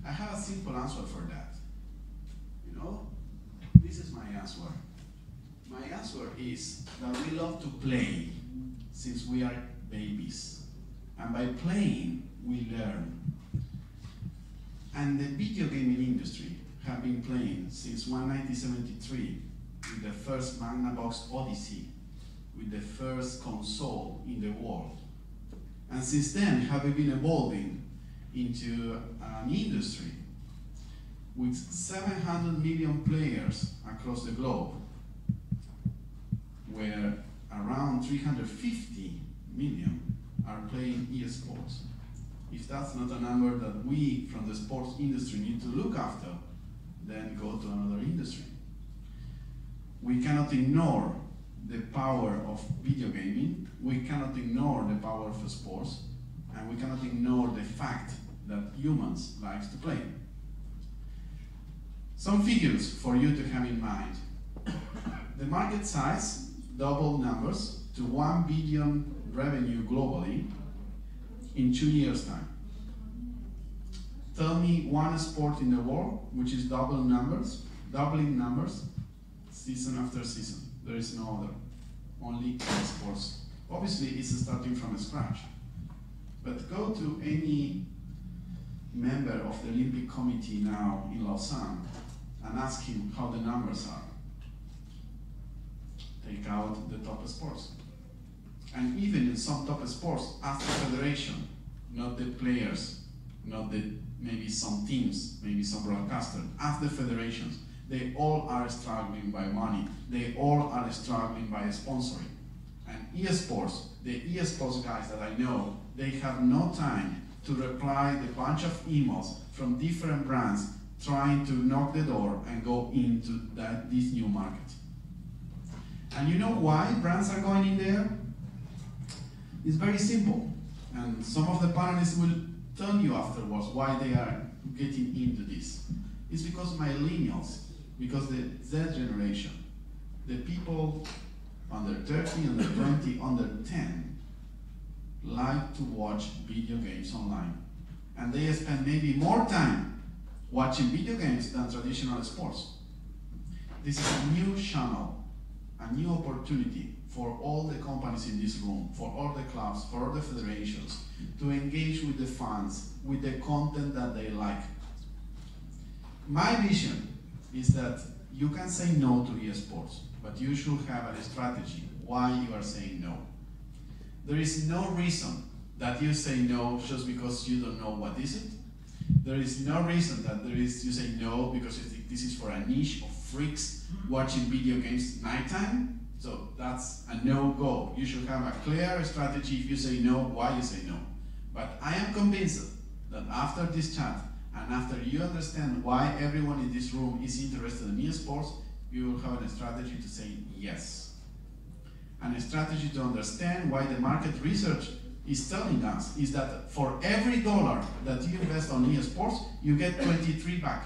I have a simple answer for that. You know, this is my answer. My answer is that we love to play since we are babies. And by playing, we learn. And the video gaming industry have been playing since 1973 with the first Magnavox Odyssey, with the first console in the world. And since then have been evolving into an industry with 700 million players across the globe, where around 350 million are playing esports. If that's not a number that we from the sports industry need to look after, then go to another industry. We cannot ignore the power of video gaming, we cannot ignore the power of sports, and we cannot ignore the fact that humans like to play. Some figures for you to have in mind. The market size doubled numbers to 1 billion revenue globally in 2 years' time. Tell me one sport in the world which is doubling numbers, season after season. There is no other, only sports. Obviously, it's starting from scratch. But go to any member of the Olympic Committee now in Lausanne and ask him how the numbers are. Take out the top sports. And even in some top sports, ask the federation, not the players, not the maybe some teams, maybe some broadcasters, ask the federations. They all are struggling by money. They all are struggling by sponsoring. And esports, the esports guys that I know, they have no time to reply the bunch of emails from different brands trying to knock the door and go into this new market. And you know why brands are going in there? It's very simple. And some of the panelists will tell you afterwards why they are getting into this. It's because millennials, because the Z generation, the people under 30, under 20, under 10, like to watch video games online. And they spend maybe more time watching video games than traditional sports. This is a new channel, a new opportunity for all the companies in this room, for all the clubs, for all the federations, to engage with the fans, with the content that they like. My vision is that you can say no to esports, but you should have a strategy why you are saying no. There is no reason that you say no just because you don't know what is it. There is no reason that you say no because you think this is for a niche of freaks watching video games nighttime. So that's a no-go. You should have a clear strategy if you say no, why you say no. But I am convinced that after this chat, and after you understand why everyone in this room is interested in esports, you will have a strategy to say yes. And a strategy to understand why the market research is telling us is that for every dollar that you invest on esports, you get 23 back.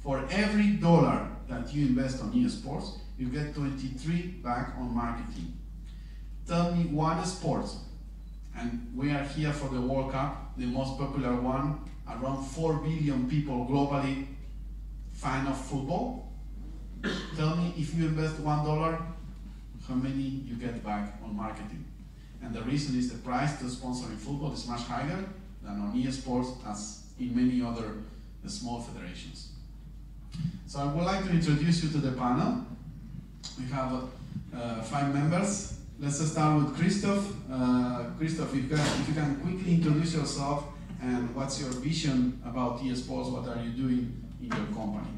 For every dollar that you invest on esports, you get 23 back on marketing. Tell me one sport, and we are here for the World Cup, the most popular one, around 4 billion people globally fan of football. Tell me if you invest $1, how many you get back on marketing. And the reason is the price to sponsoring football is much higher than on esports as in many other small federations. So I would like to introduce you to the panel. We have 5 members. Let's start with Christoph. Christoph, if you can quickly introduce yourself and what's your vision about esports, what are you doing in your company?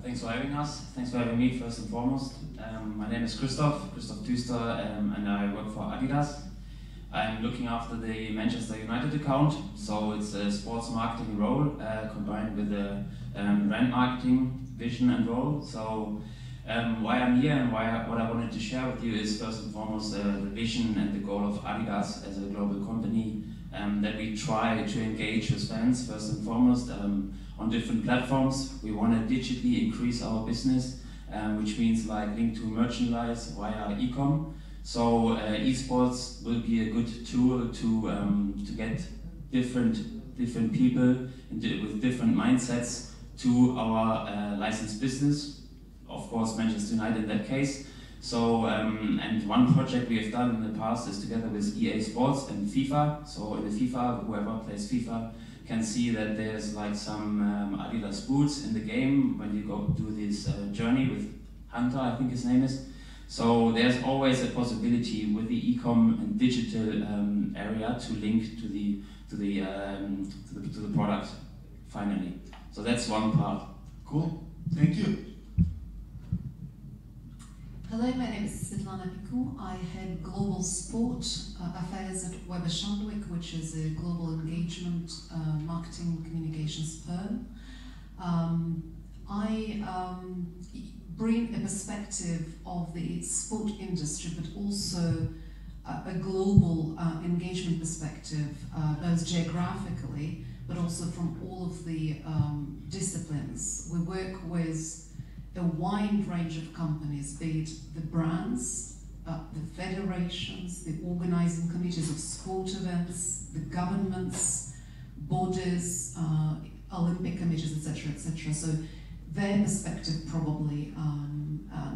Thanks for having us. Thanks for having me, first and foremost. My name is Christoph Düster, and I work for Adidas. I'm looking after the Manchester United account, so it's a sports marketing role combined with a brand marketing vision and role. So why I'm here and what I wanted to share with you is first and foremost the vision and the goal of Adidas as a global company, that we try to engage with fans first and foremost on different platforms. We want to digitally increase our business, which means like link to merchandise via e-com. So esports will be a good tool to get different people with different mindsets to our licensed business. Of course, Manchester United in that case. So, and one project we have done in the past is together with EA Sports and FIFA. So in the FIFA, whoever plays FIFA can see that there's like some Adidas boots in the game when you go do this journey with Hunter, I think his name is. So there's always a possibility with the e-com and digital area to link to the product finally. So that's one part. Cool. Thank you. Hello, my name is Svetlana Piku. I head global sport affairs at Weber Shandwick, which is a global engagement marketing communications firm. I bring a perspective of the sport industry, but also a global engagement perspective, both geographically, but also from all of the disciplines. We work with a wide range of companies, be it the brands, the federations, the organizing committees of sport events, the governments, bodies, Olympic committees, etc., etc. So their perspective probably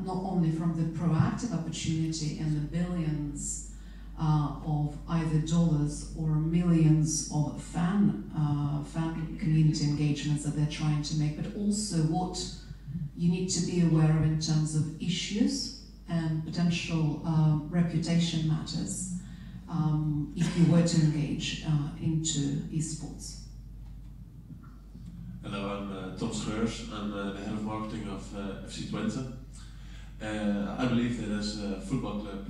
not only from the proactive opportunity and the billions of either dollars or millions of fan community engagements that they're trying to make, but also what you need to be aware of in terms of issues and potential reputation matters if you were to engage into esports. Hello, I'm Tom Scheurs. I'm the head of marketing of FC Twente. I believe that as a football club,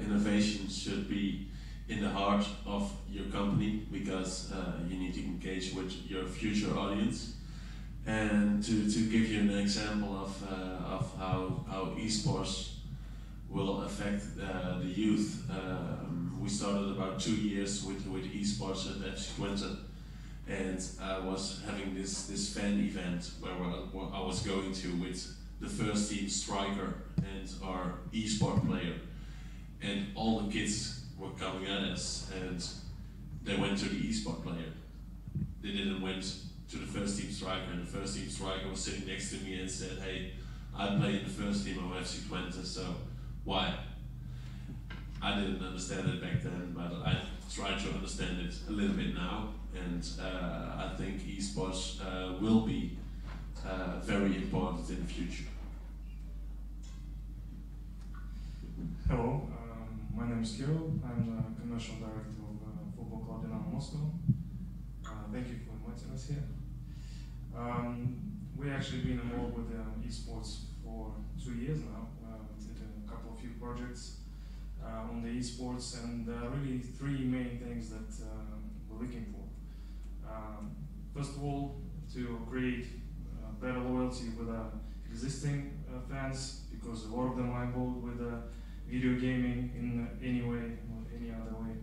innovation should be in the heart of your company because you need to engage with your future audience. And to give you an example of how esports will affect the youth, we started about 2 years with esports at FC Twente, and I was having this fan event where I was going to with the first team striker and our esport player, and all the kids were coming at us, and they went to the esport player. They didn't went to the first team striker, and the first team striker was sitting next to me and said, "Hey, I play in the first team of FC Twente, so why?" I didn't understand it back then, but I try to understand it a little bit now, and I think esports will be very important in the future. Hello, my name is Kirill. I'm the commercial director of football club Dynamo Moscow. Thank you for inviting us here. We've actually been involved with esports for 2 years now. We did a couple of few projects on the esports, and really 3 main things that we're looking for. First of all, to create better loyalty with existing fans, because a lot of them are involved with video gaming in any way or any other way.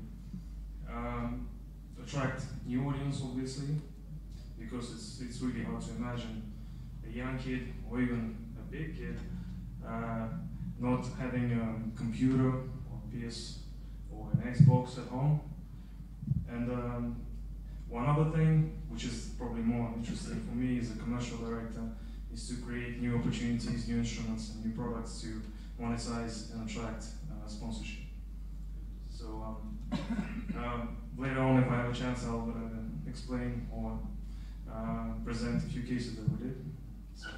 Attract new audience, obviously, because it's really hard to imagine a young kid or even a big kid not having a computer or PS or an Xbox at home. And one other thing, which is probably more interesting for me as a commercial director, is to create new opportunities, new instruments, and new products to monetize and attract sponsorship. So later on, if I have a chance, I'll explain or present a few cases that we did. So.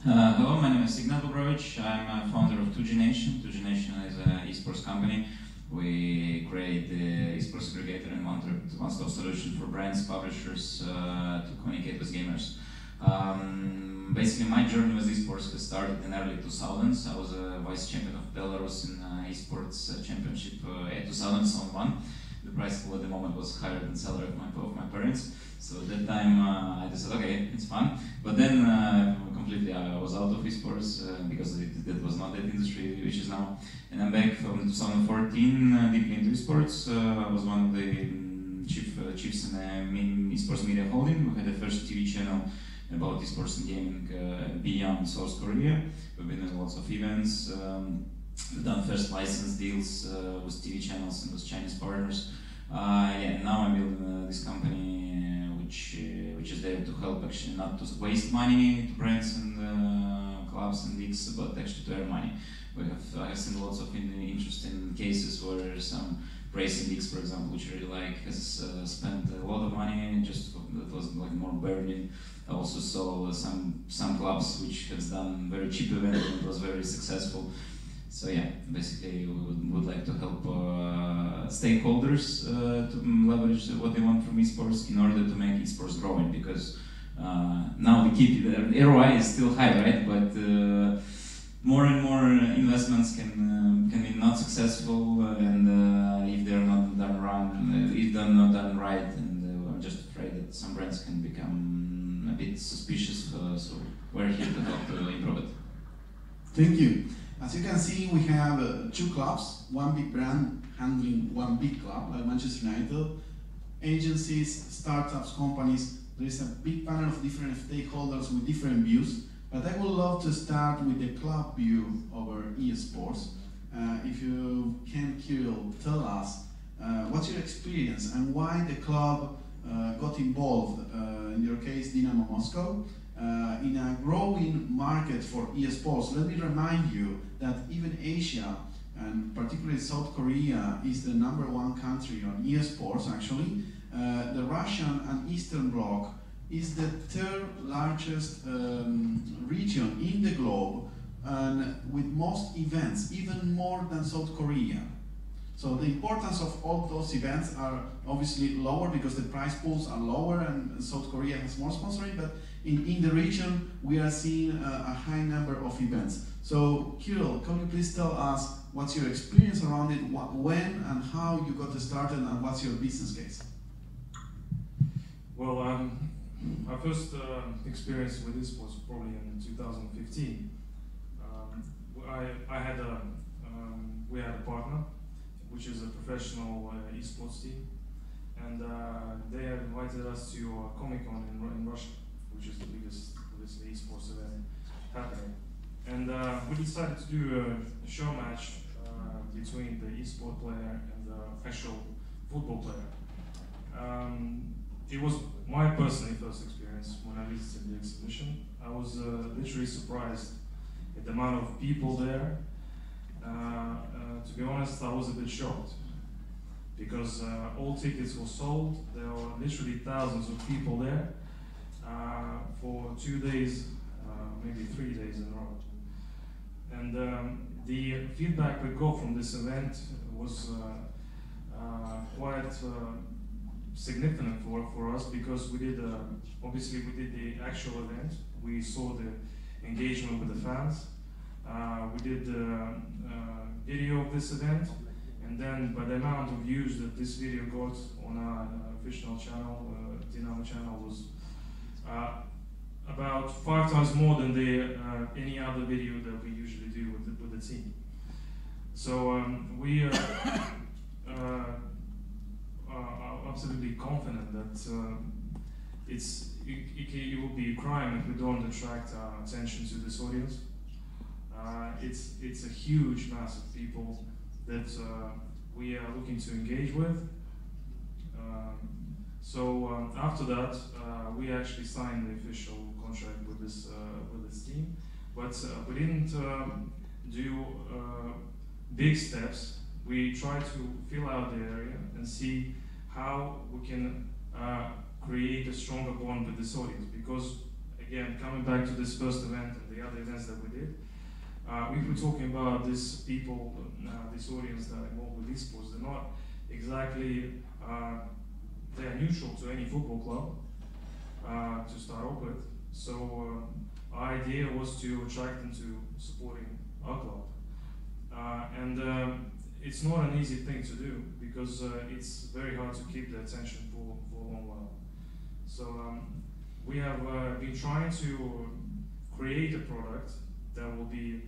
Hello, my name is Ignat Bobrovic. I'm a founder of 2G Nation. 2G Nation is an esports company. We create the esports aggregator and one-stop solution for brands, publishers to communicate with gamers. Basically, my journey with esports has started in early 2000s. I was a vice champion of Belarus in esports championship at 2001. The prize pool at the moment was higher than the salary of my parents. So at that time, I decided, okay, it's fun. But then completely I was out of esports because that was not that industry which is now. And I'm back from 2014 deeply into esports. I was one of the chiefs in a main esports media holding. We had the first TV channel about esports and gaming beyond South Korea. We've been in lots of events. We've done first license deals with TV channels and with Chinese partners. Yeah, now I'm building this company which is there to help actually not to waste money to brands and clubs and leagues, but actually to earn money. I have seen lots of interesting cases where some racing leagues, for example, which I really like, has spent a lot of money just that was like more burning. I also saw some clubs which has done very cheap event and it was very successful. So yeah, basically we would like to help stakeholders to leverage what they want from esports in order to make esports growing, because now we keep the ROI is still high, right? But more and more investments can be not successful, and if they're not done right, and I'm just afraid that some brands can become a bit suspicious. So we're here to help to improve it. Thank you. As you can see, we have two clubs, one big brand handling one big club, like Manchester United, agencies, startups, companies. There is a big panel of different stakeholders with different views, but I would love to start with the club view over esports. If you can, Kirill, tell us what's your experience and why the club got involved, in your case, Dynamo Moscow, in a growing market for esports. Let me remind you that even Asia, and particularly South Korea, is the #1 country on esports actually. The Russian and Eastern Bloc is the third largest region in the globe, and with most events, even more than South Korea. So the importance of all those events are obviously lower because the prize pools are lower and South Korea has more sponsoring, but in the region we are seeing a high number of events. So Kirill, can you please tell us what's your experience around it, when and how you got started, and what's your business case? Well, my first experience with this was probably in 2015. We had a partner, which is a professional esports team, and they had invited us to Comic-Con in Russia, which is the biggest esports event happening. And we decided to do a show match between the esport player and the actual football player. It was my personally first experience when I visited the exhibition. I was literally surprised at the amount of people there. To be honest, I was a bit shocked because all tickets were sold. There were literally thousands of people there for 2 days, maybe 3 days in a row. And the feedback we got from this event was quite significant for us, because we did obviously we did the actual event. We saw the engagement with the fans. We did the video of this event, and then by the amount of views that this video got on our official channel, Dynamo channel, was about 5 times more than any other video that we usually do with the team. So we are absolutely confident that it would be a crime if we don't attract attention to this audience. It's a huge mass of people that we are looking to engage with. So after that, we actually signed the official contract with this team, but we didn't do big steps. We tried to fill out the area and see how we can create a stronger bond with this audience. Because again, coming back to this first event and the other events that we did, if we're talking about this people, this audience that are involved with esports, they're not exactly, they're neutral to any football club to start off with. So our idea was to attract them to supporting our club. And it's not an easy thing to do, because it's very hard to keep their attention for a long while. So we have been trying to create a product that will be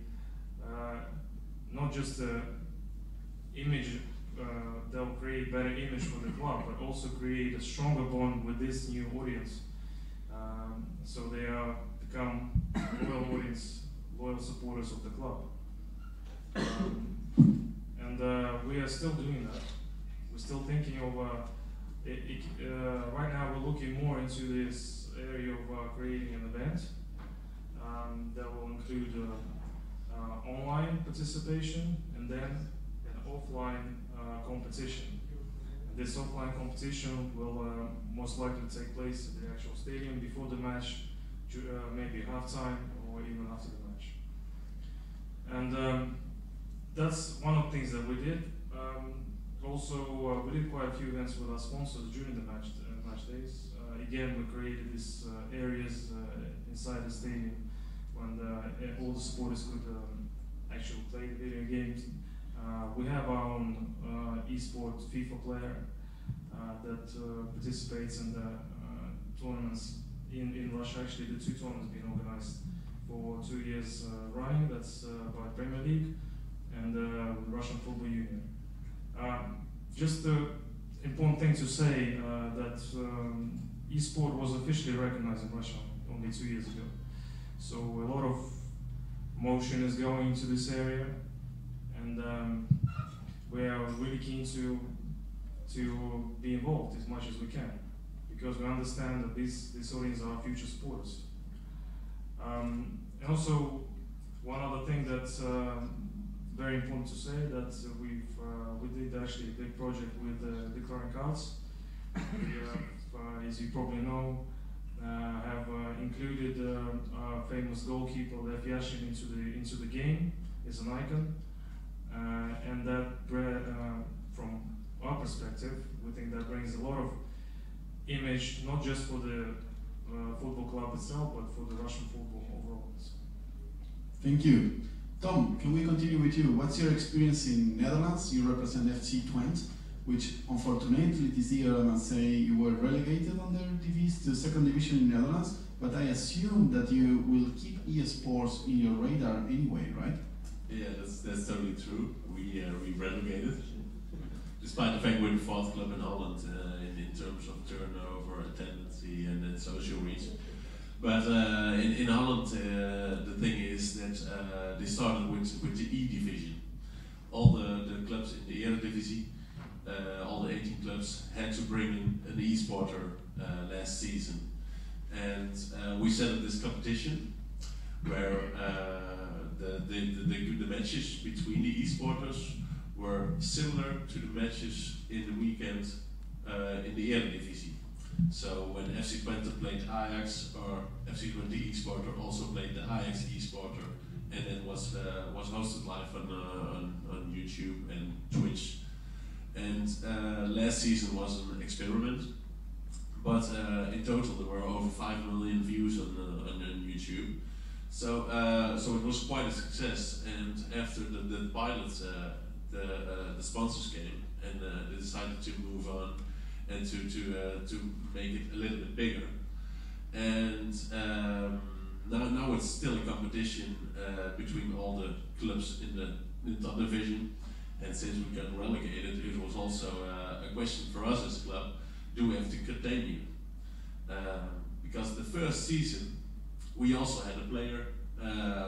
not just an image that will create better image for the club, but also create a stronger bond with this new audience. So they become loyal audience, loyal supporters of the club. And we are still doing that. We're still thinking of, right now we're looking more into this area of creating an event that will include online participation and then an offline competition. And this offline competition will most likely take place at the actual stadium before the match, maybe halftime or even after the match. And that's one of the things that we did. Also, we did quite a few events with our sponsors during the match days. Again, we created these areas inside the stadium when all the supporters could actually play the video games. We have our own esports FIFA player that participates in the tournaments in Russia. Actually, the two tournaments being organized for 2 years running. That's by Premier League and the Russian Football Union. Just the important thing to say that esport was officially recognized in Russia only 2 years ago. So a lot of motion is going into this area, and we are really keen to be involved as much as we can, because we understand that this audience are future supporters. And also, one other thing that's very important to say that we did actually a big project with declaring cards. As you probably know, have included our famous goalkeeper Lev Yashin into the game as an icon, and that from our perspective, we think that brings a lot of image, not just for the football club itself, but for the Russian football overall. Thank you. Tom, can we continue with you? What's your experience in Netherlands? You represent FC Twente, which unfortunately this year, I must say, you were relegated under the second division in Netherlands, but I assume that you will keep eSports in your radar anyway, right? Yeah, that's totally true. We relegated, despite the fact we're the fourth club in Holland in terms of turnover, attendance, and social reach. But in Holland, the thing is that they started with the E division. All the clubs in the Eredivisie, all the 18 clubs had to bring in an e-sporter last season. And we set up this competition where the matches between the e-sporters were similar to the matches in the weekend in the Eredivisie. So when FC Twente played Ajax, or FC Twente eSporter also played the Ajax eSporter, and then was hosted live on YouTube and Twitch. And last season was an experiment, but in total there were over 5 million views on YouTube. So it was quite a success. And after the pilot, the sponsors came and they decided to move on and to make it a little bit bigger. And now it's still a competition between all the clubs in the top division. And since we got relegated, it was also a question for us as a club: do we have to continue? Because the first season we also had a player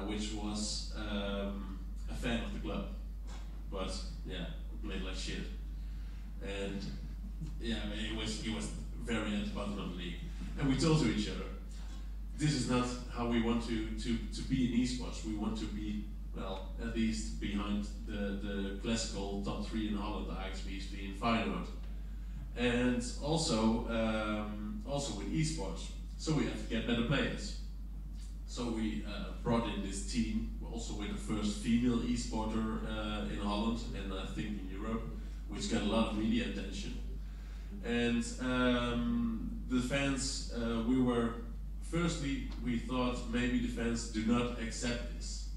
which was a fan of the club, but yeah, played like shit. And yeah, he was very at the bottom of the league. And we told to each other, this is not how we want to be in esports. We want to be, well, at least behind the classical top 3 in Holland, Ajax, PSV and Feyenoord. And also with esports, so we have to get better players. So we brought in this team, also with the first female esporter in Holland and I think in Europe, which got a lot of media attention. And the fans, we thought maybe the fans do not accept this.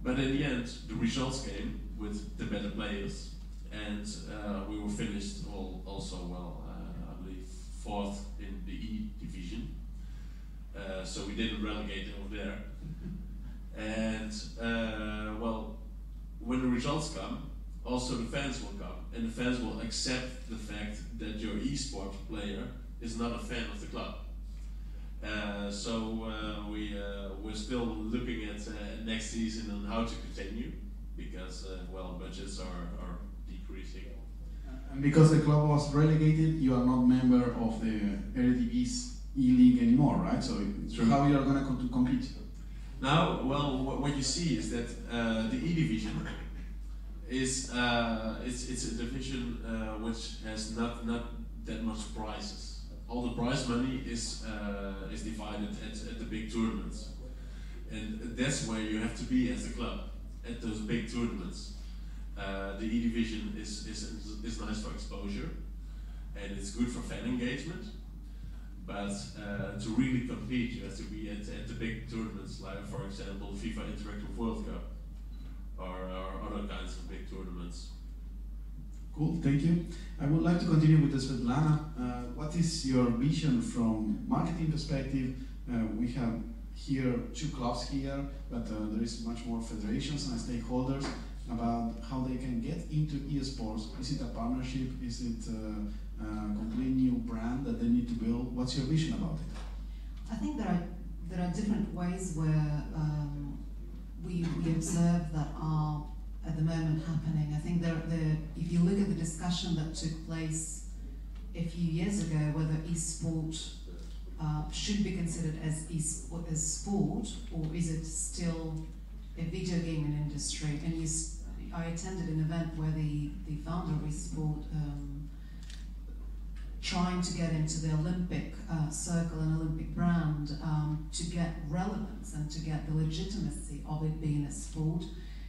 But in the end, the results came with the better players, and we were finished also well, I believe 4th in the E division. So we didn't relegate over there. And well, when the results come, also the fans will come, and the fans will accept the fact that your e-sport player is not a fan of the club. So we're still looking at next season and how to continue, because well, budgets are decreasing. And because the club was relegated, you are not member of the Eredivisie E-League anymore, right? So how you are going to compete? Now, well, what you see is that the E division is it's a division which has not that much prizes. All the prize money is divided at the big tournaments, and that's where you have to be as a club at those big tournaments. The E division is nice for exposure, and it's good for fan engagement. But to really compete, you have to be at the big tournaments, like for example the FIFA Interactive World Cup or other kinds of big tournaments. Cool, thank you. I would like to continue with Svetlana. What is your vision from marketing perspective? We have here 2 clubs here, but there is much more federations and stakeholders about how they can get into esports. Is it a partnership? Is it a completely new brand that they need to build? What's your vision about it? I think there are different ways where we observe that are at the moment happening. I think if you look at the discussion that took place a few years ago, whether esport should be considered as sport, or is it still a video gaming industry? And I attended an event where the founder of esport trying to get into the Olympic circle and Olympic brand to get relevance and to get the legitimacy of it being a sport,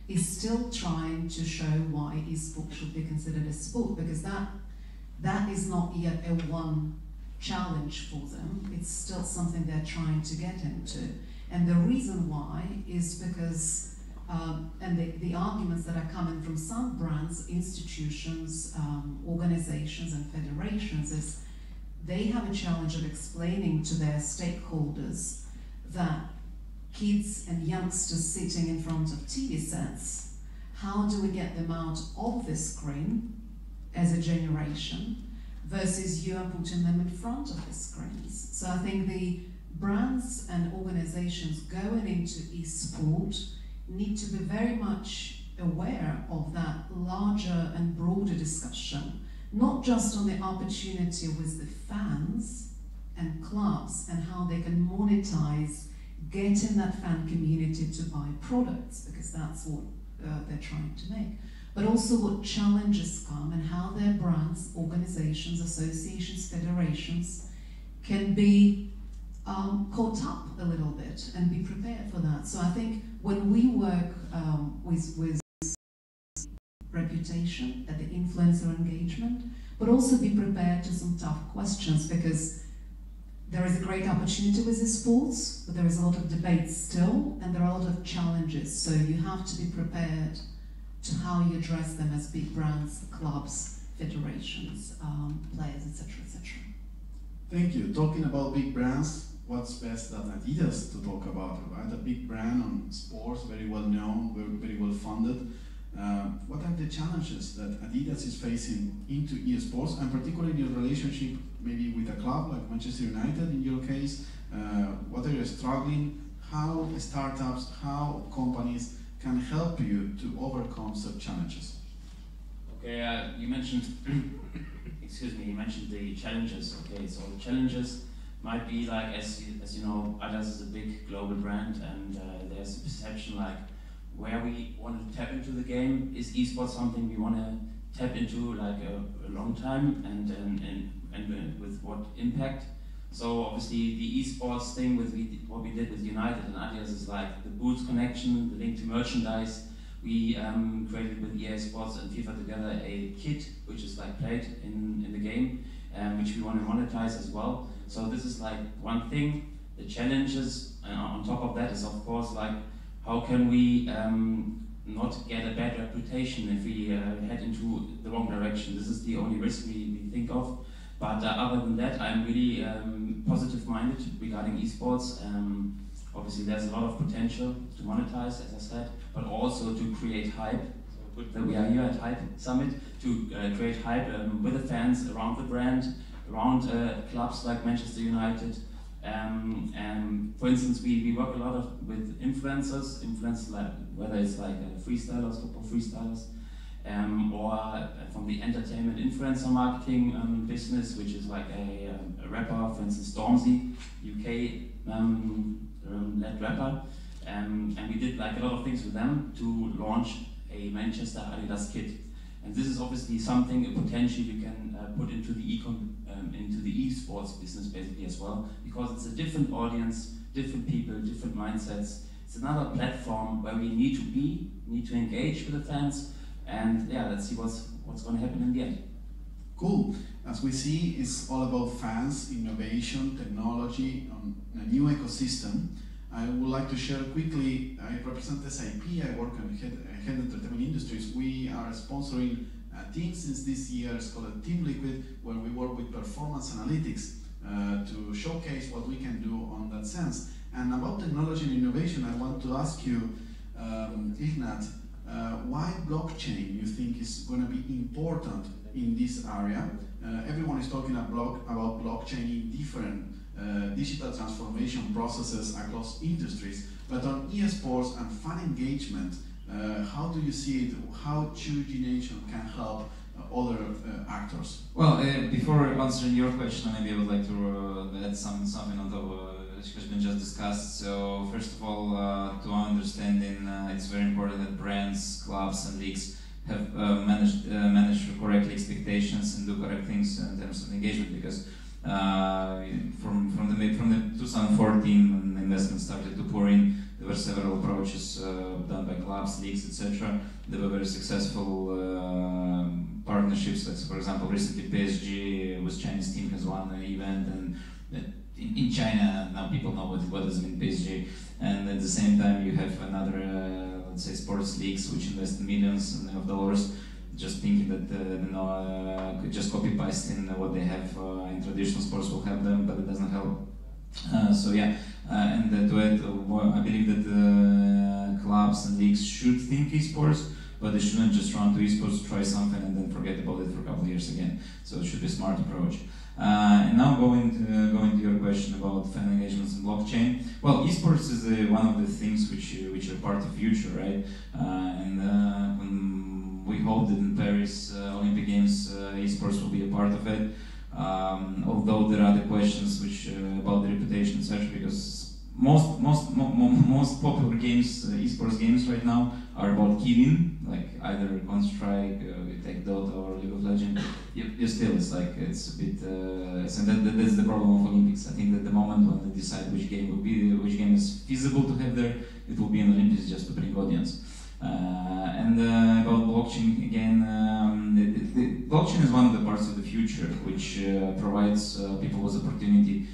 is still trying to show why esport should be considered a sport, because that is not yet a one challenge for them. It's still something they're trying to get into. And the reason why is because and the arguments that are coming from some brands, institutions, organizations and federations is they have a challenge of explaining to their stakeholders that kids and youngsters sitting in front of TV sets, how do we get them out of the screen as a generation versus you are putting them in front of the screens. So I think the brands and organizations going into esport need to be very much aware of that larger and broader discussion, not just on the opportunity with the fans and clubs and how they can monetize getting that fan community to buy products, because that's what they're trying to make, but also what challenges come and how their brands, organizations, associations, federations can be caught up a little bit and be prepared for that. So I think when we work with reputation at the influencer engagement, but also be prepared to some tough questions, because there is a great opportunity with the sports, but there is a lot of debate still, and there are a lot of challenges. So you have to be prepared to how you address them as big brands, clubs, federations, players, etc., etc. Thank you. Talking about big brands, what's best than Adidas to talk about, right? A big brand on sports, very well known, very well funded. What are the challenges that Adidas is facing into esports, and particularly in your relationship maybe with a club like Manchester United in your case? What are you struggling? How startups, how companies can help you to overcome such challenges? Okay, you mentioned, excuse me, you mentioned the challenges. Okay, so the challenges might be like, as you know, Adidas is a big global brand, and there's a perception like where we want to tap into the game. Is esports something we want to tap into like a long time, and with what impact? So obviously the esports thing with what we did with United and Adidas is like the Boots connection, the link to merchandise. We created with EA Sports and FIFA together a kit which is like played in the game, which we want to monetize as well. So this is like one thing. The challenges on top of that is of course like how can we not get a bad reputation if we head into the wrong direction. This is the only risk we think of. But other than that, I'm really positive-minded regarding esports. Obviously, there's a lot of potential to monetize, as I said, but also to create hype. So good that we are here at Hype Summit to create hype with the fans around the brand, around clubs like Manchester United, And for instance, we work a lot with influencers like whether it's like freestylers, football freestylers, or from the entertainment influencer marketing business, which is like a rapper, for instance, Stormzy, UK led rapper, and we did like a lot of things with them to launch a Manchester Adidas kit. And this is obviously something, a potential you can put into the esports business basically as well, because it's a different audience, different people, different mindsets. It's another platform where we need to engage with the fans, and yeah, let's see what's going to happen in the end. Cool. As we see, it's all about fans, innovation, technology, a new ecosystem. I would like to share quickly, I represent SIP, I work in Head Entertainment Industries. We are sponsoring a team since this year. It's called Team Liquid, where we work with performance analytics to showcase what we can do on that sense. And about technology and innovation, I want to ask you, Ignat, why blockchain you think is going to be important in this area? Everyone is talking about blockchain in different digital transformation processes across industries, but on esports and fan engagement, how do you see it? How 2G Nation can help other actors? Well, before answering your question, maybe I would like to add something on top which has been just discussed. So first of all, to our understanding, it's very important that brands, clubs and leagues have managed correctly expectations and do correct things in terms of engagement, because from the 2014 when investment started to pour in, there were several approaches done by clubs, leagues, etc. They were very successful partnerships. Like, so for example, recently PSG with Chinese team has won an event, and in China now people know what does mean PSG. And at the same time, you have another, let's say, sports leagues which invest millions of dollars, just thinking that could just copy paste in what they have in traditional sports will help them, but it doesn't help. So yeah, and to add, I believe that clubs and leagues should think esports, but they shouldn't just run to esports, try something, and then forget about it for a couple of years again. So it should be a smart approach. And now going to your question about fan engagements and blockchain. Well, esports is one of the things which are part of the future, right? We hope that in Paris Olympic Games, esports will be a part of it. Although there are other questions which about the reputation, etc. Because most popular games, esports games right now, are about killing, like either Counter-Strike, take Dota or League of Legends. You still, it's a bit. So that's the problem of Olympics. I think that the moment when they decide which game is feasible to have there, it will be in Olympics just to bring audience. And about blockchain again, the blockchain is one of the parts of the future which provides people with opportunity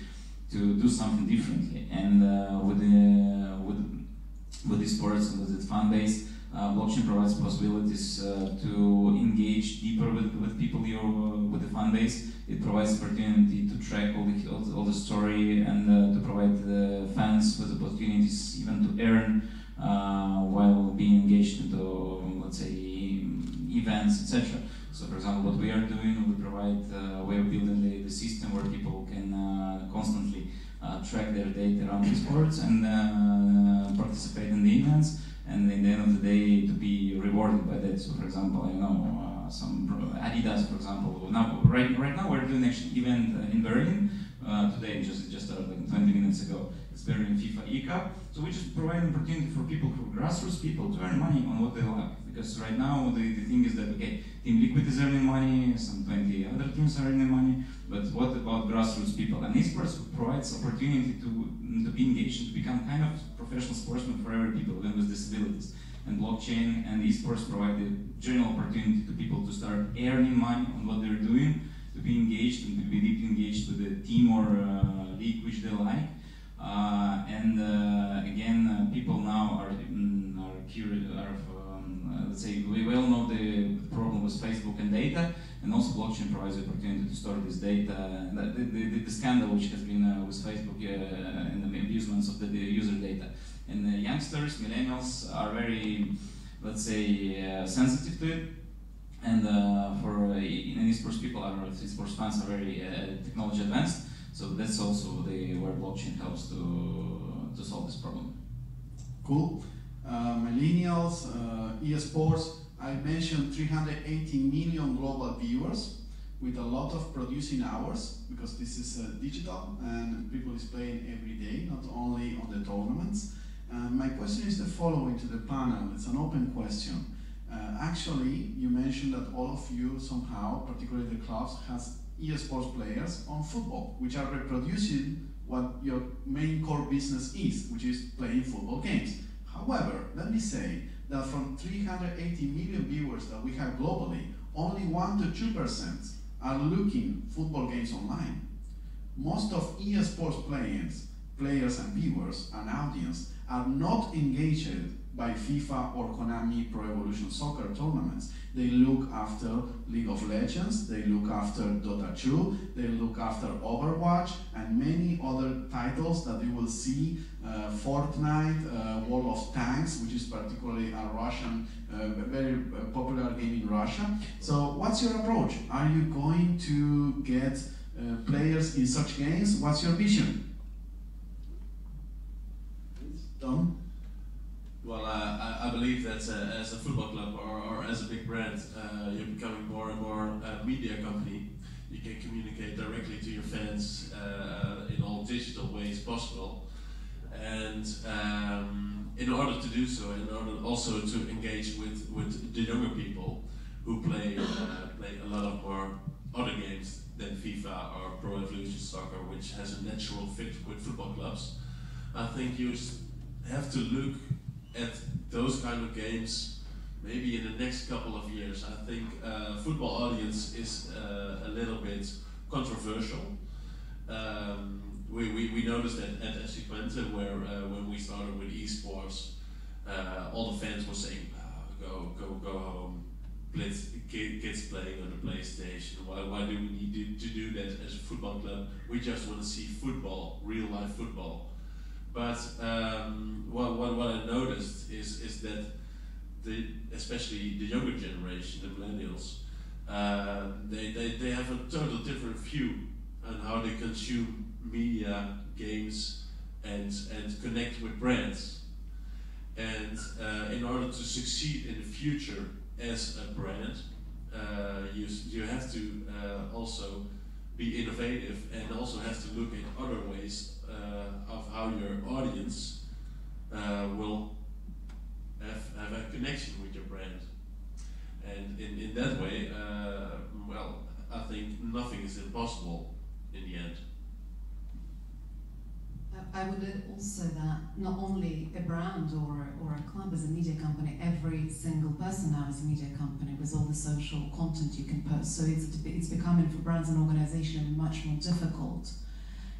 to do something differently. And with the sports and with its fan base, blockchain provides possibilities to engage deeper with people with the fan base. It provides opportunity to track all the story, and to provide the fans with opportunities even to earn while being engaged into, let's say, events, etc. So, for example, what we are doing, we provide a way of building the system where people can constantly track their data around the sports and participate in the events, and at the end of the day to be rewarded by that. So, for example, some Adidas, for example. Right now we're doing actually event in Berlin. Today, just started like 20 minutes ago. It's Berlin FIFA E-Cup. So we just provide an opportunity for people, for grassroots people, to earn money on what they like. Because right now the thing is that, okay, Team Liquid is earning money, some 20 other teams are earning money, but what about grassroots people? And esports provides opportunity to be engaged and to become kind of professional sportsmen for every people, even with disabilities. And blockchain and esports provide the general opportunity to people to start earning money on what they're doing, to be engaged and to be deeply engaged with a team or league which they like. Again, people now are curious. Let's say we all know the problem with Facebook and data, and also blockchain provides the opportunity to store this data. The scandal which has been with Facebook and the abusements of the user data. And youngsters, millennials, are very, let's say, sensitive to it. And esports people, esports fans are very technology advanced. So that's also where blockchain helps to solve this problem. Cool. Millennials, eSports. I mentioned 380 million global viewers with a lot of producing hours, because this is digital and people is playing every day, not only on the tournaments. My question is the following to the panel. It's an open question. Actually, you mentioned that all of you somehow, particularly the clubs, has eSports players on football, which are reproducing what your main core business is, which is playing football games. However, let me say that from 380 million viewers that we have globally, only 1 to 2% are looking football games online. Most of eSports players and viewers and audience are not engaged by FIFA or Konami Pro Evolution Soccer tournaments. They look after League of Legends, they look after Dota 2, they look after Overwatch, and many other titles that you will see, Fortnite, World of Tanks, which is particularly a Russian, very popular game in Russia. So what's your approach? Are you going to get players in such games? What's your vision? Tom? Well, I believe that as a football club or as a big brand, you're becoming more and more a media company. You can communicate directly to your fans in all digital ways possible. And in order to do so, in order also to engage with the younger people who play a lot of more other games than FIFA or Pro Evolution Soccer, which has a natural fit with football clubs, I think you have to look at those kind of games maybe in the next couple of years. I think football audience is a little bit controversial. We noticed that at FC Twente, where when we started with esports, all the fans were saying, go home, kids playing on the PlayStation. Why do we need to do that as a football club? We just want to see football, real life football. But what I noticed is that especially the younger generation, the millennials, they have a total different view on how they consume media, games, and connect with brands. And in order to succeed in the future as a brand, you have to also be innovative and also have to look at other ways of how your audience will have a connection with your brand. And in that way, well, I think nothing is impossible in the end. I would add also that not only a brand or a club is a media company, every single person now is a media company with all the social content you can post. So it's becoming for brands and organizations much more difficult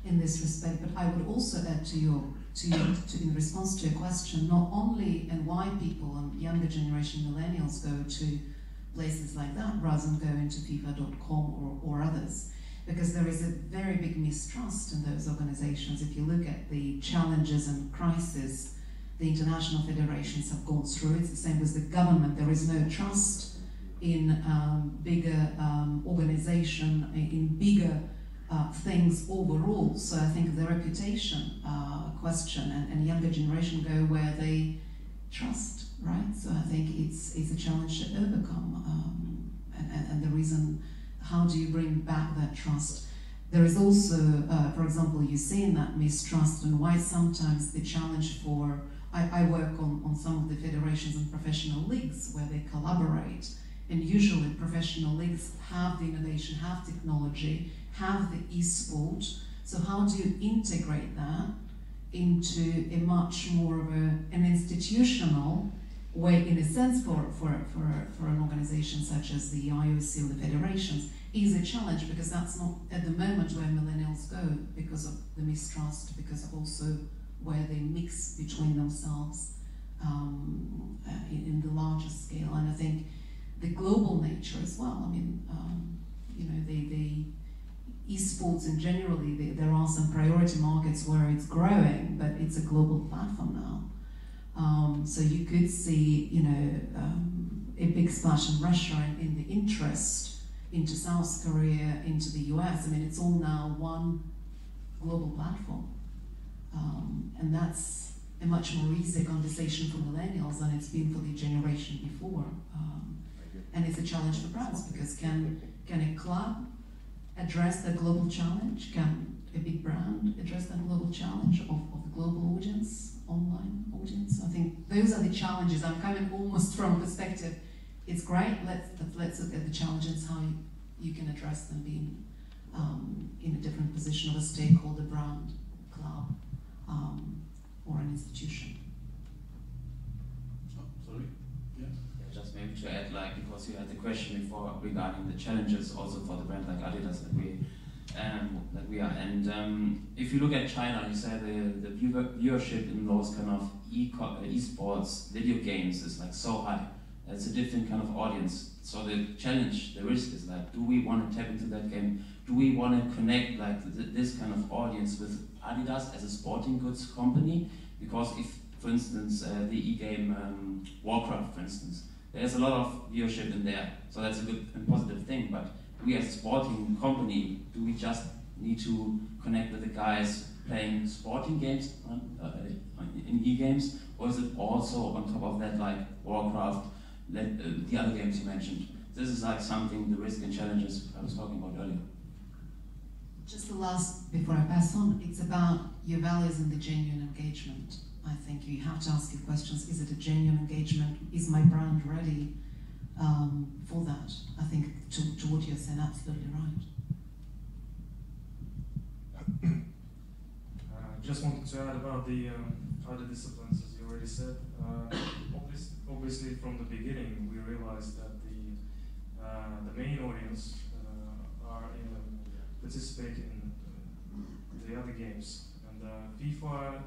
in this respect. But I would also add in response to your question, not only and why people and younger generation millennials go to places like that rather than go into FIFA.com or others, because there is a very big mistrust in those organizations. If you look at the challenges and crises the international federations have gone through, it's the same with the government. There is no trust in bigger organization, in bigger things overall. So I think the reputation question and younger generation go where they trust, right? So I think it's a challenge to overcome, and the reason, how do you bring back that trust? There is also, for example, you see in that mistrust and why sometimes the challenge for, I work on some of the federations and professional leagues where they collaborate, and usually professional leagues have the innovation, have technology, have the e-sport. So how do you integrate that into a much more of an institutional way, in a sense, for an organization such as the IOC or the federations, is a challenge, because that's not at the moment where millennials go, because of the mistrust, because of also where they mix between themselves in the larger scale. And I think the global nature as well. I mean, you know, the esports in generally, there are some priority markets where it's growing, but it's a global platform now. So you could see, you know, a big splash in Russia in the interest into South Korea, into the US. I mean, it's all now one global platform. And that's a much more easy conversation for millennials than it's been for the generation before. And it's a challenge for brands, because can a club address the global challenge? Can a big brand address that global challenge of the global audience, online audience? I think those are the challenges. I'm coming almost from a perspective, it's great, let's look at the challenges, how you can address them, being in a different position of a stakeholder, brand, club, or an institution. Oh, sorry? Yeah. Just maybe to add, like, because you had the question before regarding the challenges also for the brand like Adidas that we are. And if you look at China, you say the viewership in those kind of esports video games is like so high. It's a different kind of audience. So the challenge, the risk is like, do we want to tap into that game? Do we want to connect like this kind of audience with Adidas as a sporting goods company? Because if, for instance, the e-game Warcraft, for instance, there's a lot of viewership in there, so that's a good and positive thing. But we as a sporting company, do we just need to connect with the guys playing sporting games in e-games, or is it also on top of that like Warcraft, the other games you mentioned? This is like something, the risk and challenges I was talking about earlier. Just the last, before I pass on, it's about your values and the genuine engagement. I think you have to ask your questions, is it a genuine engagement? Is my brand ready for that? I think to what you're saying, absolutely right. Just wanted to add about the other disciplines, as you already said. Obviously, from the beginning, we realized that the main audience are participating in the other games, and FIFA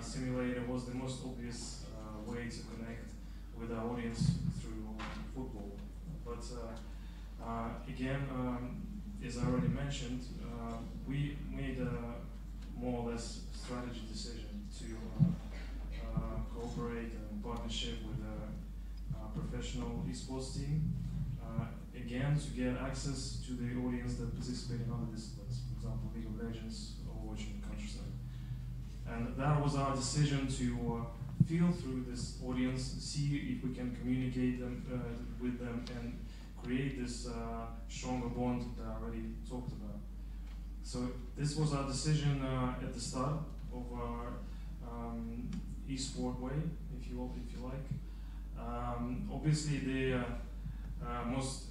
simulator was the most obvious way to connect with our audience through football. But again, as I already mentioned, we made a more or less strategy decision to cooperate in partnership with a professional esports team, again to get access to the audience that participate in other disciplines, for example League of Legends, Overwatch, and Counter-Strike. And that was our decision to feel through this audience, see if we can communicate with them and create this stronger bond that I already talked about. So this was our decision at the start of our e-sport way, if you like. Obviously, the most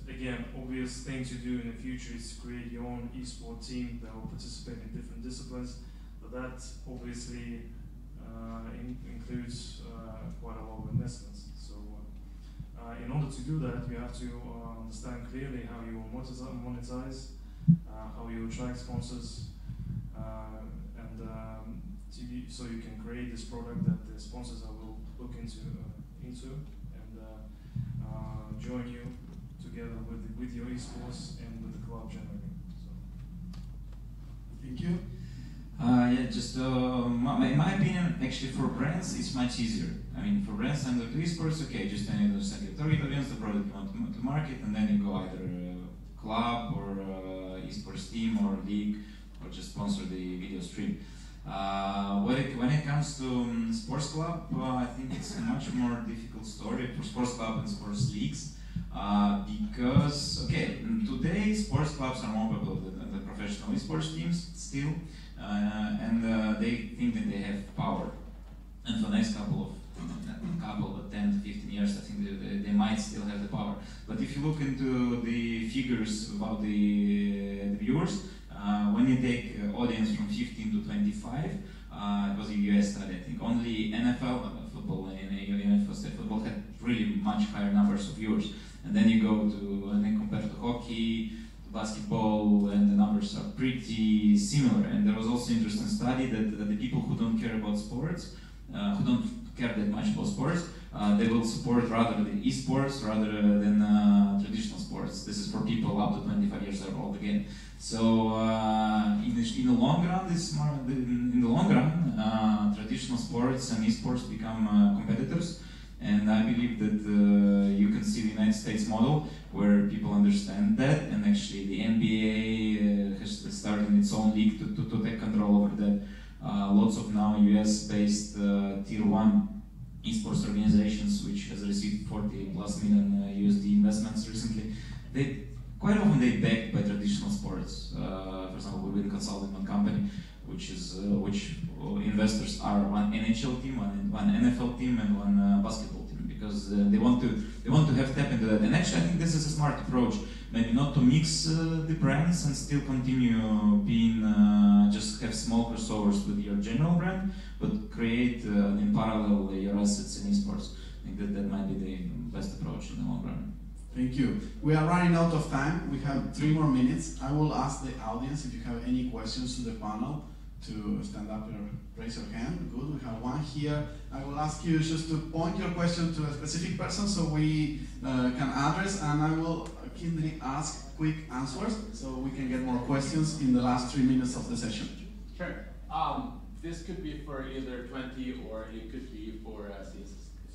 obvious thing to do in the future is to create your own e-sport team that will participate in different disciplines. But that obviously includes quite a lot of investments. So in order to do that, you have to understand clearly how you will monetize, how you attract sponsors, and so you can create this product that the sponsors will look into and join you together with your esports and with the club generally. So. Thank you. Yeah, just in my opinion, actually for brands it's much easier. I mean, for brands under esports, okay, just you need to set your target audience, the product you want to market, and then you go either club or esports team or league, or just sponsor the video stream. When it comes to sports club, I think it's a much more difficult story for sports club and sports leagues, because today sports clubs are more popular than the professional esports teams still, and they think that they have power, and for the next couple of 10 to 15 years, I think they might still have the power. But if you look into the figures about the viewers, when you take audience from 15 to 25, it was a US study, I think only NFL football in football had really much higher numbers of viewers. And then you go to, and then compare to hockey, to basketball, and the numbers are pretty similar. And there was also an interesting study that the people who don't care about sports, who don't care that much about sports, they will support rather the esports rather than traditional sports. This is for people up to 25 years old again. So in the long run, traditional sports and esports become competitors. And I believe that you can see the United States model where people understand that, and actually the NBA has started its own league to take control over that. Lots of now US-based tier 1 esports organizations, which has received 40 plus million USD investments recently. Quite often they backed by traditional sports. For example, we've been consulting one company, which investors are one NHL team, one NFL team, and one basketball team, because they want to have tap into that. And actually, I think this is a smart approach. Maybe not to mix the brands and still continue being just have small crossovers with your general brand, but create in parallel your assets in esports. I think that might be the best approach in the long run. Thank you. We are running out of time. We have 3 more minutes. I will ask the audience if you have any questions to the panel to stand up or raise your hand. Good, we have one here. I will ask you just to point your question to a specific person so we can address, and I will kindly ask quick answers so we can get more questions in the last 3 minutes of the session. Sure. This could be for either 20 or it could be for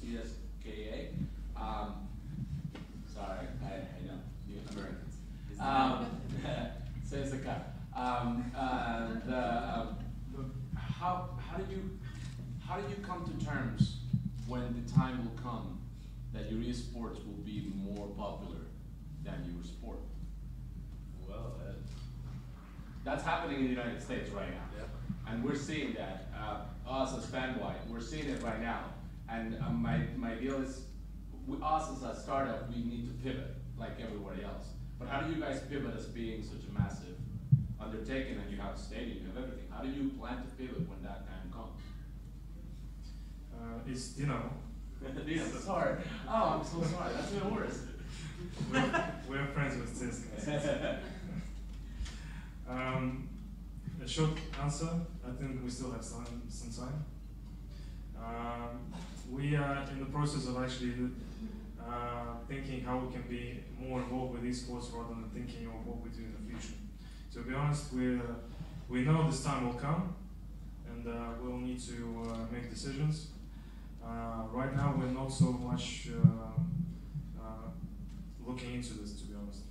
CSKA. Sorry, I know, you Americans. Says the guy. How do you come to terms when the time will come that your esports will be more popular than your sport? Well, that's happening in the United States right now, yeah. And we're seeing that. Us as FanWide, we're seeing it right now. And my deal is, us as a startup, we need to pivot like everybody else. But how do you guys pivot as being such a massive undertaking, and you have a stadium, you have everything? How do you plan to pivot when that time comes? It's Dynamo. Dynamo, sorry. Oh, I'm so sorry. That's even worse. We're friends with CSKA. A short answer, I think we still have some time. We are in the process of actually thinking how we can be more involved with esports rather than thinking of what we do in the future. To be honest, we know this time will come, and we'll need to make decisions. Right now, we're not so much looking into this, to be honest.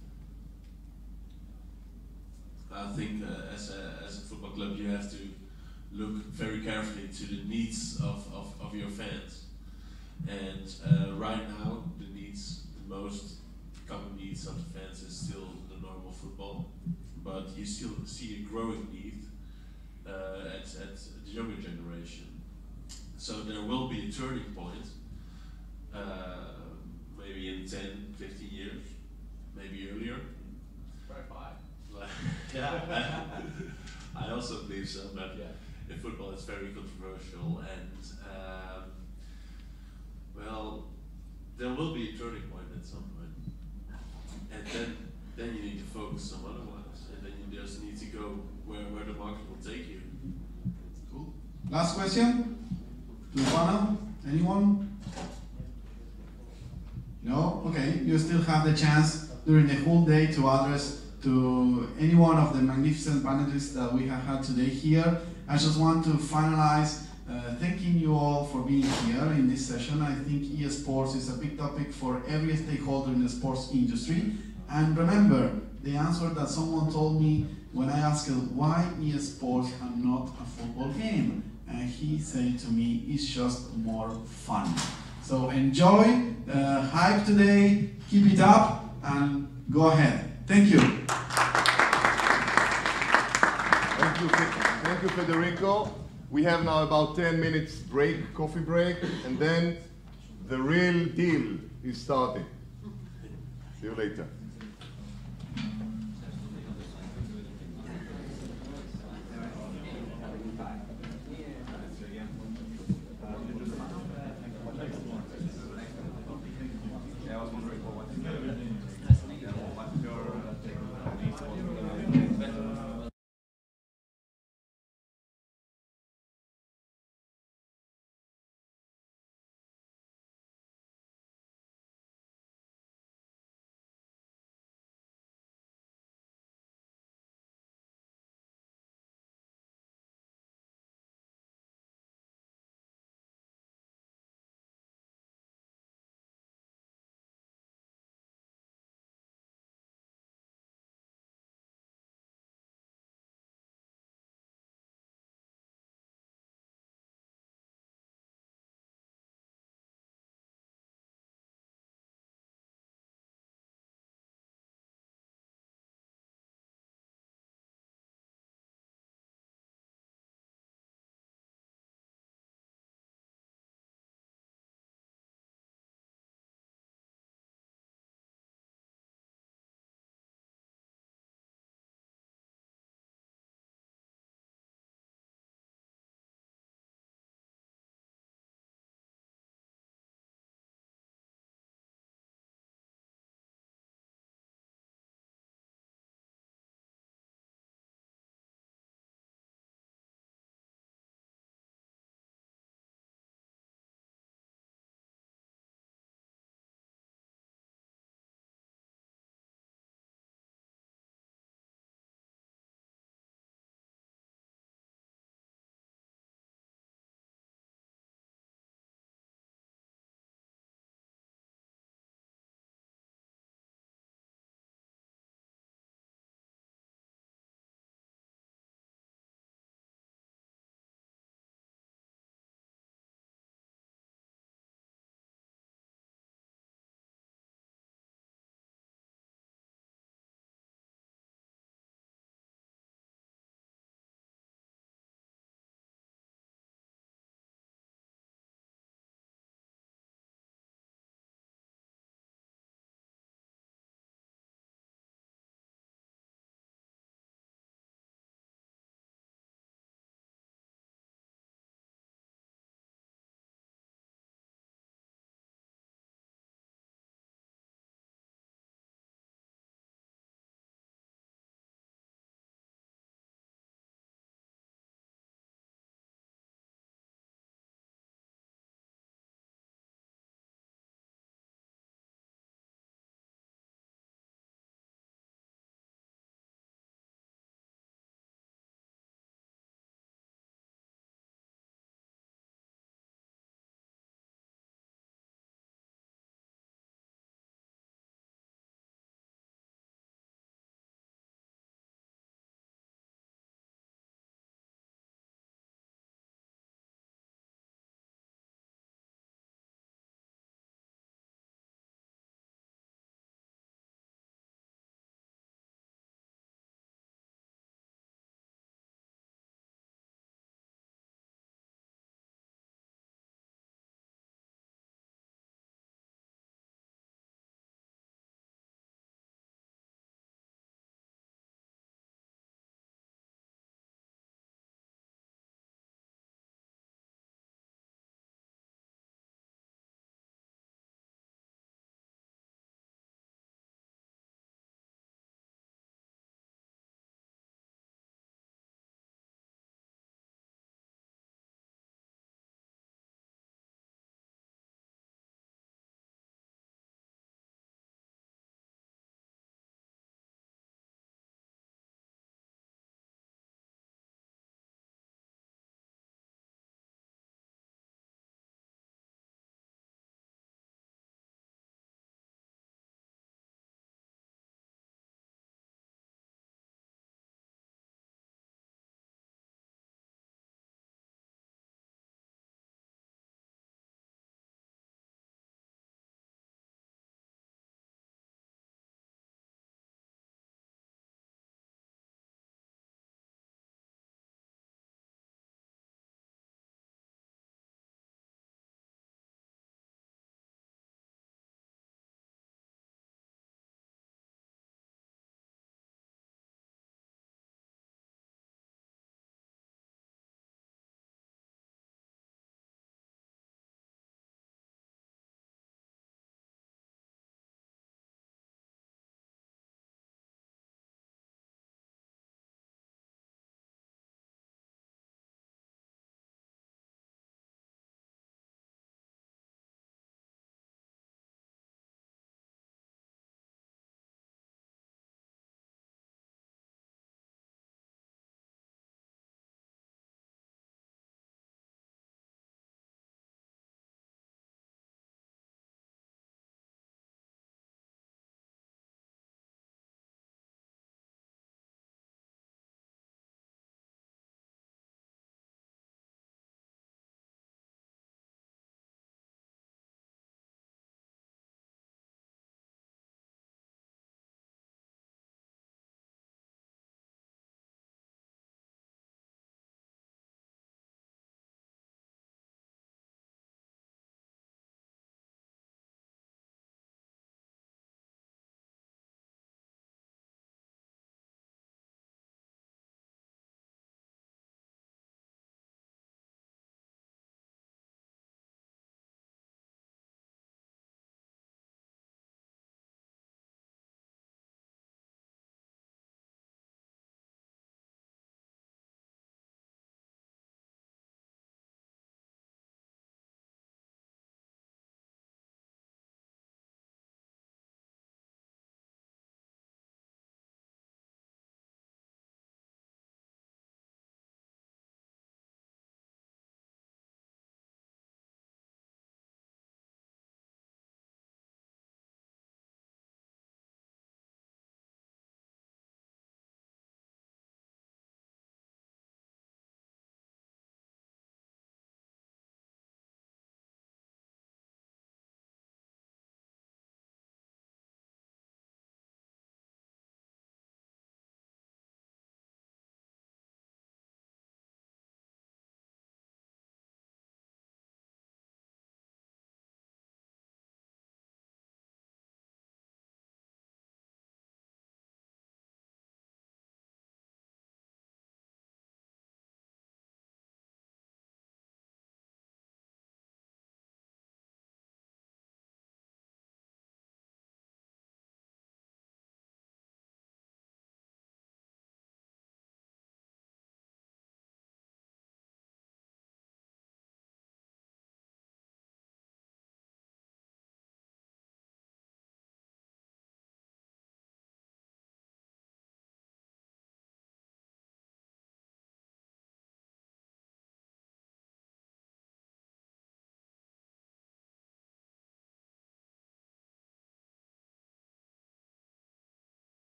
I think as a football club, you have to look very carefully to the needs of your fans. And right now, the most common needs of the fans is still the normal football, but you still see a growing need at the younger generation. So there will be a turning point, maybe in 10, 15 years, maybe earlier. Right. Yeah, I also believe so, but yeah, in football it's very controversial, and well, there will be a turning point at some point, and then you need to focus on otherwise, and then you just need to go where the market will take you. Cool. Last question to the panel. Anyone? No? Okay. You still have the chance during the whole day to address to any one of the magnificent panelists that we have had today here. I just want to finalize thanking you all for being here in this session. I think esports is a big topic for every stakeholder in the sports industry. And remember the answer that someone told me when I asked why esports and not a football game. And he said to me, it's just more fun. So enjoy, hype today, keep it up, and go ahead. Thank you. Thank you, Federico. We have now about 10 minutes break, coffee break, and then the real deal is starting. See you later.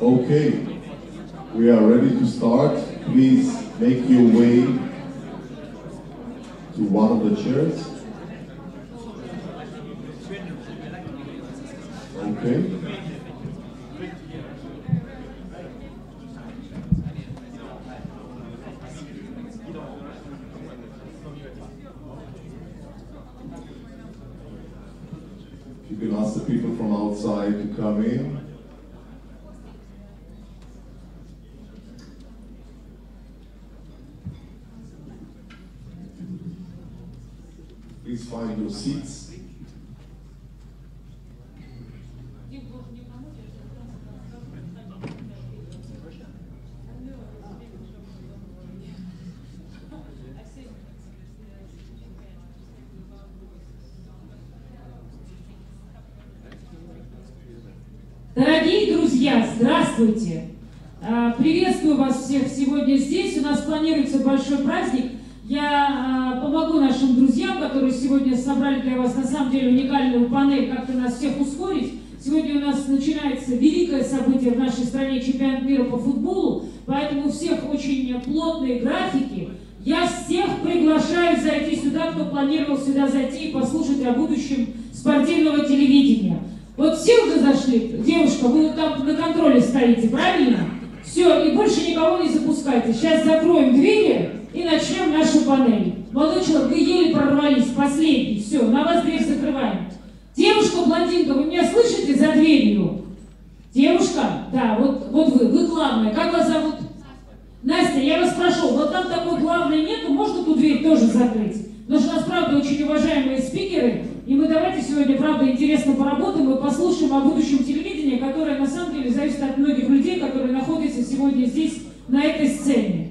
Okay, we are ready to start. Please make your way to one of the chairs. Okay. You can ask the people from outside to come in. Please find your seats. Дорогие друзья, здравствуйте! Приветствую вас всех сегодня здесь. У нас планируется большой праздник. Я помогу нашим друзьям, которые сегодня собрали для вас на самом деле уникальную панель, как-то нас всех ускорить. Сегодня у нас начинается великое событие в нашей стране, чемпионат мира по футболу, поэтому у всех очень плотные графики. Я всех приглашаю зайти сюда, кто планировал сюда зайти и послушать о будущем спортивного телевидения. Вот все уже зашли? Девушка, вы там на контроле стоите, правильно? Все, и больше никого не запускайте. Сейчас закроем двери и начнем нашу панель. Молодой человек, вы еле прорвались, последний. Все, на вас дверь закрываем. Девушка, блондинка, вы меня слышите за дверью? Девушка? Да, вот вы главная. Как вас зовут? Настя, я вас прошу, вот там такой главной нету, можно ту дверь тоже закрыть? Потому что у нас, правда, очень уважаемые спикеры, и мы давайте сегодня, правда, интересно поработаем и послушаем о будущем телевидения, которое, на самом деле, зависит от многих людей, которые находятся сегодня здесь, на этой сцене.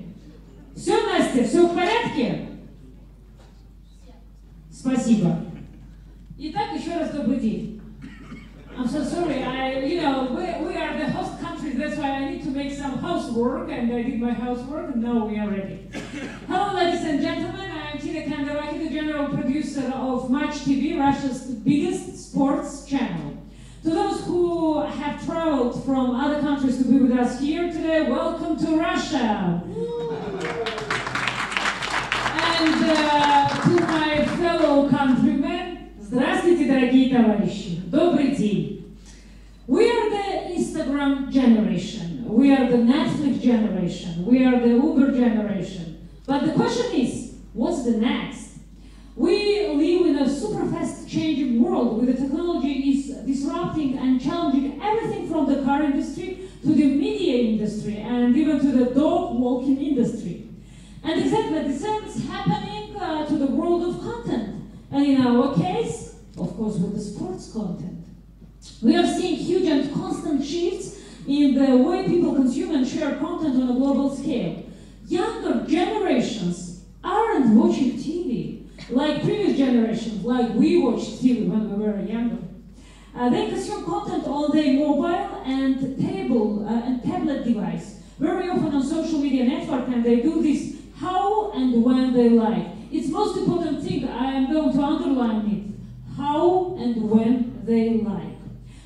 Все, Настя, все в порядке? Спасибо. Итак, еще раз добрый день. I'm so sorry, we are the host country, that's why I need to make some housework, and I did my housework, and now we are ready. Hello, ladies and gentlemen, I am Tina Kandaraki, the general producer of Match TV, Russia's biggest sports channel. To those who have traveled from other countries to be with us here today, welcome to Russia. And to my fellow countrymen, здравствуйте, дорогие товарищи. Добрый день. We are the Instagram generation. We are the Netflix generation. We are the Uber generation. But the question is, what's the next? We live in a super fast changing world where the technology is disrupting and challenging everything from the car industry to the media industry and even to the dog walking industry. And exactly the same is happening to the world of content. And in our case, of course, with the sports content. We are seeing huge and constant shifts in the way people consume and share content on a global scale. Younger generations aren't watching TV like previous generations, like we watched TV when we were younger. They consume content on their mobile and tablet device, very often on social media network, and they do this how and when they like. It's most important thing, I am going to underline it, how and when they like.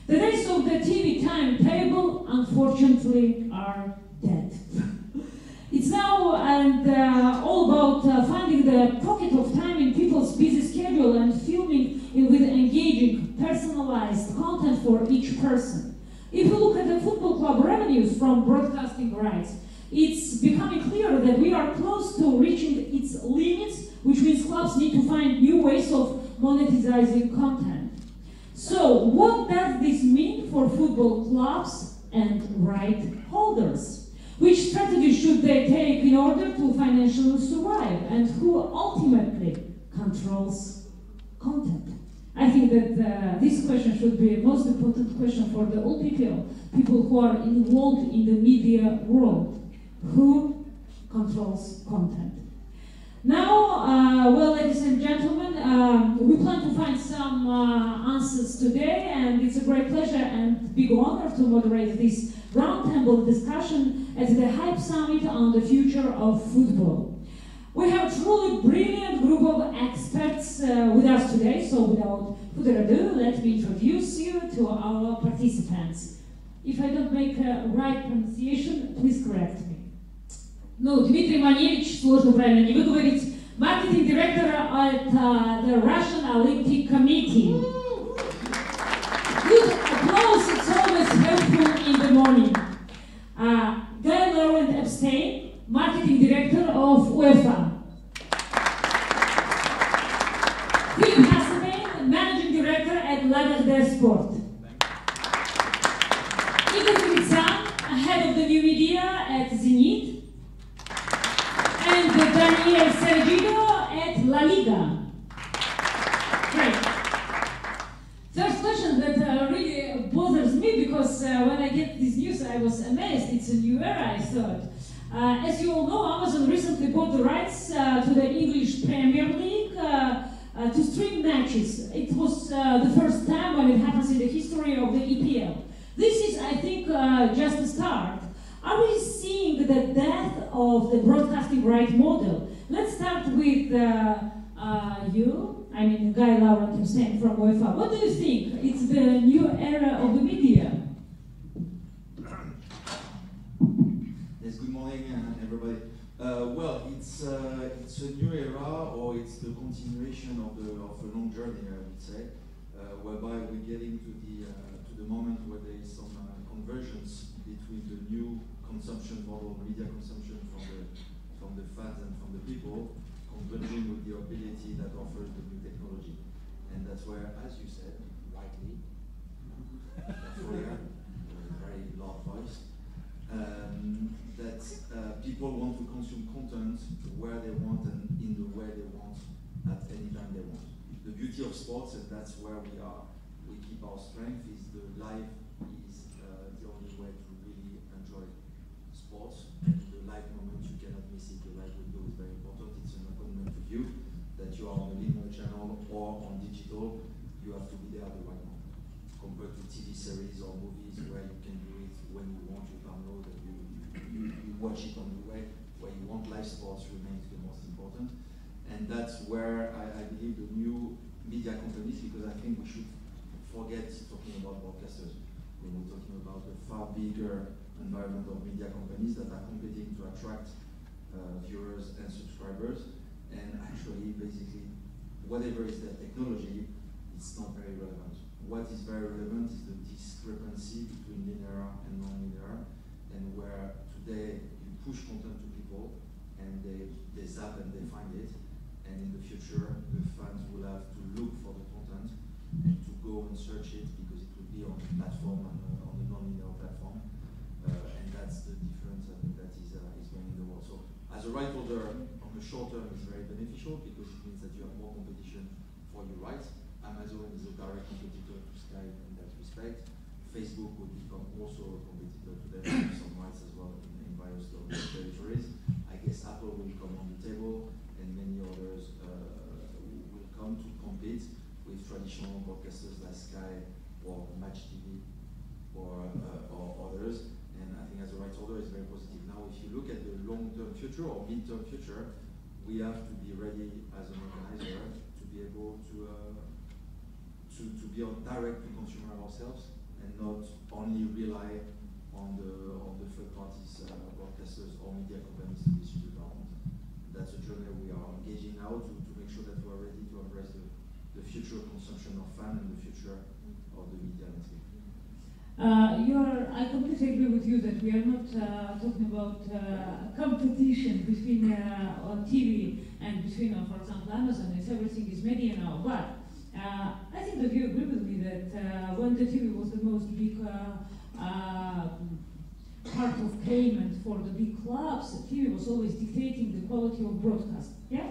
The days of the TV timetable, unfortunately, are dead. It's now and all about finding the pocket of time in people's busy schedule and filming with engaging, personalized content for each person. If you look at the football club revenues from broadcasting rights, it's becoming clear that we are close to reaching its limits, which means clubs need to find new ways of monetizing content. So, what does this mean for football clubs and right holders? Which strategies should they take in order to financially survive? And who ultimately controls content? I think that this question should be the most important question for the all people who are involved in the media world. Who controls content? Now, well, ladies and gentlemen, we plan to find some answers today, and it's a great pleasure and big honor to moderate this roundtable discussion at the Hype Summit on the future of football. We have a truly brilliant group of experts with us today, so without further ado, let me introduce you to our participants. If I don't make a right pronunciation, please correct me. Ну, Дмитрий Маневич, сложно правильно не выговорить, marketing director at the Russian Olympic Committee. Good applause, it's always helpful in the morning. Guy Laurent Epstein, marketing director of UEFA. Philip Hasselbein, managing director at rankach Sport. Igor Krivitsan, head of the new media at Zenit. And Daniel Sergio at La Liga. Great. First question that really bothers me, because when I get this news I was amazed. It's a new era, I thought. As you all know, Amazon recently bought the rights to the English Premier League to stream matches. It was the first time when it happens in the history of the EPL. This is, I think, just a start. Are we seeing the death of the broadcasting right model? Let's start with you, I mean Guy Laurent Epstein from UEFA. What do you think? It's the new era of the media. Yes, good morning everybody. Well, it's a new era, or it's the continuation of a long journey, I would say, whereby we're getting to the moment where there is some convergence between the new consumption model, media consumption from the fans and from the people, converging with the ability that offers the new technology. And that's where, as you said, rightly, very loud voice, that people want to consume content where they want and in the way they want at any time they want. The beauty of sports, and that's where we keep our strength, is the live is the only way to really enjoy sports, and the live moment, you cannot miss it. The live window is very important. It's an appointment with you, that you are on the linear channel or on digital. You have to be there at the right moment. Compared to TV series or movies where you can do it when you want, you download and you watch it on the way. Where you want, live sports remains the most important. And that's where I believe the new media companies, because I think we should forget talking about broadcasters. When we're talking about the far bigger environment of media companies that are competing to attract viewers and subscribers, and actually basically whatever is the technology, it's not very relevant. What is very relevant is the discrepancy between linear and non-linear, and where today you push content to people and they zap and they find it, and in the future the fans will have to look for the content and to go and search it because it will be on the platform and on the non-linear platform, and that's the difference I think that is going in the world. So as a right holder, on the short term, it's very beneficial because it means that you have more competition for your rights. Amazon is a direct competitor to Sky in that respect. Facebook will become also a competitor to them, with some rights as well in various territories. I guess Apple will come on the table, and many others will come to compete with traditional broadcasters like Sky or Match TV or others. And I think as a rights holder, it's very positive. Now, if you look at the long-term future or mid-term future, we have to be ready as an organizer to be able to be on direct to consumer ourselves and not only rely on the third parties, broadcasters or media companies to distribute our content. That's a journey we are engaging now to make sure that we are ready to embrace the future consumption of fan and the future of the media landscape. I completely agree with you that we are not talking about competition between TV and between, for example, Amazon. It's everything is media now. But I think that you agree with me that when the TV was the most big part of payment for the big clubs, TV was always dictating the quality of broadcast. Yeah.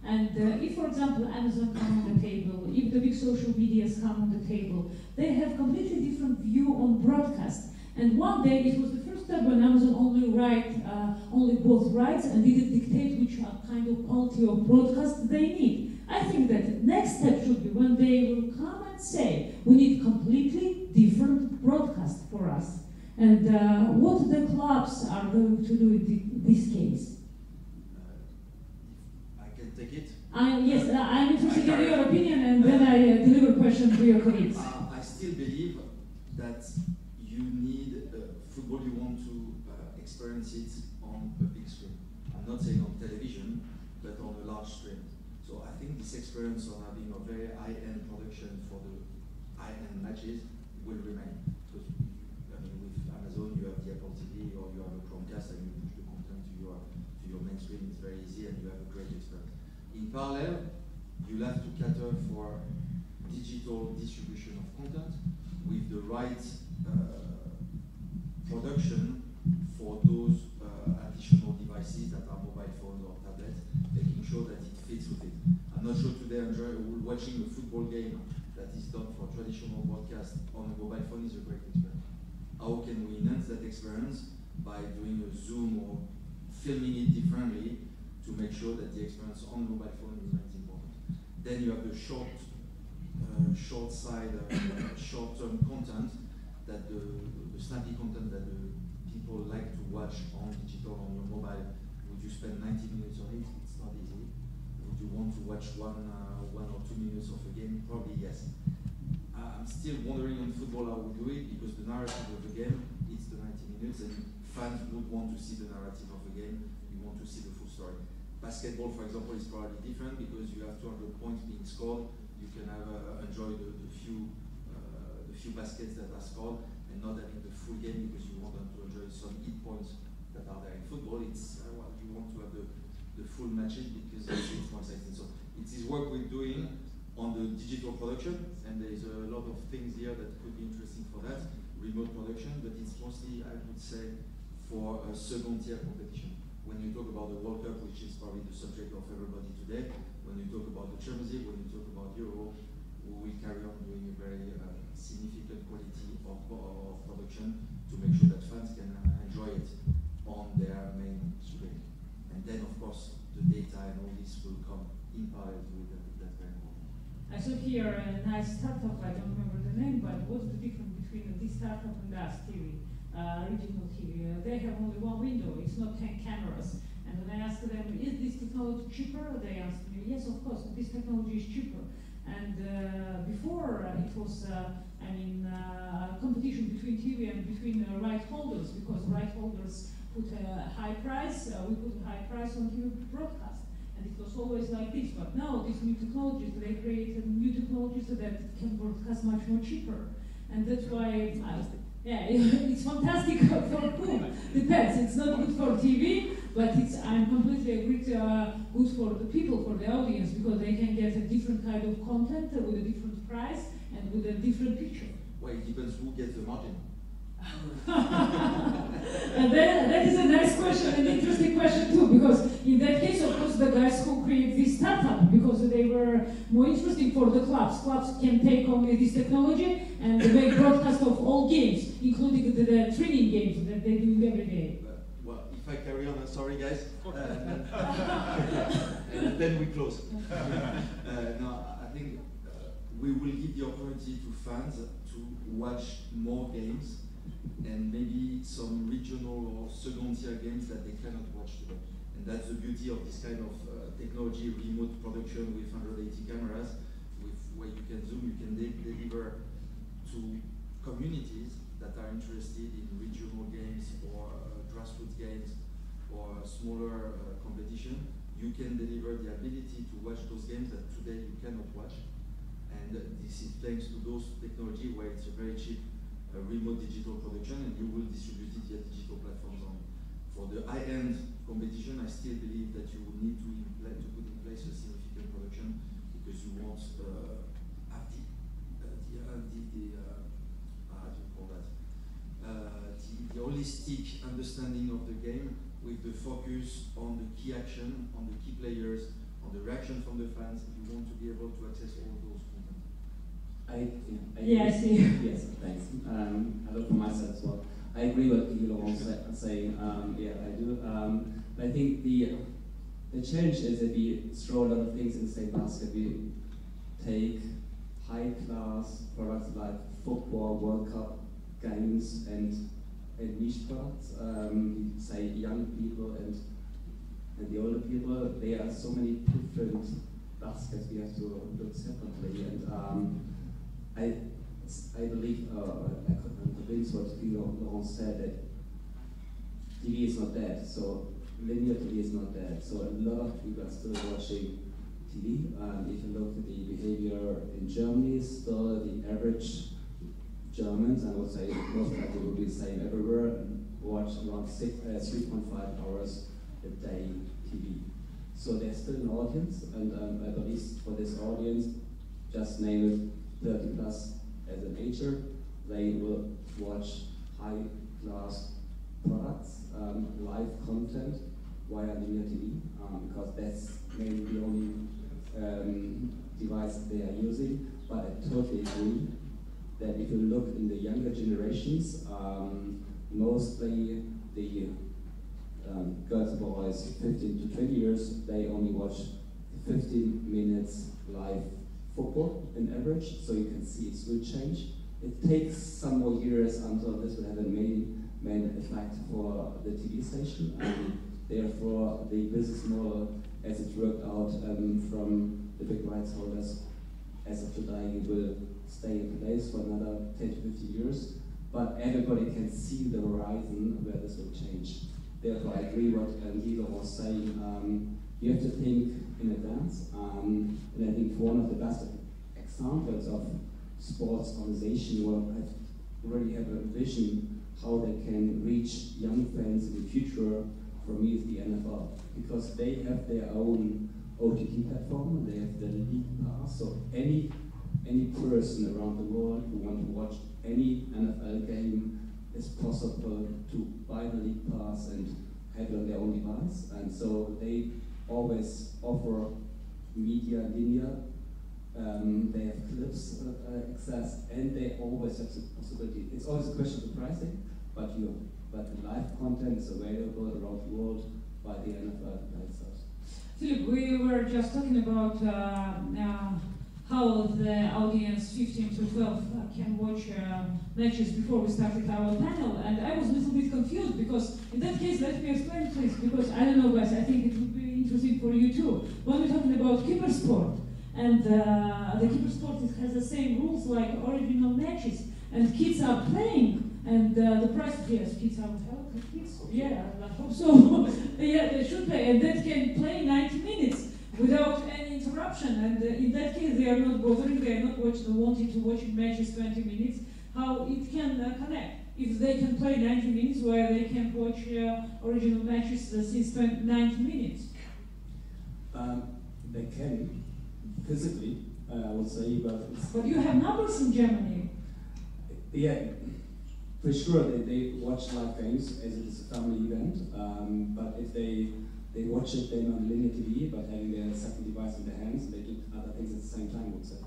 And if, for example, Amazon come on the table, if the big social medias come on the table, they have completely different view on broadcast. And one day, it was the first time when Amazon only bought rights and didn't dictate which kind of quality of broadcast they need. I think that next step should be when they will come and say, we need completely different broadcast for us. And what the clubs are going to do in this case. Take it? Yes, I'm interested in your opinion, and then I deliver questions to your colleagues. I still believe that you need football, you want to experience it on a big screen. I'm not saying on television, but on a large screen. So I think this experience of having a very high-end production for the high-end matches will remain. Because I mean, with Amazon, you have the Apple TV or you have a Chromecast and you push the content to your main screen. It's very easy and you have a great experience. In parallel, you'll have to cater for digital distribution of content with the right production for those additional devices that are mobile phones or tablets, making sure that it fits with it. I'm not sure today watching a football game that is done for traditional broadcast on a mobile phone is a great experience. How can we enhance that experience by doing a zoom or filming it differently to make sure that the experience on mobile phone remains important. Then you have the short-term content, that the snappy content that the people like to watch on digital on your mobile. Would you spend 90 minutes on it? It's not easy. Would you want to watch one or 2 minutes of a game? Probably yes. I'm still wondering on football how we do it, because the narrative of the game, it's the 90 minutes, and fans would want to see the narrative of the game. You want to see the full story. Basketball, for example, is probably different because you have 200 points being scored. You can have enjoy the few baskets that are scored, and not having the full game because you want them to enjoy some hit points that are there in football. It's well, you want to have the full matches because it's more exciting. So it is work we're doing on the digital production, and there is a lot of things here that could be interesting for that remote production. But it's mostly, I would say, for a second-tier competition. When you talk about the World Cup, which is probably the subject of everybody today, when you talk about the Champions League, when you talk about Euro, we will carry on doing a very significant quality of production to make sure that fans can enjoy it on their main screen. And then, of course, the data and all this will come in parallel with that. That's very important. I saw here a nice startup, I don't remember the name, but what's the difference between this startup and us TV, regional TV? They have only one window, it's not 10 cameras. And when I asked them, is this technology cheaper? They asked me, yes, of course, this technology is cheaper. And before it was, competition between TV and between right holders, because right holders put a high price, we put a high price on TV broadcast. And it was always like this. But now these new technologies, they created new technologies so that it can broadcast much more cheaper. And that's why, it's fantastic for whom? Depends. It's not good for TV, but I'm completely agree, good for the people, for the audience, because they can get a different kind of content with a different price and with a different picture. Well, it depends who gets the margin. And then, that is a nice question, an interesting question too, because in that case, of course, the guys who create this startup, because they were more interesting for the clubs. Clubs can take only this technology and make broadcast of all games, including the training games that they do every day. Well, if I carry on, sorry guys, and then we close. No, I think we will give the opportunity to fans to watch more games, and maybe some regional or second-tier games that they cannot watch today. And that's the beauty of this kind of technology, remote production with 180 cameras, where you can zoom, you can deliver to communities that are interested in regional games or grassroots games or smaller competition. You can deliver the ability to watch those games that today you cannot watch. And this is thanks to those technology where it's a very cheap remote digital production, and you will distribute it via digital platforms only. For the high-end competition, I still believe that you will need to put in place a significant production, because you want how do you call that? The holistic understanding of the game, with the focus on the key action, on the key players, on the reaction from the fans. You want to be able to access all of those content. Yes, thanks. Hello from my side as well. I agree with what Guillaume was saying. Yeah, I do. I think the challenge is that we throw a lot of things in the same basket. We take high-class products like football, World Cup games, and niche products. Say young people and the older people. There are so many different baskets we have to look separately. And I believe, I'm convinced what Laurent said, that TV is not dead. So linear TV is not dead. So a lot of people are still watching TV. If you look at the behavior in Germany, still the average Germans, I would say most likely will be the same everywhere, watch around 3.5 hours a day TV. So there's still an audience, and I believe for this audience, just name it 30 plus as an ager, they will watch high-class products, live content via linear TV, because that's maybe the only device they are using. But I totally agree that if you look in the younger generations, mostly the girls and boys 15 to 20 years, they only watch 15 minutes live football in average, so you can see it will change. It takes some more years until this will have a main effect for the TV station, and therefore the business model as it worked out from the big rights holders as of today will stay in place for another 10 to 50 years, but everybody can see the horizon where this will change. Therefore, I agree what Guido was saying. You have to think in advance, and I think one of the best examples of sports organization who already have a vision how they can reach young fans in the future, for me, is the NFL, because they have their own OTT platform, they have the league pass, so any person around the world who want to watch any NFL game, it's possible to buy the league pass and have it on their own device. And so they always offer media linear, they have clips access, and they always have the possibility. It's always a question of the pricing, but the live content is available around the world by the NFL itself. Philip, we were just talking about how the audience 15 to 12 can watch matches before we started our panel, and I was a little bit confused because in that case, let me explain please, because I don't know guys, I think it would be interesting for you too. When we're talking about keeper sport, and the keeper sport has the same rules like original matches, and kids are playing, and the price, yes, kids are kids, yeah, I hope so. Yeah, they should play, and that can play 90 minutes without any interruption, and in that case they are not bothering, they are not wanting to watch matches 20 minutes, how it can connect. If they can play 90 minutes where they can watch original matches since 90 minutes. They can, physically, I would say, but you have numbers in Germany. Yeah, for sure they watch live games as it is a family event, but if they watch it then on linear TV, but having their second device in their hands, they do other things at the same time, I would say.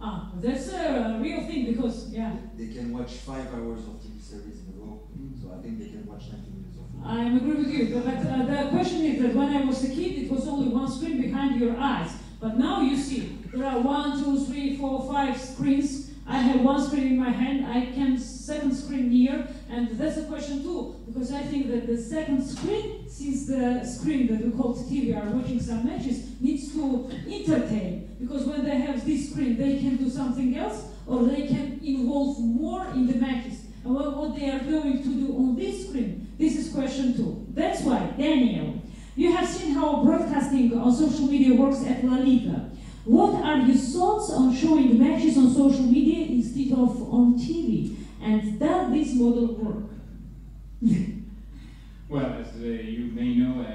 Ah, that's a real thing because, yeah. They can watch 5 hours of TV series in a row, so I think they can watch 90 minutes of football. I agree with you, but the question is that when I was a kid, it was only one screen behind your eyes. But now you see, there are 1, 2, 3, 4, 5 screens. I have one screen in my hand, I can second screen near, and that's a question too, because I think that the second screen, since the screen that we call TV are watching some matches, needs to entertain, because when they have this screen, they can do something else, or they can involve more in the matches. And what they are going to do on this screen, this is question 2. That's why, Daniel, you have seen how broadcasting on social media works at La Liga. What are your thoughts on showing matches on social media instead of on TV? And does this model work? Well, as you may know,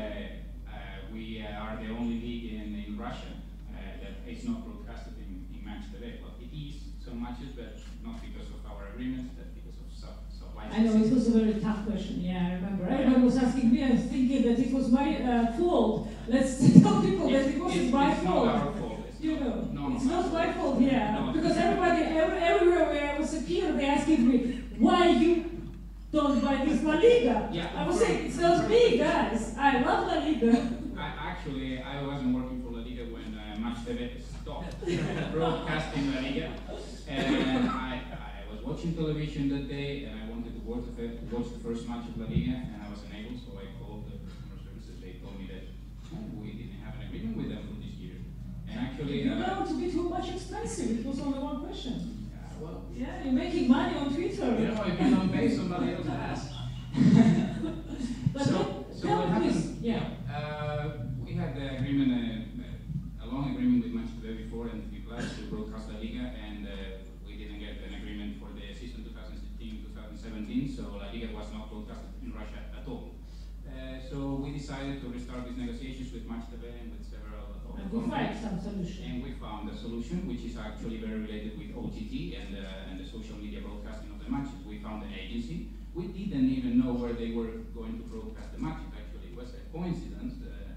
we are the only league in Russia that is not broadcasted in match today. Well, it is some matches, but not because of our agreements, but because of supply. I know, it was a very tough question, yeah, I remember. Everyone was asking me, I was thinking that it was my fault. Let's tell people that it wasn't my fault. Not our fault. You know, it's not my fault, yeah. Because everybody, everywhere where I was a kid, they asking me, why you don't buy this La Liga? Yeah, I was saying, it's not me, guys. I love La Liga. Actually, I wasn't working for La Liga when Match TV stopped broadcasting La Liga. And I was watching television that day, and I wanted to watch the first match of La Liga, and I was unable, so I called the customer services. They told me that we didn't have an agreement with them for this year. And actually, you know, to be too much expensive. It was only one question. Well, Yeah, you're making money on Twitter. you know, if you don't pay, somebody else has. But so tell what happened? please, yeah. We had the agreement, a long agreement with Manchester before and TV Plus to broadcast La Liga, and we didn't get an agreement for the season 2016-2017, so La Liga was not broadcasted in Russia at all. So we decided to restart these negotiations with Manchester and with several other And we find some solution. and we found a solution which is actually very related with OTT and the social media broadcasting of the matches. We found an agency. We didn't even know where they were going to broadcast the matches. Actually, it was a coincidence,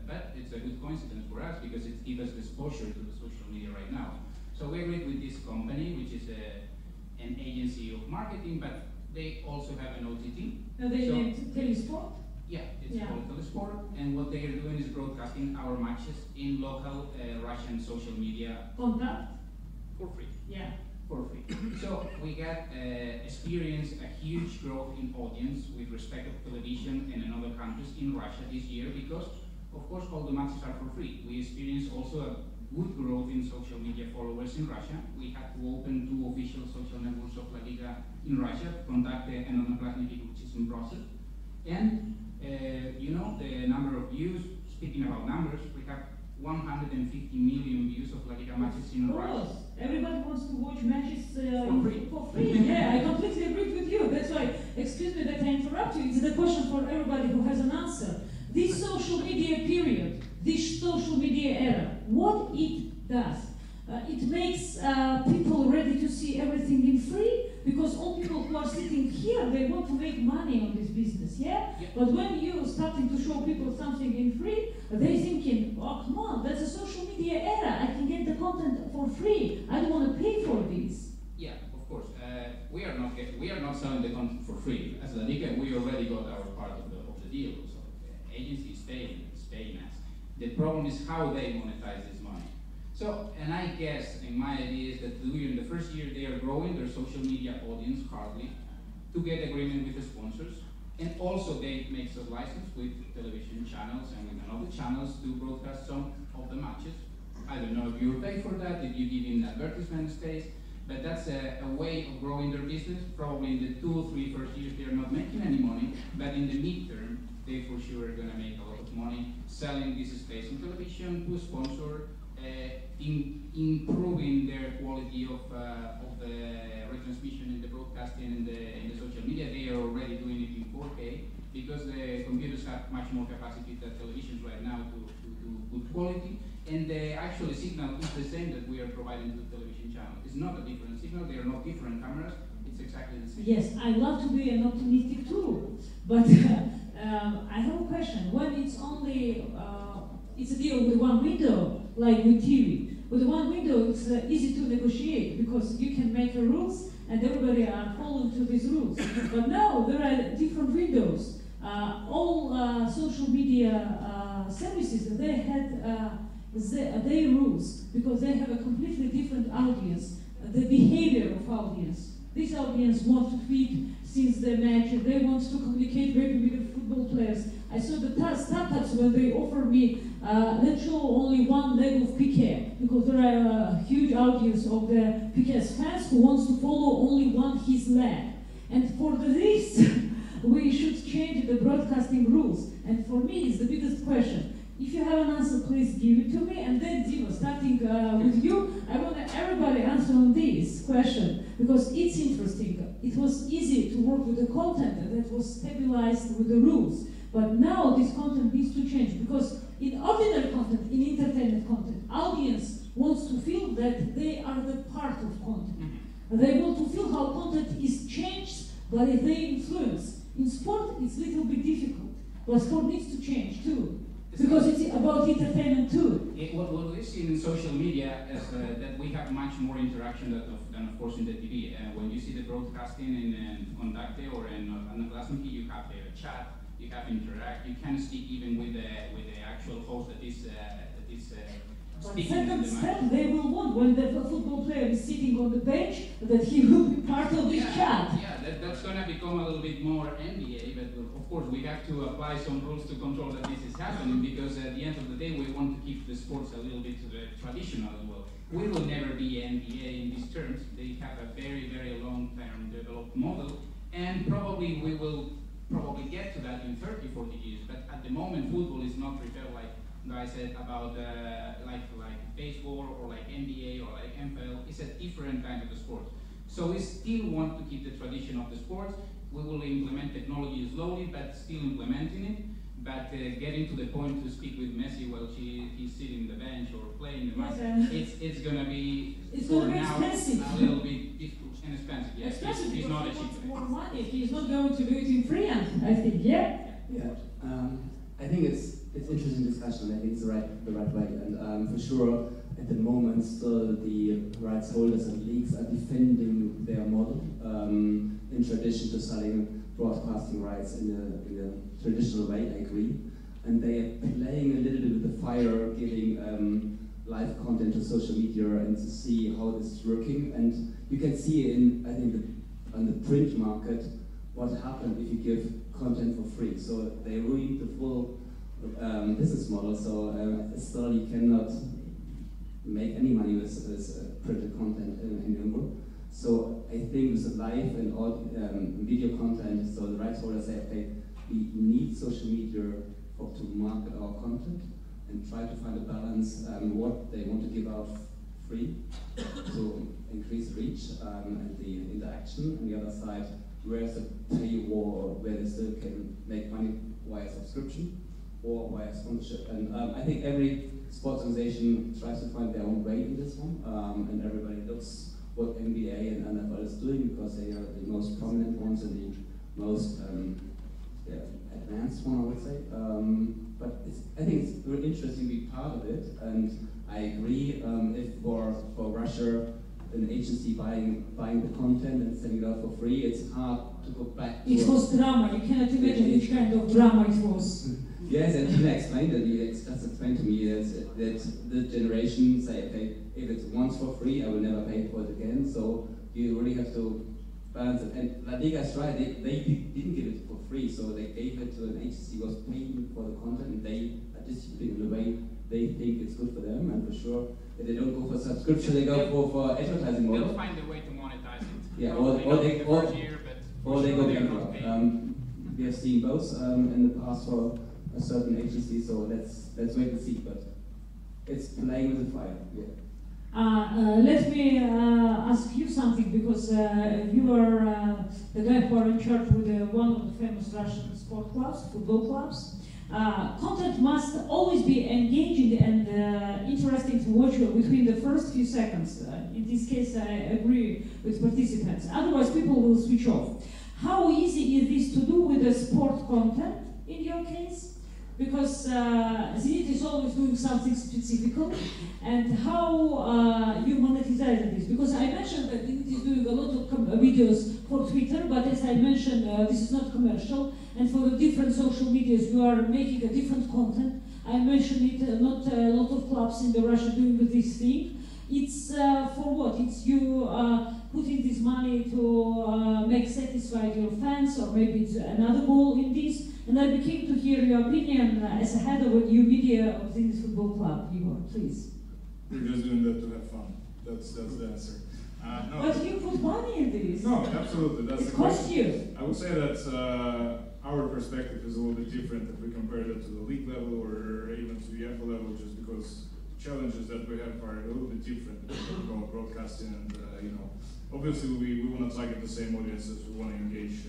but it's a good coincidence for us because it gives us exposure to the social media right now. So we agreed with this company, which is an agency of marketing, but they also have an OTT. Now they named Telesport? Yeah, it's called Telesport, and what they are doing is broadcasting our matches in local Russian social media Contact? for free. Yeah. For free. So we got experienced a huge growth in audience with respect to television and in other countries in Russia this year because, of course, all the matches are for free. We experienced also a good growth in social media followers in Russia. We had to open 2 official social networks of La Liga in Russia, Contact and Odnoklassniki, which is in process. And you know, the number of views, speaking about numbers, we have 150 million views of La Liga matches in Russia. Everybody wants to watch matches for free. Yeah, I completely agree with you. That's why, excuse me that I interrupt you. It's the question for everybody who has an answer. This social media period, this social media era, what it does? It makes people ready to see everything in free because all people who are sitting here, they want to make money on this business, yeah? But when you're starting to show people something in free, they're thinking, oh, come on, that's a social media era. I can get the content for free. I don't want to pay for this. Yeah, of course. We are not selling the content for free. As La Liga, we already got our part of the deal. So the agency is paying us. The problem is how they monetize this money. So, and I guess, and my idea is that during the first year they are growing their social media audience hardly to get agreement with the sponsors, and also they make a license with television channels and with another channels to broadcast some of the matches. I don't know if you pay for that, if you give in advertisement space, but that's a way of growing their business. Probably in the 2 or 3 first years they are not making any money, but in the midterm they for sure are going to make a lot of money selling this space in television to sponsor. Improving their quality of the retransmission in the broadcasting and the social media. They are already doing it in 4K because the computers have much more capacity than televisions right now to good quality. And the actual signal is the same that we are providing to the television channel. It's not a different signal. They are not different cameras. It's exactly the same. Yes, I love to be an optimistic too, but I have a question. When it's only it's a deal with one window, like with TV. With one window, it's easy to negotiate because you can make the rules and everybody are following to these rules. But now there are different windows. All social media services, they had their rules because they have a completely different audience, the behavior of audience. This audience wants to tweet since the match, they want to communicate maybe with the football players. I saw the startups when they offer me, let's show only one leg of Piqué, because there are a huge audience of the Piqué's fans who wants to follow only his leg. And for this, we should change the broadcasting rules. And for me, it's the biggest question. If you have an answer, please give it to me. And then, Diva, starting with you, I want everybody answer on this question, because it's interesting. It was easy to work with the content that was stabilized with the rules. But now this content needs to change, because in ordinary content, in entertainment content, audience wants to feel that they are the part of content. They want to feel how content is changed by their influence. In sport, it's a little bit difficult, but sport needs to change too, because it's about entertainment too. What we've seen in social media is that we have much more interaction than of course in the TV. When you see the broadcasting in Contact or in Odnoklassniki, you have the chat. You have interact. You can speak even with the actual host that is speaking. Second step, they will want when the football player is sitting on the bench that he will be part of this chat. Yeah, that's going to become a little bit more NBA, but of course we have to apply some rules to control that this is happening, because at the end of the day we want to keep the sports a little bit traditional as well. We will never be NBA in this terms. They have a very, very long-term developed model, and probably we will get to that in 30, 40 years. But at the moment, football is not prepared like I said about like baseball or like NBA or like NFL. It's a different kind of a sport. So we still want to keep the tradition of the sport. We will implement technology slowly, but still implementing it. But getting to the point to speak with Messi while he's sitting the bench or playing the match, it's going to be for now expensive. a little bit difficult and expensive. Yeah, Expensive he's not a cheap. more money. He's not going to do it in free, I think. Yeah. Yeah. I think it's interesting discussion. I think it's the right way, and for sure at the moment still the rights holders and leagues are defending their model in tradition to selling broadcasting rights in a traditional way. I agree, and they are playing a little bit with the fire, giving live content to social media and to see how this is working. And you can see on the print market what happens if you give content for free. So they ruin the full business model. So still you cannot make any money with printed content in Europe. So I think with the live and video content, so the rights holders say, okay, we need social media to market our content and try to find a balance what they want to give out free to increase reach and the interaction. On the other side, where's the paywall where they still can make money via subscription or via sponsorship. And I think every sports organization tries to find their own way in this one, and everybody looks what NBA and NFL is doing because they are the most prominent ones and the most advanced one, I would say. But I think it's very interesting to be part of it, and I agree. If for Russia, an agency buying the content and selling it out for free, it's hard to go back to it was drama. You cannot imagine which kind of drama it was. Yes, and Tina explained that. He just explained to me that the generation say, okay, if it's once for free, I will never pay for it again. So you really have to balance it. And La Liga's right; they didn't give it for free, so they gave it to an agency who was paying for the content, and they are distributing in a way they think it's good for them. And for sure, if they don't go for subscription, they go for advertising model. They'll find a way to monetize it. Yeah, or they go bankrupt. We have seen both in the past for a certain agency, so let's wait and see. But it's playing with the fire. Yeah. Let me ask you something, because you are the guy who are in charge with one of the famous Russian sport clubs, football clubs. Content must always be engaging and interesting to watch between the first few seconds. In this case, I agree with participants. Otherwise, people will switch off. How easy is this to do with the sport content in your case? Because Zenit is always doing something specific, and how you monetize this? Because I mentioned that Zenit is doing a lot of videos for Twitter, but as I mentioned, this is not commercial, and for the different social medias, you are making a different content. I mentioned it, not a lot of clubs in Russia doing this thing. It's for what? It's you putting this money to make satisfied your fans, or maybe it's another goal in this. And I'd be keen to hear your opinion as a head of a new media of Zenit Football Club. Igor, please. We're just doing that to have fun. That's the answer. No. But you put money in this. No, absolutely. That's it costs you. I would say that our perspective is a little bit different if we compare that to the league level or even to the UEFA level, just because challenges that we have are a little bit different from broadcasting, and obviously we want to target the same audiences. We want to engage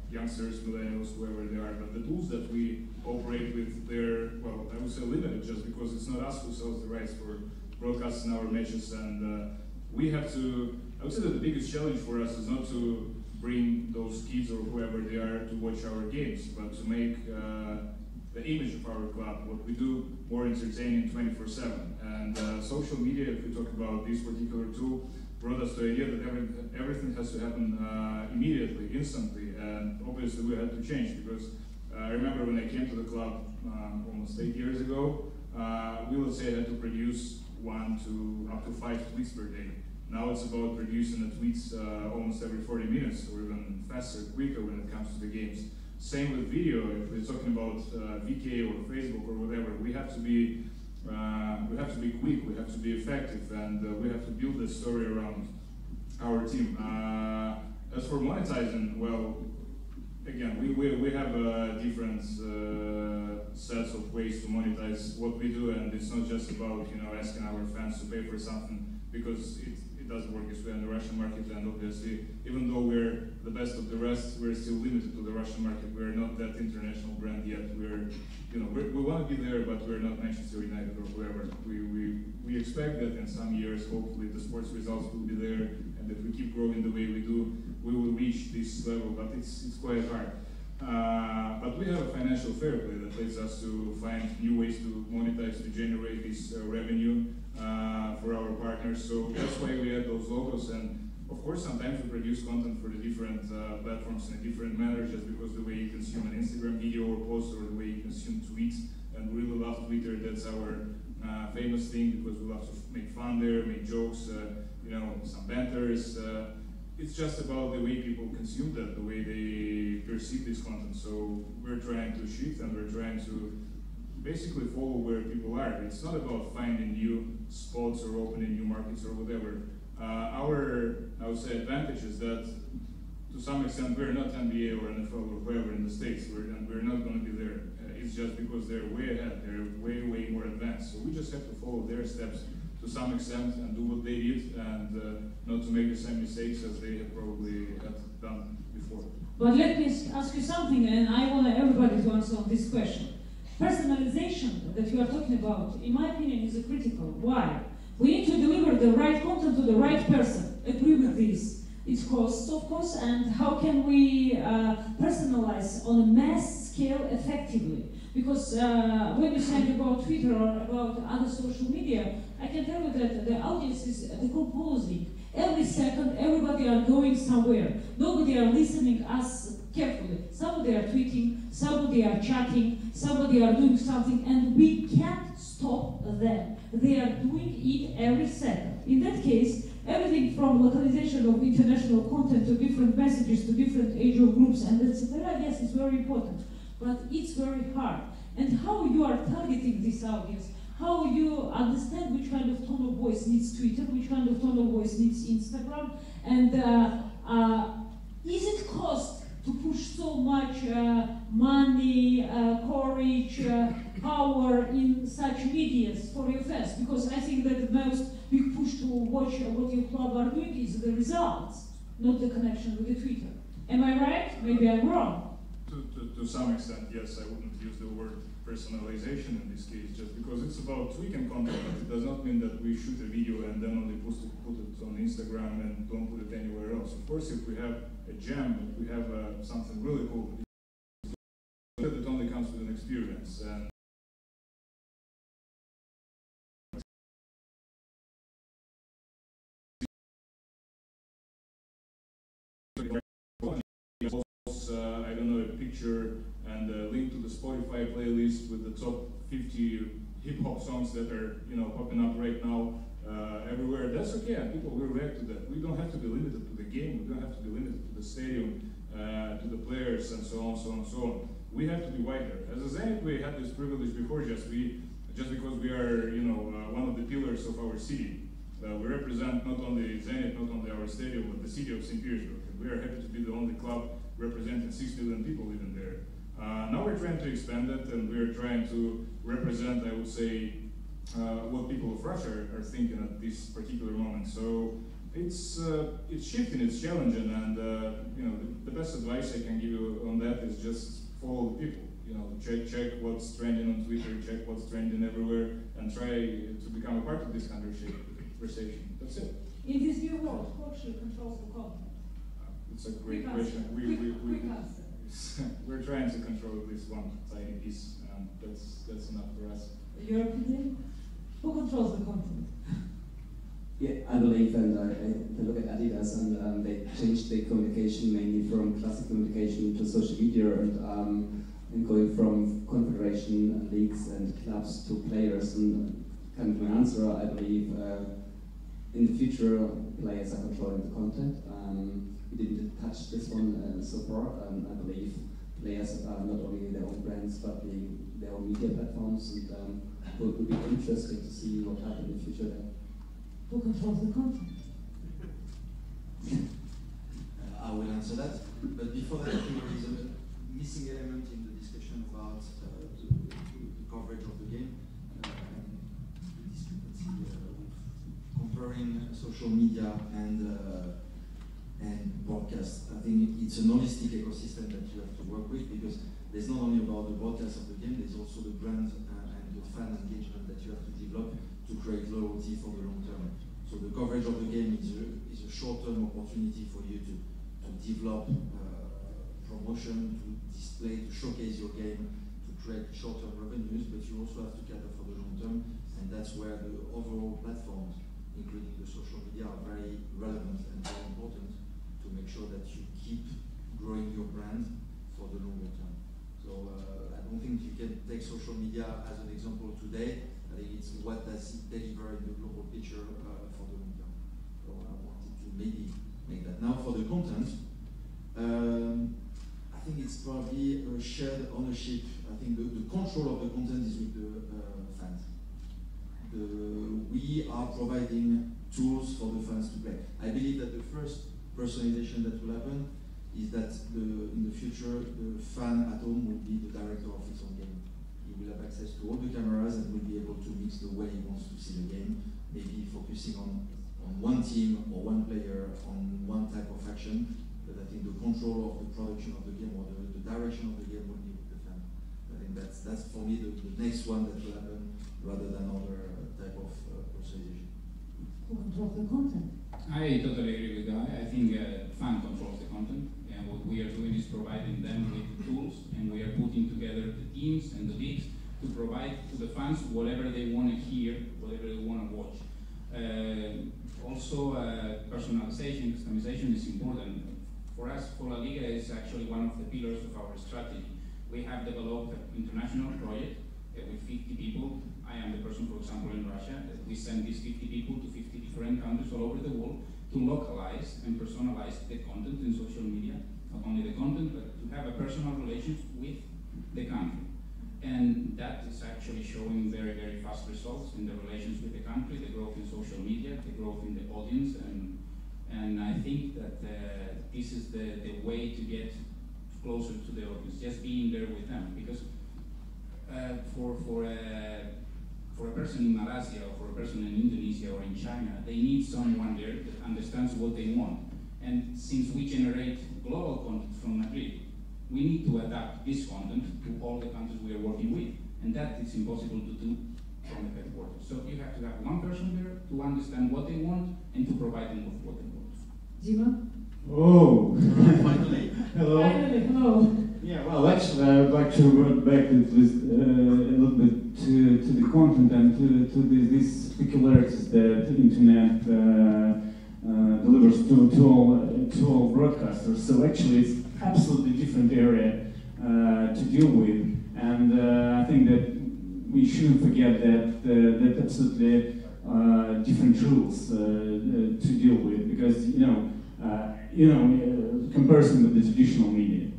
youngsters, millennials, whoever they are, but the tools that we operate with, they're, well, I would say limited, just because it's not us who sells the rights for broadcasting our matches, and we have to, I would say that the biggest challenge for us is not to bring those kids or whoever they are to watch our games, but to make the image of our club, what we do, more entertaining 24/7. And social media, if we talk about this particular tool, brought us to the idea that everything has to happen immediately, instantly, and obviously we had to change, because I remember when I came to the club almost 8 years ago, we would say I had to produce 1 to up to 5 tweets per day. Now it's about producing the tweets almost every 40 minutes, or even faster, quicker when it comes to the games. Same with video. If we're talking about VK or Facebook or whatever, we have to be quick, we have to be effective, and we have to build a story around our team. As for monetizing, well, again, we have different sets of ways to monetize what we do, and it's not just about asking our fans to pay for something, because it doesn't work this way in the Russian market. And obviously, even though we're the best of the rest, we're still limited to the Russian market. We're not that international brand yet. We want to be there, but we're not Manchester United or whoever. We expect that in some years, hopefully, the sports results will be there, and if we keep growing the way we do, we will reach this level. But it's quite hard. But we have a financial fair play that leads us to find new ways to monetize, to generate this revenue for our partners. So that's why we have those logos. And of course, sometimes we produce content for the different platforms in a different manner, just because the way you consume an Instagram video or post, or the way you consume tweets. And we really love Twitter. That's our famous thing, because we love to make fun there, make jokes, some banters. It's just about the way people consume that, the way they perceive this content. So we're trying to shift, and we're trying to basically follow where people are. It's not about finding new spots or opening new markets or whatever. Our, I would say, advantage is that to some extent we're not NBA or NFL or whoever in the States, and we're not going to be there. It's just because they're way ahead, they're way more advanced. So we just have to follow their steps to some extent and do what they did, and not to make the same mistakes as they have probably done before. But let me ask you something, and I want everybody to answer on this question. Personalization that you are talking about, in my opinion, is critical. Why? We need to deliver the right content to the right person. Agree with this. It costs, of course, and how can we personalize on a mass scale effectively? Because when you say about Twitter or about other social media, I can tell you that the audience is decomposing. Every second, everybody are going somewhere. Nobody are listening us carefully. Somebody are tweeting, somebody are chatting, somebody are doing something, and we can't stop them. They are doing it every second. In that case, everything from localization of international content to different messages to different age of groups and etc. Yes, it's very important, but it's very hard. And how you are targeting this audience, how you understand which kind of tone of voice needs Twitter, which kind of tone of voice needs Instagram, and is it cost to push so much money, courage, power in such medias for your fans? Because I think that the most big push to watch what your club are doing is the results, not the connection with the Twitter. Am I right? Maybe I'm wrong. To some extent, yes. I wouldn't use the word personalization in this case, just because it's about tweaking content. It does not mean that we shoot a video and then only put it on Instagram and don't put it anywhere else. Of course, if we have a gem, if we have something really cool, it only comes with an experience. And I don't know, a picture and a link to the Spotify playlist with the top 50 hip-hop songs that are, popping up right now everywhere. That's okay, and people will react to that. We don't have to be limited to the game. We don't have to be limited to the stadium, to the players, and so on, so on, so on. We have to be wider. As a Zenit, we had this privilege before, just because we are, one of the pillars of our city. We represent not only Zenit, not only our stadium, but the city of St. Petersburg. And we are happy to be the only club representing 6 million people living there. Now we're trying to expand it, and we're trying to represent, I would say, what people of Russia are thinking at this particular moment. So it's shifting, it's challenging, and the best advice I can give you on that is just follow the people. Check what's trending on Twitter, check what's trending everywhere, and try to become a part of this conversation. That's it. In this new world, who actually controls the content? It's a great question. We're trying to control this one tiny piece, and that's enough for us. Your opinion? Who controls the content? Yeah, I believe, and I look at Adidas, and they changed their communication mainly from classic communication to social media, and going from confederation leagues and clubs to players. And coming to my answer, I believe in the future players are controlling the content. We didn't touch this one so far. I believe players are not only their own brands, but their own media platforms, and it will be interesting to see what happens in the future there. Who controls the content? But before that, I think there is a missing element in the discussion about the coverage of the game. The discrepancy comparing social media and broadcast. I think it's an holistic ecosystem that you have to work with, because there's not only about the broadcast of the game, there's also the brand and the fan engagement that you have to develop to create loyalty for the long term. So the coverage of the game is a short-term opportunity for you to develop promotion, to display, to showcase your game, to create short-term revenues, but you also have to cater for the long term, and that's where the overall platforms, including the social media, are very relevant and very important to make sure that you keep growing your brand for the longer term. So I don't think you can take social media as an example today. I think it's what does it deliver in the global picture for the long term. So I wanted to maybe make that. Now for the content, I think it's probably a shared ownership. I think the control of the content is with the fans. We are providing tools for the fans to play. I believe that the first personalization that will happen is that in the future, the fan at home will be the director of his own game. He will have access to all the cameras and will be able to mix the way he wants to see the game, maybe focusing on one team or one player, on one type of action, but I think the control of the production of the game or the direction of the game will be with the fan. I think that's for me the next one that will happen rather than other type of personalization. Who controls the content? I totally agree with that. I think fan controls the content, and what we are doing is providing them with tools, and we are putting together the teams and the leagues to provide to the fans whatever they want to hear, whatever they want to watch. Also, personalization, customization is important. For us, for La Liga is actually one of the pillars of our strategy. We have developed an international project with 50 people. I am the person, for example, in Russia. We send these 50 people to 50 different countries all over the world to localize and personalize the content in social media. Not only the content, but to have a personal relationship with the country. And that is actually showing very, very fast results in the relations with the country, the growth in social media, the growth in the audience, and I think that this is the way to get closer to the audience, just being there with them. Because for a person in Malaysia or for a person in Indonesia or in China, they need someone there that understands what they want. And since we generate global content from Madrid, we need to adapt this content to all the countries we are working with. And that is impossible to do from the headquarters. So you have to have one person there to understand what they want and to provide them with what they want. Dima? Oh, finally. Hello. Finally, hello. Yeah, well, actually, I would like to revert back a little bit to the content and to these peculiarities that the internet delivers to all broadcasters. So actually, it's absolutely different area to deal with, and I think that we shouldn't forget that absolutely different rules to deal with, because comparison with the traditional media,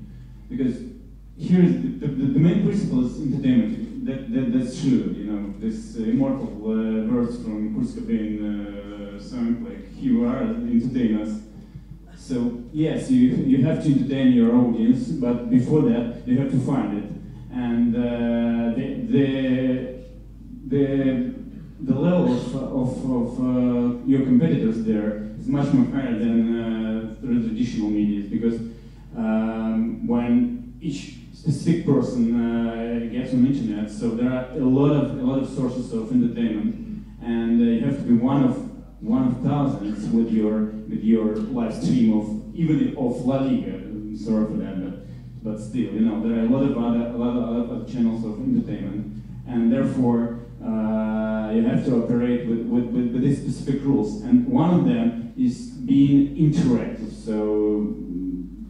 because here's the main principle is entertainment. That's true. This immortal words from Kurt Cobain song, like "You are entertainers." So yes, you have to entertain your audience, but before that, you have to find it, and the level of your competitors there is much more higher than traditional media, because when each specific person gets on the internet, so there are a lot of sources of entertainment, and you have to be one of thousands with your live stream of La Liga. Sorry for that, but still, there are a lot of other channels of entertainment, and therefore you have to operate with these specific rules, and one of them is being interactive. So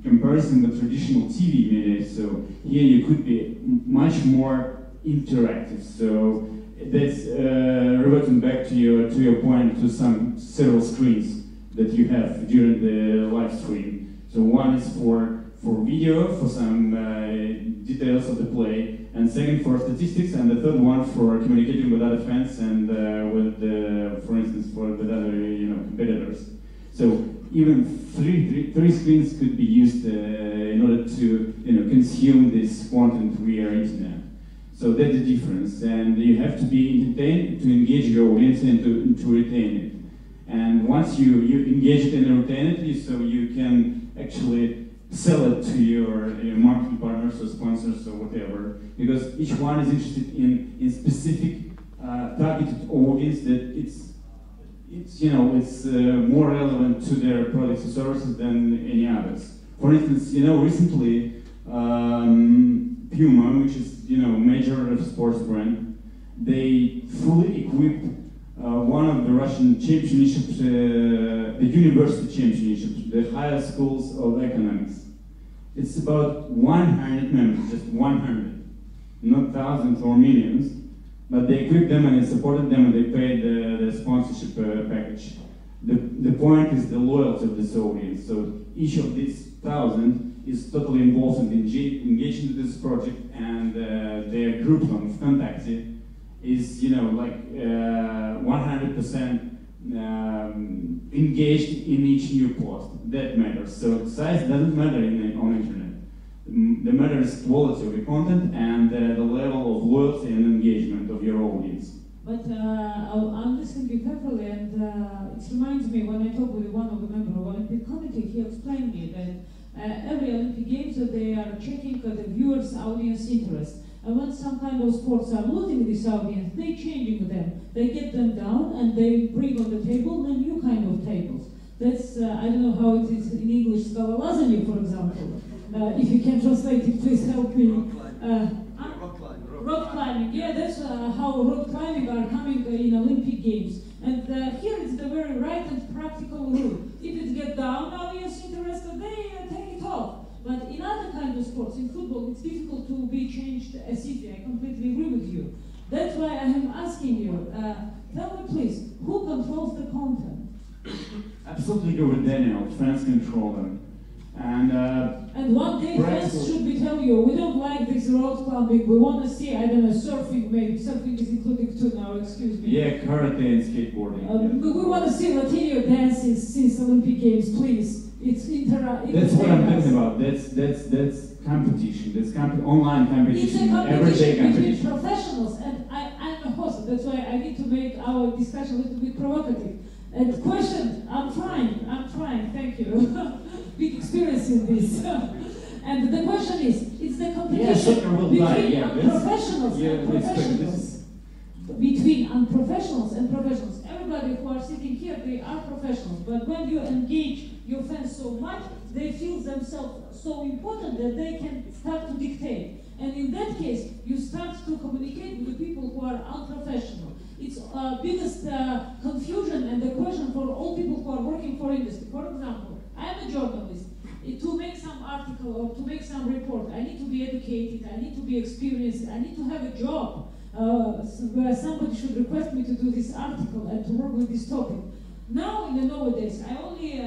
comparison with traditional TV media, so here you could be much more interactive. So that's reverting back to your point, to several screens that you have during the live stream. So one is for video, for some details of the play, and second for statistics, and the third one for communicating with other fans and with, for instance, with other competitors. So even three screens could be used in order to consume this content via internet. So that's the difference, and you have to be entertained to engage your audience and to retain it. And once you engage it and retain it, so you can actually sell it to your marketing partners or sponsors or whatever, because each one is interested in specific targeted audience that it's more relevant to their products and services than any others. For instance, recently Puma, which is major sports brand, they fully equipped one of the Russian championships, the university championships, the higher schools of economics. It's about 100 members, just 100, not thousands or millions, but they equipped them and they supported them and they paid the sponsorship package. The point is the loyalty of this audience. So each of these 1,000 is totally involved in engaging with this project, and their group on Vkontakte is 100% engaged in each new post. That matters. So size doesn't matter on internet. The matter is quality of the content and the level of loyalty and engagement of your audience. But I'm listening to you carefully, and it reminds me when I talked with one of the members of the Olympic Committee, he explained me that every Olympic Games they are checking the viewers' audience interest. And when some kind of sports are losing this audience, they changing them. They get them down and they bring on the table a new kind of tables. That's, I don't know how it is in English, skalolazanie, for example. If you can translate it, please help me. Rock climbing, yeah, that's how rock climbing are coming in Olympic Games. And here it's the very right and practical rule. If it gets down, audience interested, they take it off. But in other kind of sports, in football, it's difficult to be changed as easy. I completely agree with you. That's why I am asking you, tell me please, who controls the content? Absolutely agree with Daniel, fans control them. And one day fans should be telling you, we don't like this road climbing, we want to see, I don't know, surfing maybe. Surfing is included too now, excuse me. Yeah, karate and skateboarding. We want to see Latino dances since Olympic Games, please. It's That's what I'm talking about. That's competition. That's online competition. It's a competition everyday competition between professionals, and I'm a host. That's why I need to make our discussion a little bit provocative. And question, I'm trying. Thank you. Big experience in this. And the question is, it's the competition between unprofessionals and professionals. Between unprofessionals and professionals. Everybody who are sitting here, they are professionals. But when you engage your fans so much, they feel themselves so important that they can start to dictate. And in that case, you start to communicate with the people who are unprofessional. It's biggest confusion and the question for all people who are working for industry. For example, I am a journalist. To make some article or to make some report, I need to be educated, I need to be experienced, I need to have a job where somebody should request me to do this article and to work with this topic. Now, in the nowadays, I only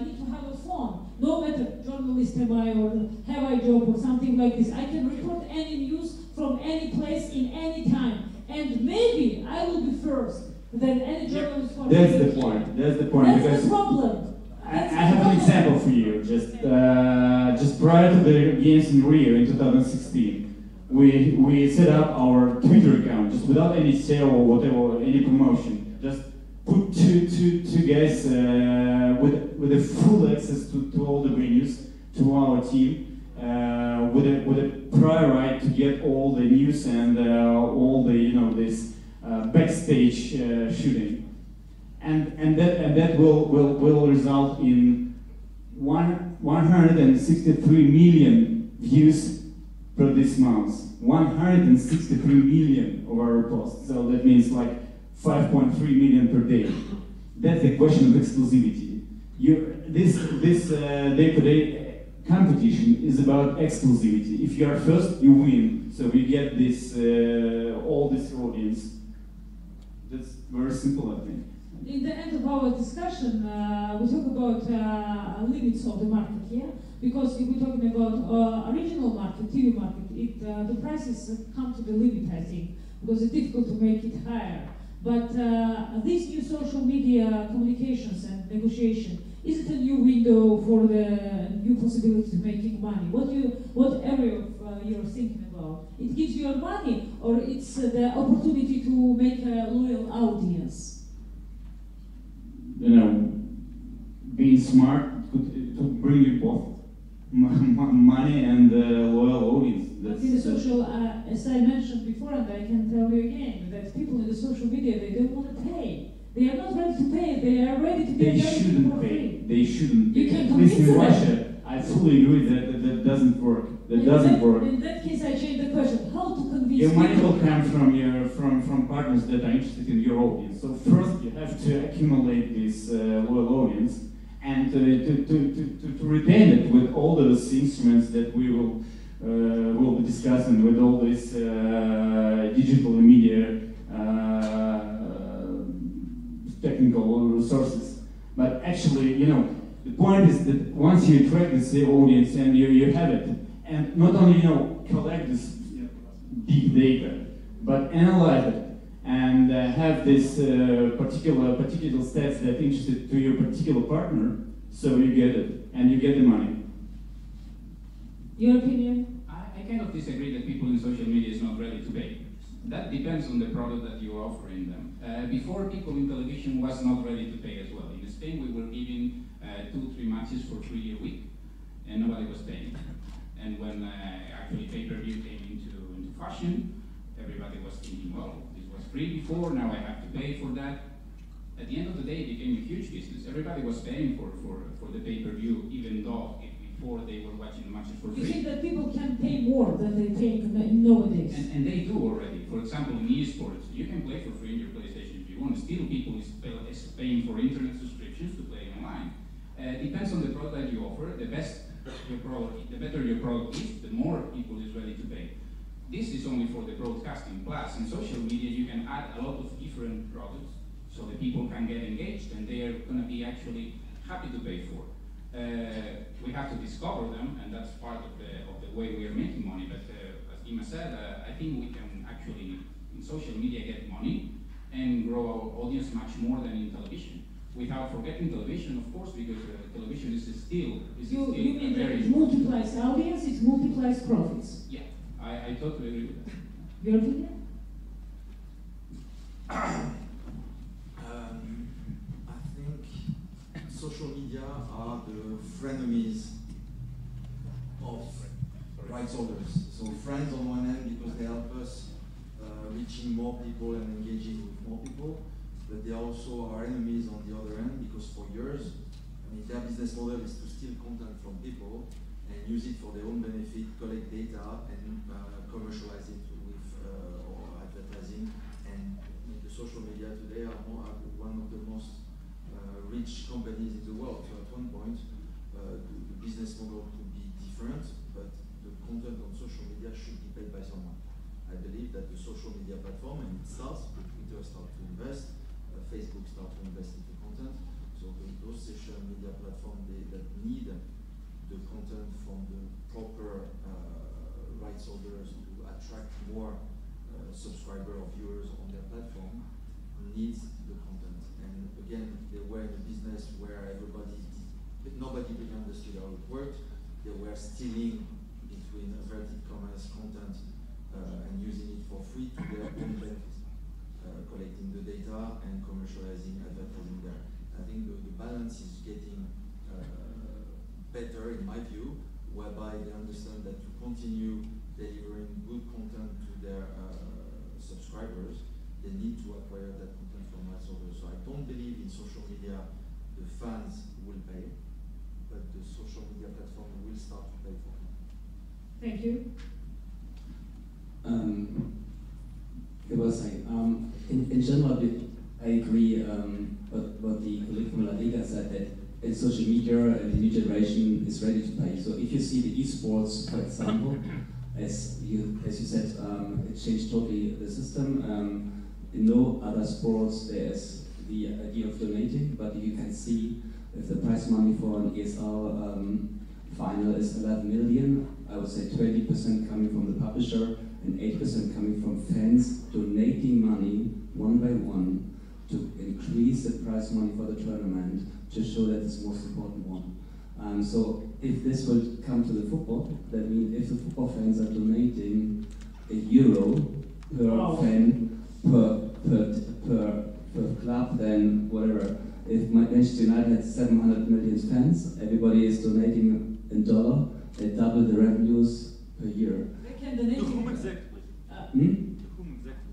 need to have a phone. No matter journalist am I or have I job or something like this. I can report any news from any place in any time. And maybe I will be first than any journalist. That's the point. That's the point. That's the problem. I have an example for you. Just prior to the games in Rio in 2016, we set up our Twitter account just without any sale or whatever, any promotion. Just put two guys with a full access to all the venues, to our team, with a prior right to get all the news and all the this backstage shooting. And that will result in 163 million views per this month. 163 million of our posts. So that means like 5.3 million per day. That's the question of exclusivity. This day-to-day competition is about exclusivity. If you are first, you win. So you get this all this audience. That's very simple, I think. In the end of our discussion, we talk about limits of the market, yeah? Because if we're talking about original market, TV market, the prices come to the limit, I think, because it's difficult to make it higher. But these new social media communications and negotiation, Is it a new window for the new possibility to making money? What area of you're thinking about? It gives you money, or it's the opportunity to make a loyal audience? You know, being smart could bring you both money and loyal audience. But in the social, as I mentioned before, and I can tell you again, that people in the social media, they don't want to pay. They are not ready to pay. They are ready to pay. They shouldn't pay. They shouldn't. You can At least in convince Russia, them. I fully agree that doesn't work. That doesn't work. In that case, I change the question. How to convince Your money people? will come from partners that are interested in your audience. So first, you have to accumulate this loyal audience, and to retain it with all those instruments that we will be discussing, with all this digital media technical resources. But actually, you know, the point is that once you attract this audience and you have it, and not only, you know, collect this big data, but analyze it and have this particular stats that are interested to your particular partner, so you get it and you get the money. Your opinion? I kind of disagree that people in social media is not ready to pay. That depends on the product that you're offering them. Before, people in television was not ready to pay as well. In Spain, we were giving 2-3 matches for free a week, and nobody was paying. And when actually pay-per-view came into fashion, everybody was thinking, well, this was free before, now I have to pay for that. At the end of the day, it became a huge business. Everybody was paying for the pay-per-view, even though before they were watching the matches for free. You think that people can pay more than they pay nowadays? And they do already. For example, in esports, you can play for free in your PlayStation if you want. Still, people is paying for internet subscriptions to play online. Depends on the product that you offer. The better your product is, the more people is ready to pay. This is only for the broadcasting. Plus, in social media, you can add a lot of different products so that people can get engaged and they are going to be actually happy to pay for. We have to discover them, and that's part of the way we are making money. But as Dima said, I think we can actually, in social media, get money and grow our audience much more than in television. Without forgetting television, of course, because television is still You mean that it multiplies audience, it multiplies profits? Yeah, I totally agree with that. Your opinion? I think social media are the frenemies of rights holders. So friends on one end because they help us reaching more people and engaging with more people, but they also are enemies on the other end because for years, I mean, their business model is to steal content from people and use it for their own benefit, collect data and commercialize it with or advertising. And the social media today are one of the most rich companies in the world. So at one point, the business model could be different, but the content on social media should be paid by someone. I believe that the social media platform, and it starts, Twitter starts to invest, Facebook starts to invest into content. So those social media platforms that need the content from the proper rights holders to attract more subscriber or viewers on their platform needs the content. And again, they were in a business where nobody really understood how it worked. They were stealing between inverted commerce content and using it for free to their own benefit, collecting the data and commercializing advertising there. I think the balance is getting better in my view, whereby they understand that to continue delivering good content to their subscribers, they need to acquire that content from rights holders. So I don't believe in social media the fans will pay, but the social media platform will start to pay for it. Thank you. In general, I agree what the colleague from La Liga said, that in social media the new generation is ready to pay. So if you see the esports, for example, as you said, it changed totally the system. In no other sports there's the idea of donating, but you can see if the prize money for an ESL final is 11 million, I would say 20% coming from the publisher and 8% coming from fans donating money one by one to increase the prize money for the tournament to show that it's the most important one. So if this will come to the football, that means if the football fans are donating €1 per fan per club, then whatever. If Manchester United has 700 million fans, everybody is donating $1, they double the revenues per year. They can donate to whom exactly? To whom exactly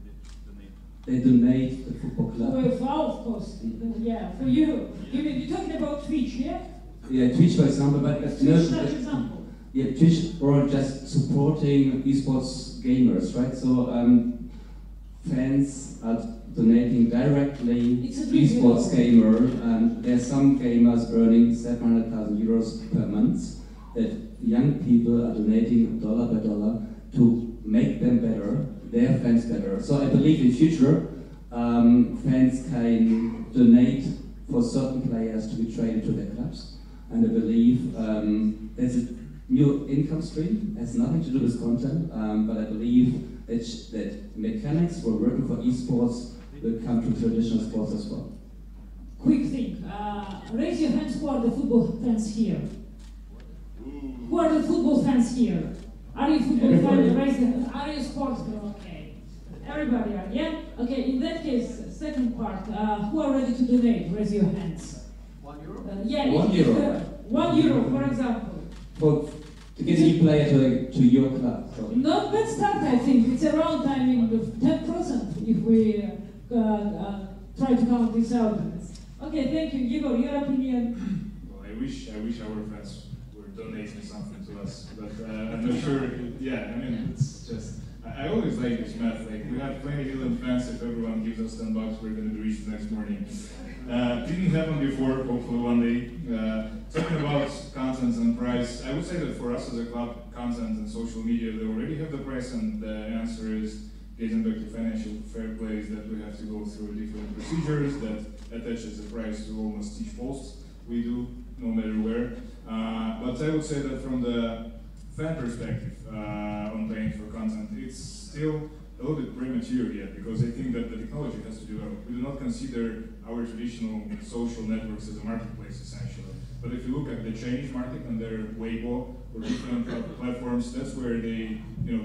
They they donate? donate the football club. Well, of course. Yeah, for you. You're talking about Twitch, yeah? Yeah, Twitch, for example, but Twitch, for example. Yeah, Twitch or just supporting esports gamers, right? So fans are donating directly esports gamer, and there's some gamers earning €700,000 per month that young people are donating $1 by $1 to make them better, their fans better. So I believe in future fans can donate for certain players to be traded to their clubs, and I believe there's a new income stream. It has nothing to do with content, but I believe that mechanics for working for esports will come to traditional sports as well. Quick thing. Raise your hands who are the football fans here. Who are the football fans here? Are you football fans? Raise your hands. Are you sports fans? Okay. Everybody are, yeah? Okay, in that case, second part. Who are ready to donate? Raise your hands. €1? Yeah, €1. €1, for example. To get a new player to your club. So. Not bad start, I think. It's around, 10% if we try to count this out. Okay, thank you. Igor, your opinion? Well, I wish our fans were donating something to us, but I'm not sure. Yeah, I mean, it's just. I always like this math. Like, we have 20 million fans. If everyone gives us $10, we're going to be rich the next morning. Didn't happen before. Hopefully one day. Talking about content and price, I would say that for us as a club, content and social media, they already have the price, and the answer is getting back to financial fair play, is that we have to go through different procedures that attaches the price to almost each post we do, no matter where. But I would say that from the fan perspective on paying for content, it's still a little bit premature yet, because I think that the technology has to develop. We do not consider our traditional social networks as a marketplace, essentially. But if you look at the Chinese market and their Weibo or different platforms, that's where they do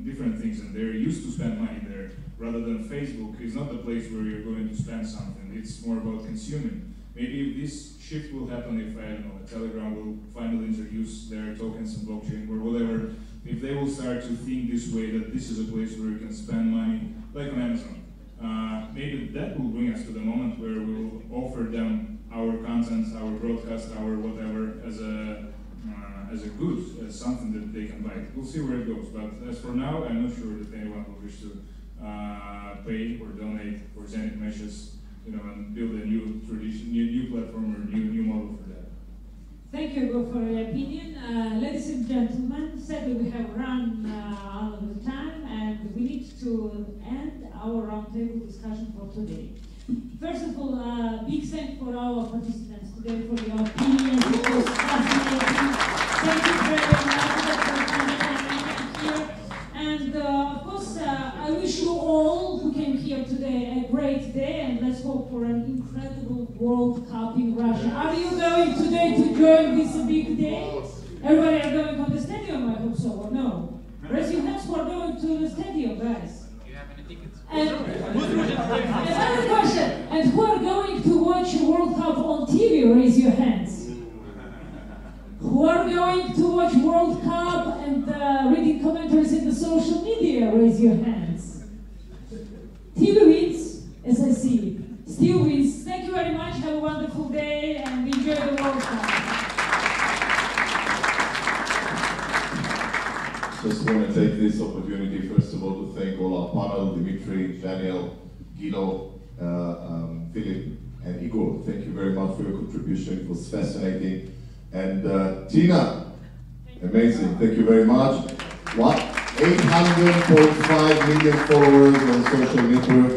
different things, and they're used to spend money there. Rather than Facebook is not the place where you're going to spend something. It's more about consuming. Maybe this shift will happen if, I don't know, Telegram will finally introduce their tokens and blockchain or whatever. If they will start to think this way, that this is a place where you can spend money, like on Amazon, maybe that will bring us to the moment where we will offer them our content, our broadcast, our whatever as a good, as something that they can buy. We'll see where it goes. But as for now, I'm not sure that anyone will wish to pay or donate for Zenit matches, and build a new tradition, new platform or new model for that. Thank you, Igor, for your opinion. Ladies and gentlemen, sadly we have run out of the time, and we need to end our roundtable discussion for today. First of all, big thanks for our participants today for your opinions. It was fascinating. Thank you very much for coming here. And of course, I wish you all who came here today a great day, and let's hope for an incredible World Cup in Russia. Are you going today to join this big day? Everybody are going on the stadium, I hope so, or no? Raise your hands who are going to the stadium, guys. Do you have any tickets? And another question, and who are going to watch World Cup on TV? Raise your hands. Who are going to watch World Cup and reading commentaries in the social media? Raise your hands. TV wins, as I see it. Still wins. Thank you very much. Have a wonderful day and enjoy the World Cup. Just want to take this opportunity, first of all, to thank all our panel, Dimitri, Daniel, Guido, Philip, and Igor. Thank you very much for your contribution. It was fascinating. And Tina, amazing. Thank you very much. 800.5 million followers on social network,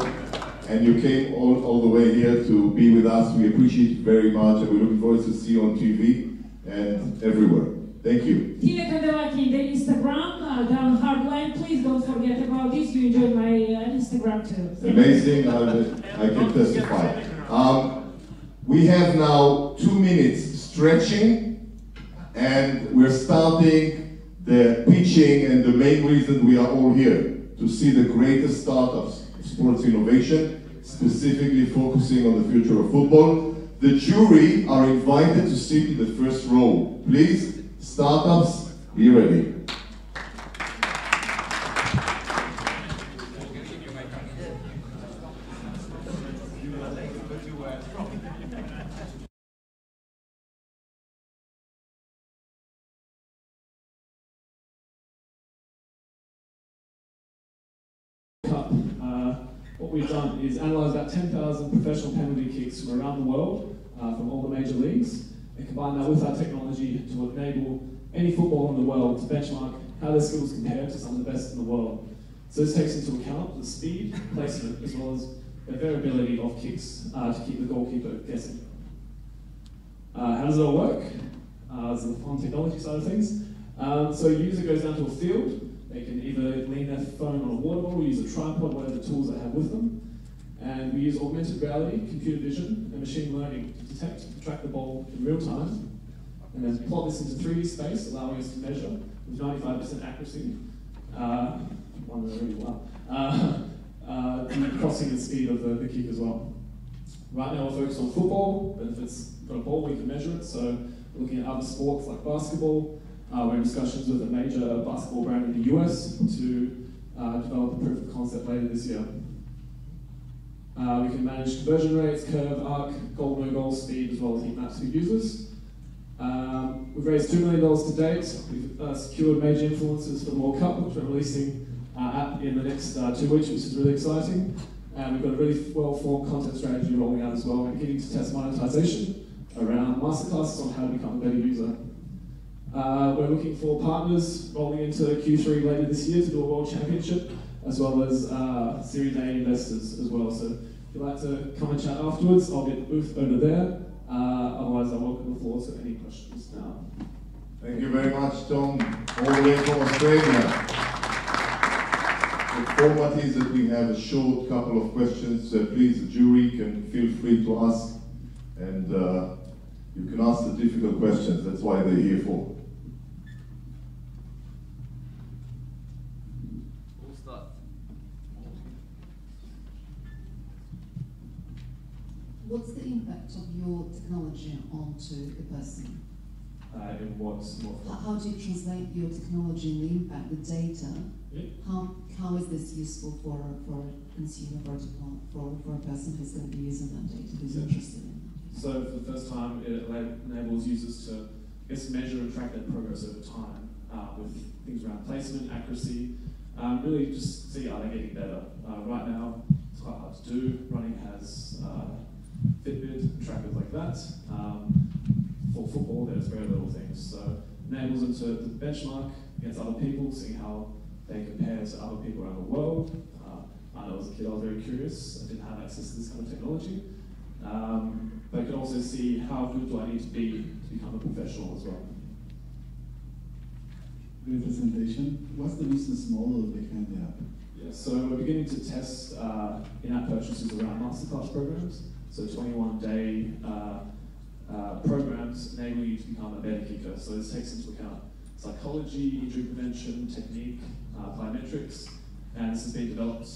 and you came all the way here to be with us. We appreciate it very much, and we're looking forward to see you on TV and everywhere. Thank you. Tina Kandavaki in the Instagram, down Hardline. Please don't forget about this. You enjoyed my Instagram too. Amazing, I can testify. We have now 2 minutes stretching, and we're starting the pitching, and the main reason we are all here, to see the greatest startups of sports innovation, specifically focusing on the future of football. The jury are invited to sit in the first row. Please, startups, be ready. What we've done is analyse about 10,000 professional penalty kicks from around the world, from all the major leagues, and combine that with our technology to enable any footballer in the world to benchmark how their skills compare to some of the best in the world. So this takes into account the speed, placement, as well as the variability of kicks to keep the goalkeeper guessing. How does it all work? This is the fun technology side of things. So a user goes down to a field. They can either lean their phone on a water bottle, use a tripod, whatever the tools they have with them. And we use augmented reality, computer vision, and machine learning to detect and track the ball in real time. And then plot this into 3D space, allowing us to measure with 95% accuracy, the crossing and speed of the kick as well. Right now we're focused on football, but if it's got a ball, we can measure it. So we're looking at other sports like basketball. We're in discussions with a major basketball brand in the US to develop a proof of concept later this year. We can manage conversion rates, curve, arc, goal, no goal, speed, as well as heat maps for users. We've raised $2 million to date. We've secured major influencers for the World Cup, which we're releasing our app in the next 2 weeks, which is really exciting. And we've got a really well-formed content strategy rolling out as well. We're beginning to test monetization around masterclasses on how to become a better user. We're looking for partners rolling into Q3 later this year to do a World Championship, as well as Series A investors as well. So if you'd like to come and chat afterwards, I'll get the booth over there. Otherwise, I welcome the floor to any questions now. Thank you very much, Tom, all the way from Australia. The format is that we have a short couple of questions. Please, the jury can feel free to ask, and you can ask the difficult questions. That's why they're here for. What's the impact of your technology onto a person? In what How do you translate your technology and the impact, the data? Yeah. How is this useful for a consumer vertical, for a person who's going to be using that data, who's interested in that? So for the first time, it enables users to measure and track their progress over time with things around placement, accuracy, really just see are they getting better. Right now, it's quite hard to do. Running has Fitbit, trackers like that. For football, there's very little things. So it enables them to benchmark against other people, seeing how they compare to other people around the world. I know as a kid I was very curious. I didn't have access to this kind of technology. But you can also see how good do I need to be to become a professional as well. Great presentation. What's the business model behind the app? Yeah, so we're beginning to test in-app purchases around masterclass programs. So 21-day programs enable you to become a better kicker. So this takes into account psychology, injury prevention, technique, plyometrics, and this has been developed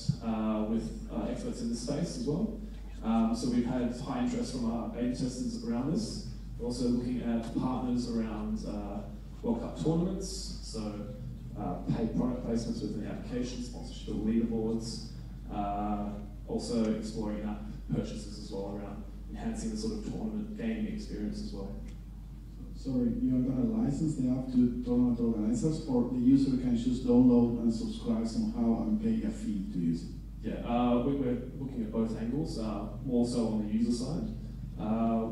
with experts in this space as well. So we've had high interest from our beta testers around this. We're also looking at partners around World Cup tournaments, so paid product placements within the application, sponsorship of leaderboards, also exploring app purchases as well around enhancing the sort of tournament gaming experience as well. Sorry, you're going to license the app to tournament organizers, or the user can just download and subscribe somehow and pay a fee to use it? Yeah, we're looking at both angles, more so on the user side.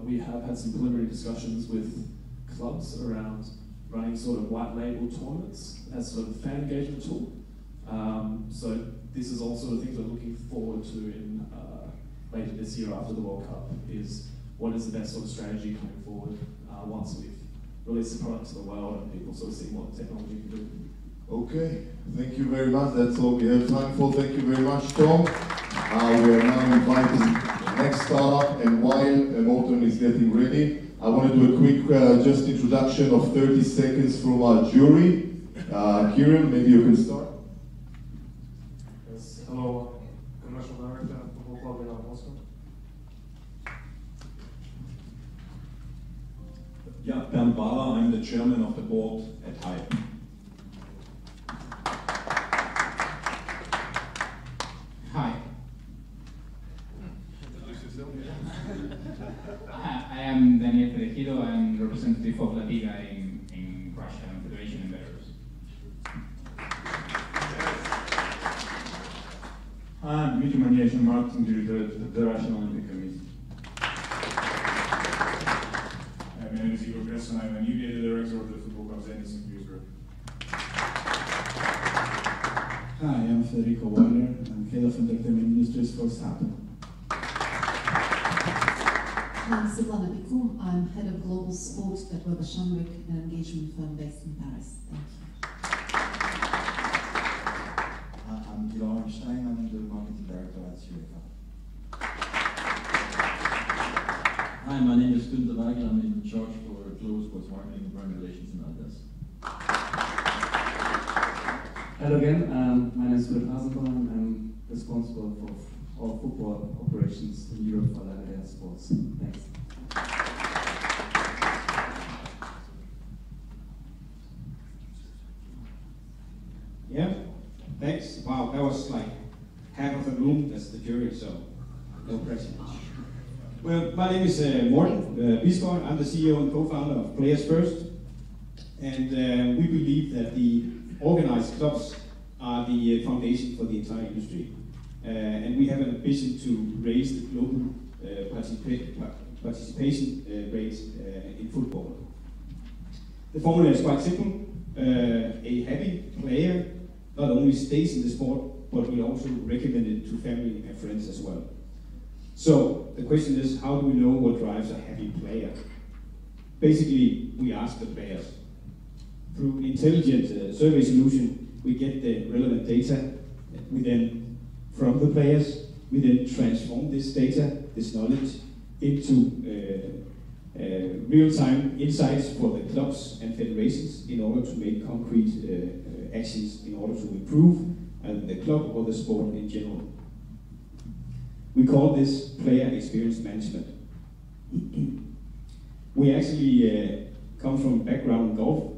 We have had some preliminary discussions with clubs around running sort of white label tournaments as sort of a fan engagement tool. So this is also the things we're looking forward to in later this year after the World Cup, is what is the best sort of strategy coming forward once we've release the product to the world and people sort of see what technology can do. Okay, thank you very much. That's all we have time for. Thank you very much, Tom. We are now inviting the next startup, and while Morten is getting ready, I want to do a quick just introduction of 30 seconds from our jury. Kirill, maybe you can start. Yes, hello, commercial director at Football Club in Moscow. Yeah, Bernd Wahler, I'm the chairman of the board at Hype. Hi. I am Daniel Perejido. I am representative of La Liga in Russia and Federation in Belarus. I'm Dmitry Maniashin, marketing director at the Russian Olympic Committee. My name is Igor Gresson. I'm a new data director of the Football Club Zenit St. Petersburg. Hi, I'm Federico Weiler. I'm head of entertainment industries for SAP. I'm Silvana Bikum. I'm head of global sport at Weber Shandwick, an engagement firm based in Paris. Thank you. I'm Gilles Einstein. I'm the marketing director at UEFA. Hi, my name is Günther Weigel. I'm in charge for global sports marketing and brand relations in Adidas. Hello again, my name is Philipp Hasenborn. I'm responsible for all football operations in Europe for Adidas Sports. Thanks. Yeah, thanks. Wow, that was like half of the room. That's the jury, so no pressure. Well, my name is Morten Bisgaard. I'm the CEO and co-founder of Players First. And we believe that the organized clubs are the foundation for the entire industry. And we have an ambition to raise the global participation rate in football. The formula is quite simple. A happy player not only stays in the sport, but will also recommend it to family and friends as well. So the question is, how do we know what drives a happy player? Basically, we ask the players. Through intelligent survey solution, we get the relevant data. We then, from the players, we then transform this data, this knowledge, into real-time insights for the clubs and federations in order to make concrete actions in order to improve the club or the sport in general. We call this player experience management. We actually come from a background in golf,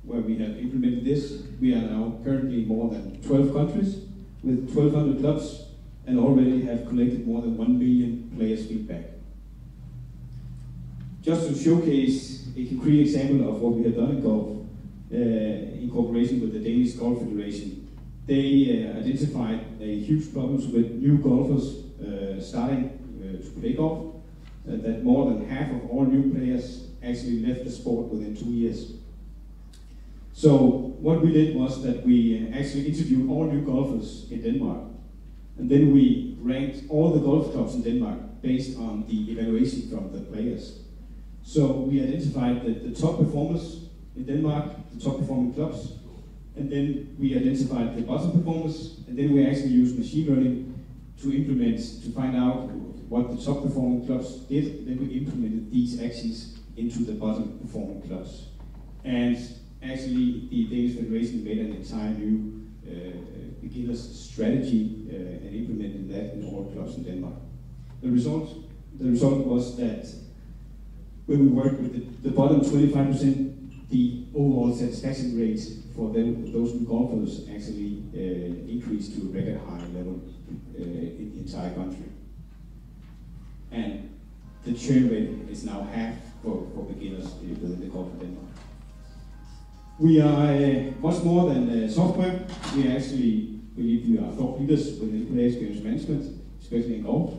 where we have implemented this. We are now currently in more than 12 countries with 1,200 clubs and already have collected more than 1 million players' feedback. Just to showcase a concrete example of what we have done in golf, in cooperation with the Danish Golf Federation, they identified huge problems with new golfers starting to play golf, that more than half of all new players actually left the sport within 2 years. So what we did was that we actually interviewed all new golfers in Denmark, and then we ranked all the golf clubs in Denmark based on the evaluation from the players. So we identified the top performers in Denmark, the top performing clubs, and then we identified the bottom performers, and then we actually used machine learning to find out what the top performing clubs did, and then we implemented these actions into the bottom performing clubs. And actually, the Danish Federation made an entire new beginner's strategy and implemented that in all clubs in Denmark. The result was that when we worked with the bottom 25%, the overall satisfaction rate for those new golfers actually increased to a record high level in the entire country. And the churn rate is now half for beginners within the golf in Denmark. We are much more than software. We actually believe we are thought leaders within player experience management, especially in golf.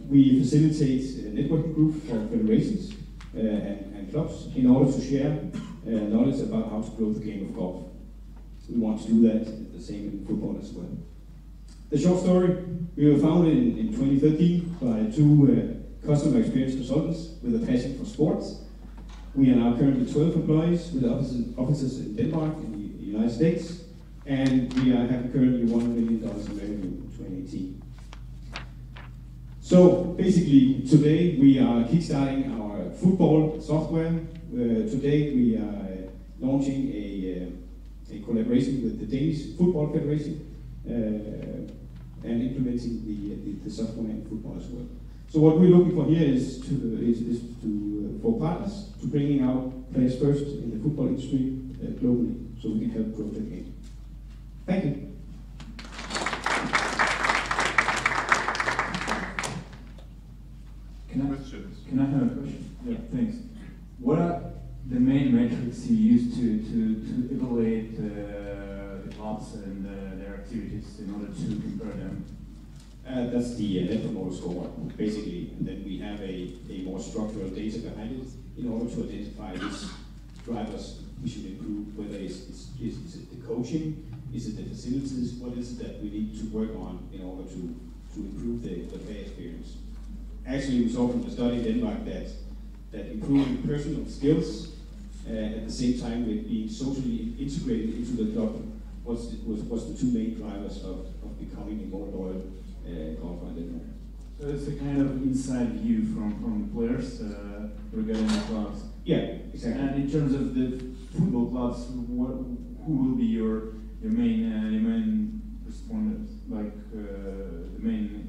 We facilitate networking groups for federations and clubs in order to share knowledge about how to grow the game of golf. We want to do that the same in football as well. The short story, we were founded in 2013 by two customer experience consultants with a passion for sports. We are now currently 12 employees with offices in Denmark, in the United States, and we have currently $1 million in revenue in 2018. So basically, today we are kickstarting our football software. Today we are launching a collaboration with the Danish Football Federation and implementing the software in football as well. So what we're looking for here is for partners to bringing out players first in the football industry globally, so we can help grow the game. Thank you. Can I have a question? Yeah, thanks. What are the main metrics you use to evaluate the clubs and their activities in order to compare them? That's the Net Promoter Score, basically, and then we have a more structural data behind it in order to identify which drivers we should improve, whether is it the coaching, is it the facilities, what is it that we need to work on in order to improve the player experience. Actually, we saw from the study in Denmark that improving personal skills at the same time with being socially integrated into the club was the two main drivers of becoming a more loyal golfer in Denmark. So it's a kind of inside view from the players regarding the clubs. Yeah, exactly. And in terms of the football clubs, who will be your main respondents, like the main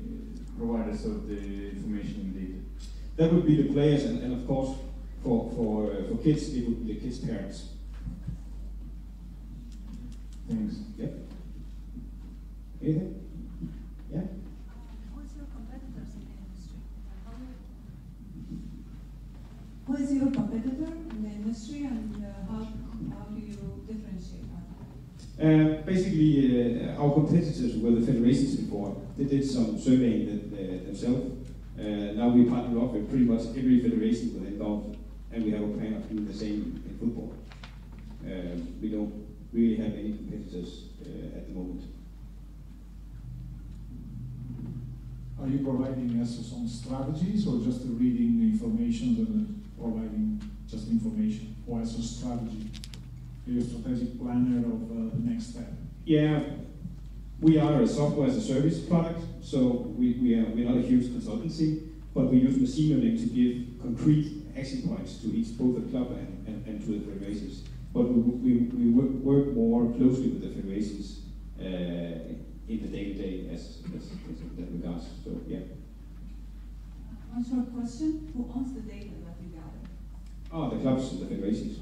providers of the information and data? That would be the players, and of course, for kids, it would be the kids' parents. Thanks. Yep. Anything? Yeah? Who's your competitors in the industry? Who is your competitor in the industry, and how do you differentiate that? Basically, our competitors were the federations before. They did some surveying themselves. Now we partner up with pretty much every federation within golf, and we have a plan of doing the same in football. We don't really have any competitors at the moment. Are you providing us some strategies, or just reading information and providing just information, or as a strategy? Are you a strategic planner of the next step? Yeah, we are a software as a service product, so we're not a huge consultancy, but we use machine learning to give concrete action points to both the club and to the federations. But we work more closely with the federations in the day-to-day as that regards. So yeah. One short question: who owns the data that you gather? Oh, the clubs and the federations.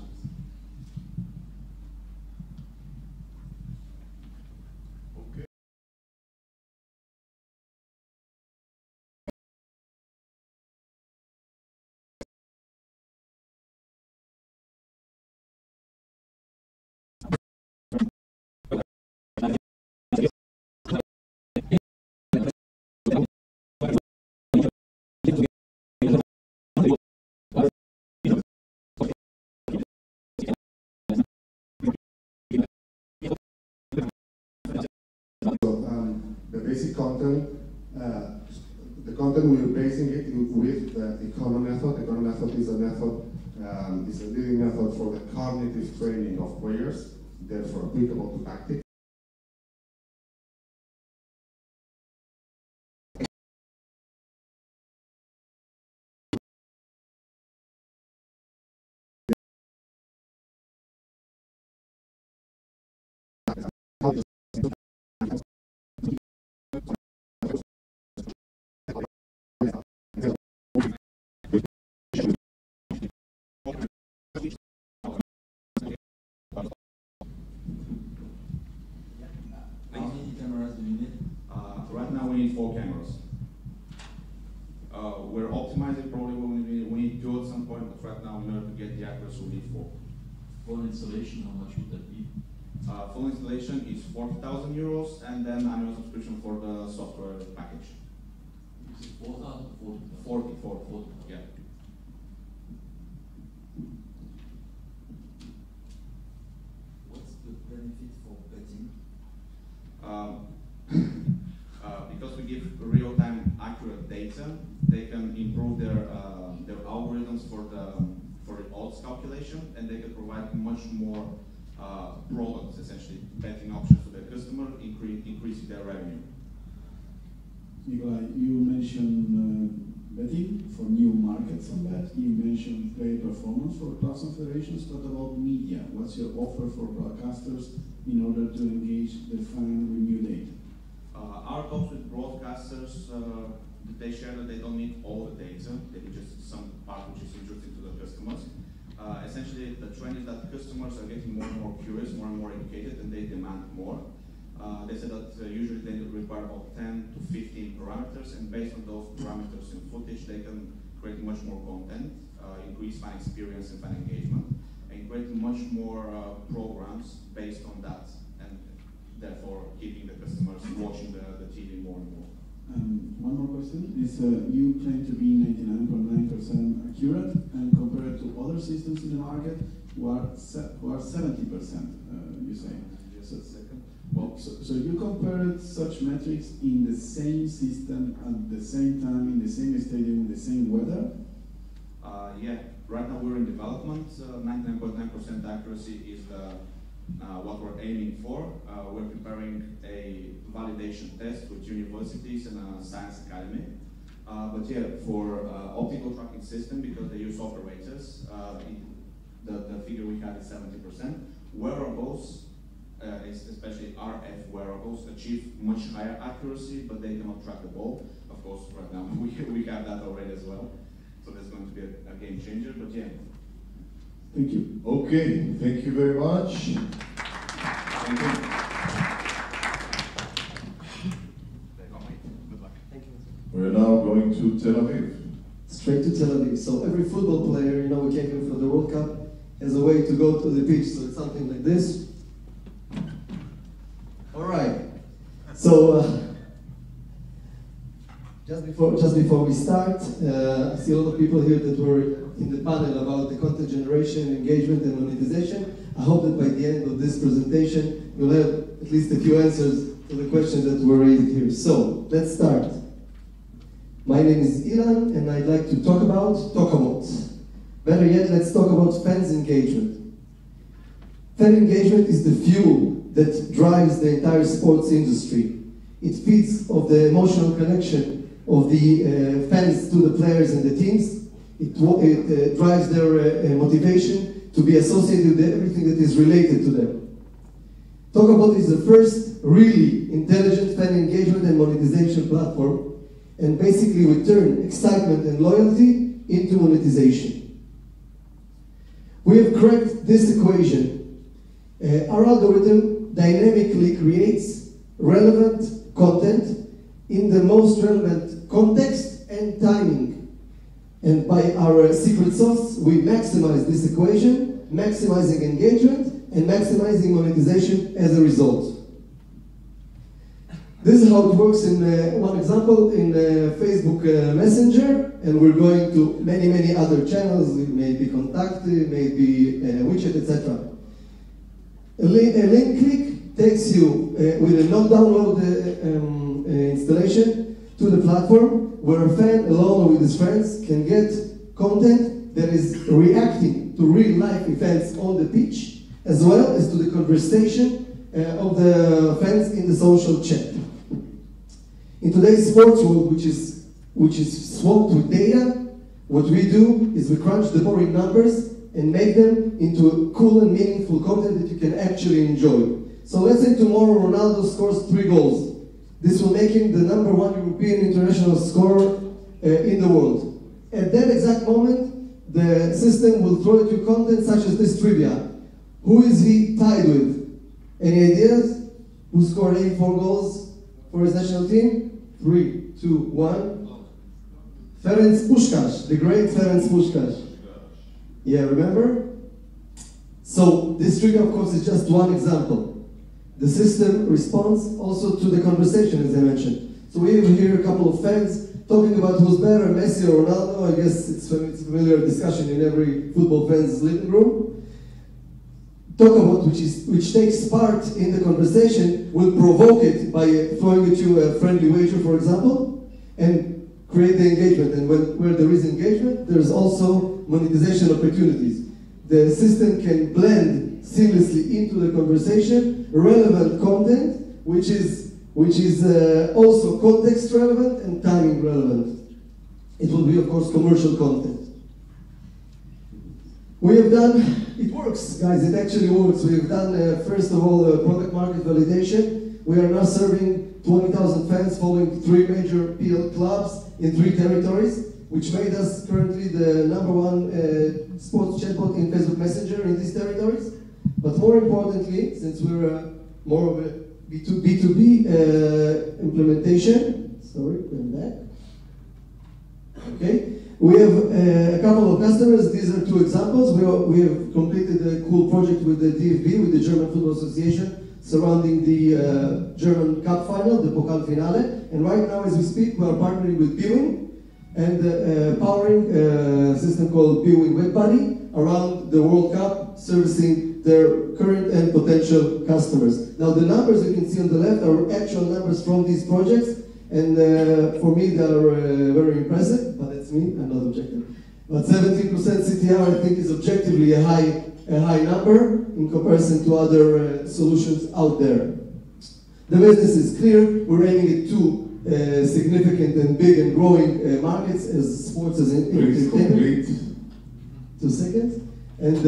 The basic content, the content we are basing it with the Econo method. The Econo method is a method, is a leading method for the cognitive training of players, therefore applicable to tactics. How many cameras do you need? Right now we need 4 cameras. We're optimizing, probably we need 2 at some point, but right now in order to get the accuracy we need 4. Full installation, how much would that be? Full installation is 40,000 euros, and then annual subscription for the software package. Is it 4,000 or 40,000? 40, yeah. What's the benefit for betting? Because we give real-time accurate data, they can improve their algorithms for the odds odds calculation, and they can provide much more products, essentially betting options to their customer, increasing their revenue. Nikolai, you mentioned betting for new markets on that. You mentioned player performance for clubs and federations. What about media? What's your offer for broadcasters in order to engage the fan with new data? Our talks with broadcasters, they share that they don't need all the data, they need just some part which is interesting to the customers. Essentially, the trend is that customers are getting more and more curious, more and more educated, and they demand more. They said that usually they require about 10 to 15 parameters, and based on those parameters and footage, they can create much more content, increase fan experience and fan engagement, and create much more programs based on that, and therefore keeping the customers watching the TV more and more. One more question is, you claim to be 99.9% accurate, and compared to other systems in the market who are 70%, you say. Just a second. Well, so you compared such metrics in the same system at the same time, in the same stadium, in the same weather? Yeah, right now we're in development. 99.9% accuracy is what we're aiming for. We're preparing a validation test with universities and a science academy. But yeah, for optical tracking system, because they use operators, the figure we have is 70%. Wearables, especially RF wearables, achieve much higher accuracy, but they cannot track the ball. Of course, right now we have that already as well. So that's going to be a game changer, but yeah. Thank you. Okay, thank you very much. Thank you. Good luck. Thank you. We're now going to Tel Aviv. Straight to Tel Aviv. So every football player, you know, we came here for the World Cup, has a way to go to the pitch. So it's something like this. All right. So just before we start, I see a lot of people here that were in the panel about the content generation, engagement, and monetization. I hope that by the end of this presentation, you'll have at least a few answers to the questions that were raised here. So let's start. My name is Ilan, and I'd like to talk about. Better yet, let's talk about fans' engagement. Fan engagement is the fuel that drives the entire sports industry. It feeds off the emotional connection of the fans to the players and the teams. It drives their motivation to be associated with everything that is related to them. Talkabout is the first really intelligent fan engagement and monetization platform, and basically we turn excitement and loyalty into monetization. We have cracked this equation. Our algorithm dynamically creates relevant content in the most relevant context and timing. And by our secret sauce, we maximize this equation, maximizing engagement and maximizing monetization as a result. This is how it works in one example in Facebook Messenger, and we're going to many, many other channels. It may be Contact, it may be Widget, etc. A link click takes you with a no-download installation to the platform where a fan, along with his friends, can get content that is reacting to real-life events on the pitch, as well as to the conversation of the fans in the social chat. In today's sports world, which is swamped with data, what we do is we crunch the boring numbers and make them into cool and meaningful content that you can actually enjoy. So let's say tomorrow Ronaldo scores 3 goals. This will make him the #1 European international scorer in the world. At that exact moment, the system will throw at you content such as this trivia. Who is he tied with? Any ideas? Who scored 84 goals for his national team? 3, 2, 1. Ferenc Puskás, the great Ferenc Puskás. Yeah, remember? So this trivia, of course, is just one example. The system responds also to the conversation, as I mentioned. So we have here a couple of fans talking about who's better, Messi or Ronaldo. I guess it's a familiar discussion in every football fan's living room. Talkabout, which takes part in the conversation, will provoke it by throwing at you a friendly wager, for example, and create the engagement. And where there is engagement, there's also monetization opportunities. the system can blend seamlessly into the conversation relevant content, which is also context relevant and timing relevant. It will be, of course, commercial content. We have done, it works, guys, it actually works. We have done, first of all, product market validation. We are now serving 20,000 fans following 3 major PL clubs in 3 territories, which made us currently the #1 sports chatbot in Facebook Messenger in these territories. But more importantly, since we're more of a B2B implementation, sorry, going back. Okay, we have a couple of customers. These are 2 examples. We have completed a cool project with the DFB, with the German Football Association, surrounding the German Cup final, the Pokal Finale. And right now, as we speak, we are partnering with Bwin and powering a system called Bwin Web Buddy around the World Cup, servicing their current and potential customers. Now, the numbers you can see on the left are actual numbers from these projects, and for me, they are very impressive, but that's me, I'm not objective. But 17% CTR, I think, is objectively a high number in comparison to other solutions out there. The business is clear. We're aiming at 2 significant and big and growing markets as sports as entertainment. 2 seconds. And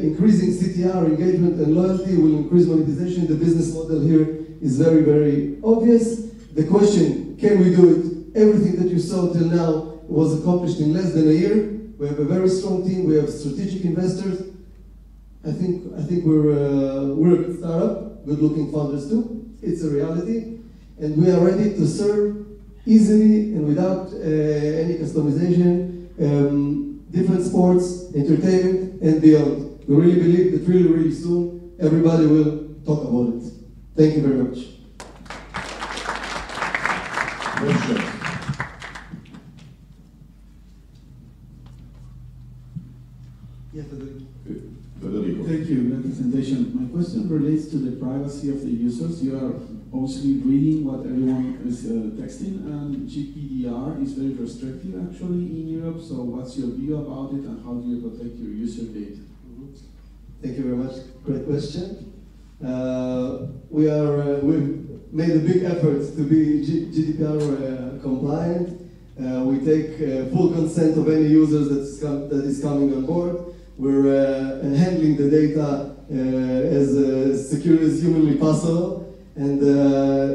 increasing CTR engagement and loyalty will increase monetization. The business model here is very, very obvious. The question, can we do it? Everything that you saw till now was accomplished in less than a year. We have a very strong team. We have strategic investors. I think we're a good startup, good-looking founders too. It's a reality, and we are ready to serve easily and without any customization, different sports, entertainment, and beyond. We really believe that really soon everybody will talk about it. Thank you very much. Questions? Yes, Federico. Thank you, great presentation. My question relates to the privacy of the users. You are mostly reading what everyone is texting, and GDPR is very restrictive actually in Europe. So what's your view about it, and how do you protect your user data? Thank you very much. Great question. We've made a big effort to be GDPR compliant. We take full consent of any users that is coming on board. We're handling the data as secure as humanly possible, and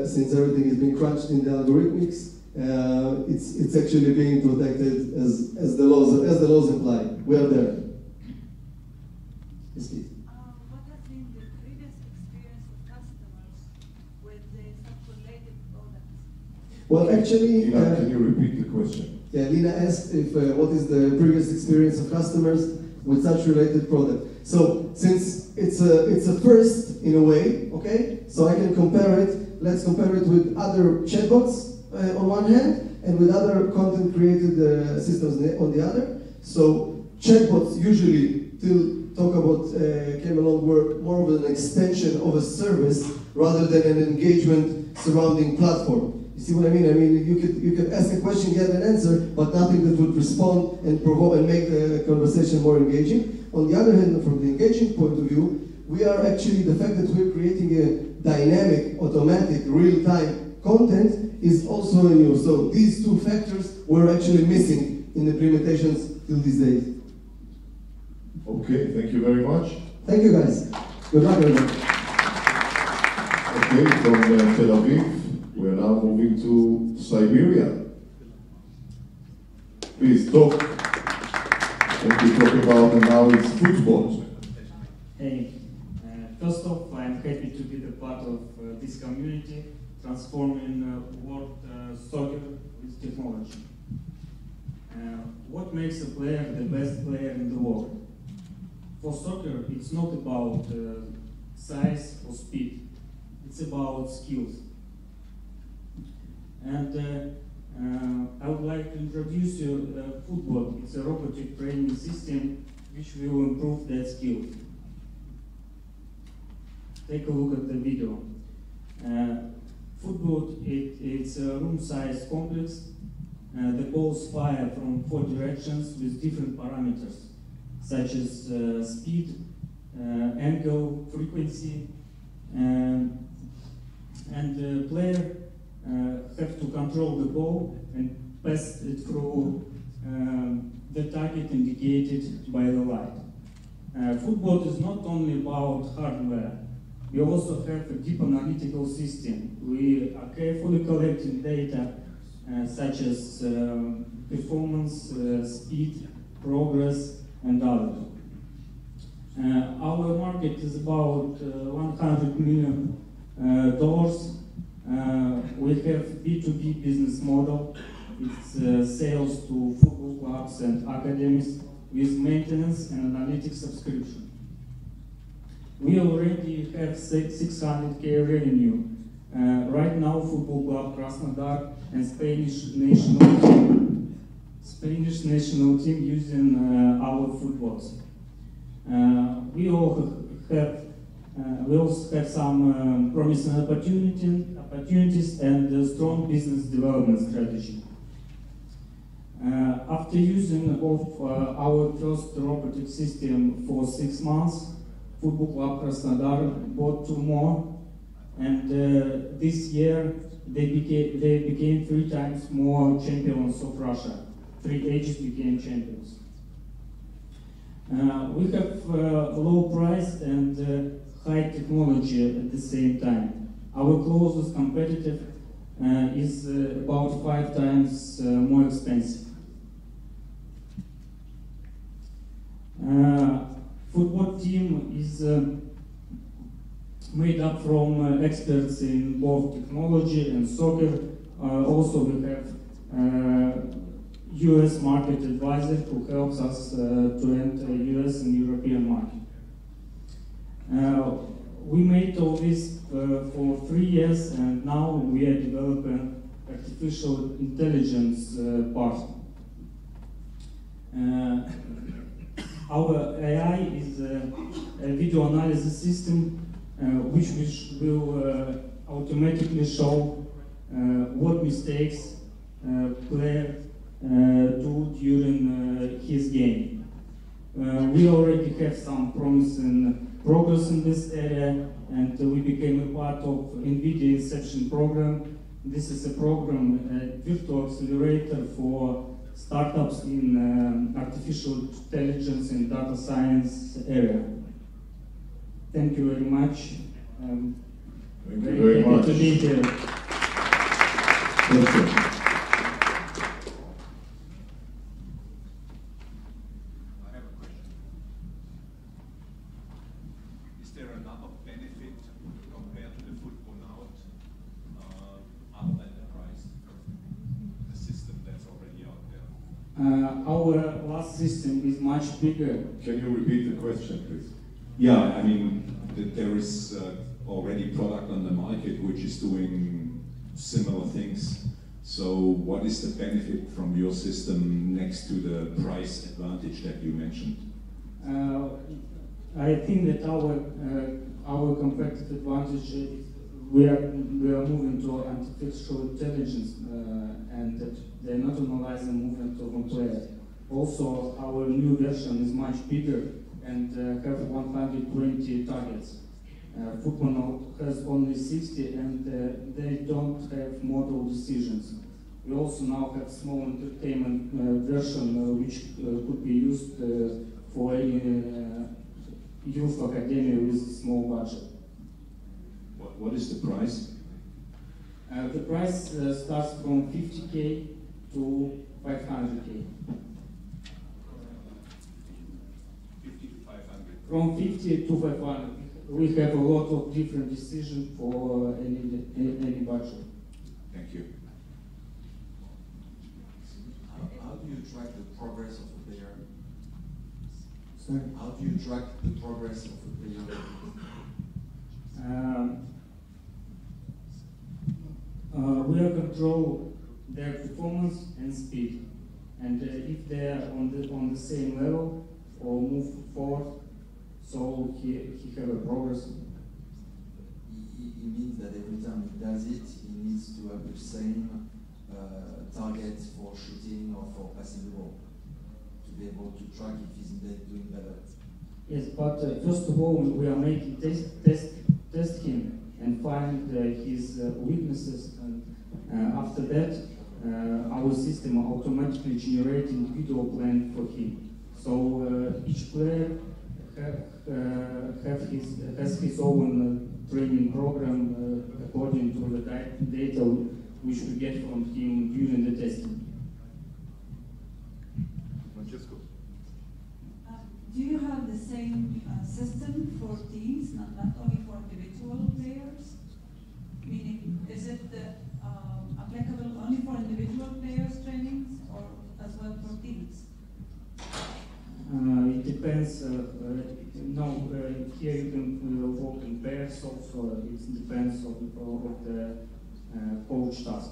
since everything is being crunched in the algorithmics, it's actually being protected as the laws imply. We are there. Yes, please. What has been the previous experience of customers with the such-related products? Well, actually, can you repeat the question? Yeah, Lina asked if what is the previous experience of customers with such related product. So since it's a first in a way, okay, so I can compare it. Let's compare it with other chatbots on one hand, and with other content created systems on the other. So chatbots usually, till talk about came along, were more of an extension of a service rather than an engagement surrounding platform. You see what I mean? I mean, you could ask a question, get an answer, but nothing that would respond and provoke and make the conversation more engaging. On the other hand, from the engaging point of view, we are actually, the fact that we're creating a dynamic, automatic, real-time content is also new. So these 2 factors were actually missing in the implementations till these days. Okay, thank you very much. Thank you, guys. Good luck, everyone. Okay, from Tel Aviv, we are now moving to Siberia. Please talk. What we talk about now is football. Hey, first off, I'm happy to be the part of this community, transforming world soccer with technology. What makes a player the best player in the world? For soccer, it's not about size or speed. It's about skills. And I would like to introduce you football. It's a robotic training system which will improve that skill. Take a look at the video. Football, it's a room-sized complex. The balls fire from 4 directions with different parameters. such as speed, angle, frequency, and the player have to control the ball and pass it through the target indicated by the light. Football is not only about hardware. We also have a deep analytical system. We are carefully collecting data such as performance, speed, progress, and others. Our market is about $100 million. We have B2B business model. It's sales to football clubs and academies with maintenance and analytics subscription. We already have 600K revenue. Right now, Football Club Krasnodar and Spanish national team using our footballs. We also have some promising opportunities and a strong business development strategy. After using of our first robotic system for 6 months, Football Club Krasnodar bought 2 more, and this year they became 3 times more champions of Russia. 3 ages became champions. We have low price and high technology at the same time. Our closest competitor is about 5 times more expensive. Football team is made up from experts in both technology and soccer. Also, we have US market advisor who helps us to enter US and European market. We made all this for 3 years, and now we are developing artificial intelligence part. Our AI is a video analysis system which will automatically show what mistakes player do during his game. We already have some promising progress in this area, and we became a part of NVIDIA Inception program. This is a program, a virtual accelerator for startups in artificial intelligence and data science area. Thank you very much. Thank you very much. To be here. Thank you. Our last system is much bigger. Can you repeat the question, please? Yeah, I mean, there is already product on the market which is doing similar things. So what is the benefit from your system next to the price advantage that you mentioned? I think that our competitive advantage is we are moving to artificial intelligence and that they're not analyzing movement of a player. Also, our new version is much bigger and have 120 targets. Football has only 60 and they don't have model decisions. We also now have small entertainment version which could be used for any youth academy with a small budget. What is the price? The price starts from 50K to 500K. 50 to 500. From 50 to 500. We have a lot of different decisions for any budget. Thank you. How do you track the progress of a player? Sorry? How do you track the progress of a player? We control their performance and speed, and if they are on the same level or move forward, so he have a progress. It means that every time he does it, he needs to have the same target for shooting or for passing the ball. To be able to track if he's indeed doing better. Yes, but first of all, we are making test him and find his weaknesses, and after that, our system automatically generating video plan for him. So each player has his own training program according to the data which we get from him during the testing. Do you have the same system for teams, not only for individual players? Meaning, is it applicable only for individual players trainings or as well for teams? It depends. No, here you can work in pairs also. It depends on the coach task.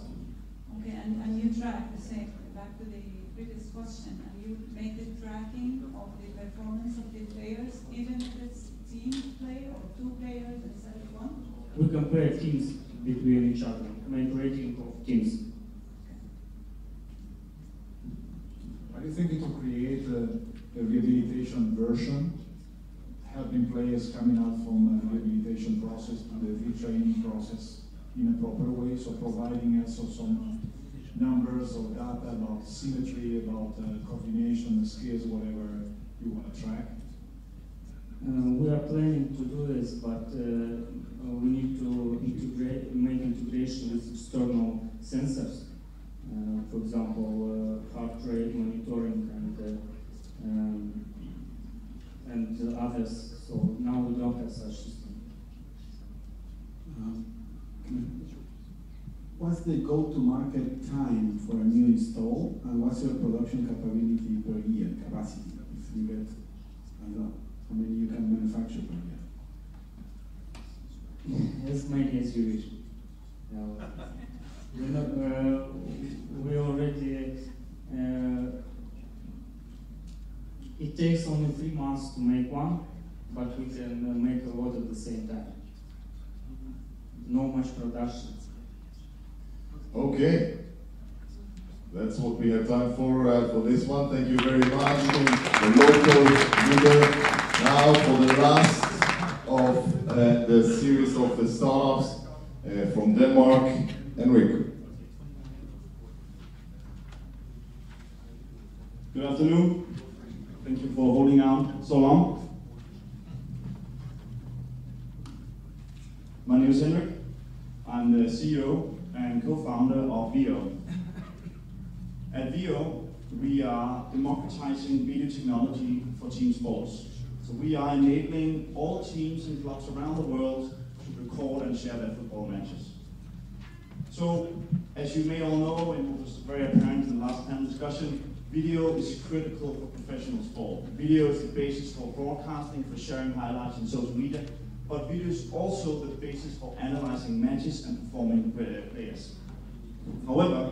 Okay, and you track the same, back to the previous question, and you make the tracking of the performance of the players, even if it's team play or two players instead of one? We compare teams between each other, make rating of teams. Are you thinking to create a rehabilitation version, helping players coming out from the rehabilitation process to the retraining process in a proper way, so providing also some numbers or data about symmetry, about coordination, skills, whatever you want to track? We are planning to do this, but we need to make integration with external sensors. For example, heart rate monitoring and others. So now we don't have such system. What's the go-to-market time for a new install, and what's your production capability per year, capacity? If you get, I don't know, how many you can manufacture per year? As many as you wish. We already, it takes only 3 months to make one, but we can make a lot at the same time. No much production. Okay, that's what we have time for this one. Thank you very much, the local leader. Now for the last of the series of the startups from Denmark, Enrico. Good afternoon. Thank you for holding out so long. My name is Henrik. I'm the CEO and co-founder of VO. At VO, we are democratizing video technology for team sports. So we are enabling all teams and clubs around the world to record and share their football matches. So, as you may all know, and it was very apparent in the last panel discussion, video is critical for professional sport. Video is the basis for broadcasting, for sharing highlights on social media, but video is also the basis for analyzing matches and performing players. However,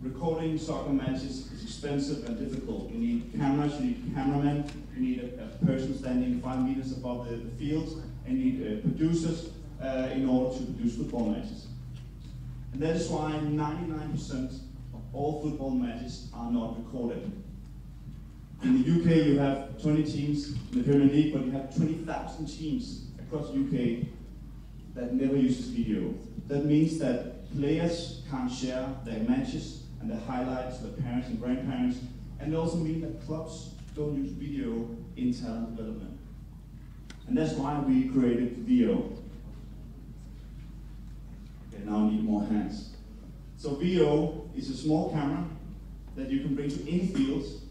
recording soccer matches is expensive and difficult. You need cameras, you need cameramen, you need a person standing 5 meters above the field, and you need producers in order to produce football matches. And that is why 99% of all football matches are not recorded. In the UK, you have 20 teams in the Premier League, but you have 20,000 teams across the UK that never uses video. That means that players can't share their matches and the highlights with parents and grandparents, and it also means that clubs don't use video in talent development. And that's why we created VO. Okay, now I need more hands. So VO is a small camera that you can bring to any fields.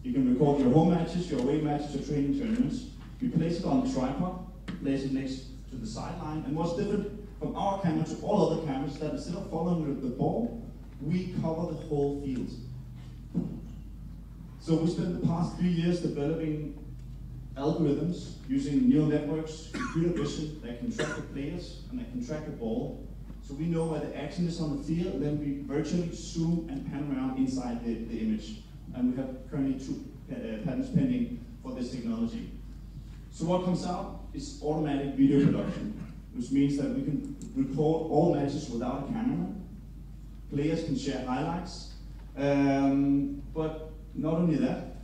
You can record your home matches, your away matches, your training tournaments. You place it on a tripod, place it next to the sideline, and what's different from our camera to all other cameras is that instead of following the ball, we cover the whole field. So we spent the past 3 years developing algorithms using neural networks, computer vision that can track the players and that can track the ball. So we know where the action is on the field, and then we virtually zoom and pan around inside the image. And we have currently 2 patents pending for this technology. So what comes out is automatic video production, which means that we can record all matches without a cameraman. Players can share highlights, but not only that,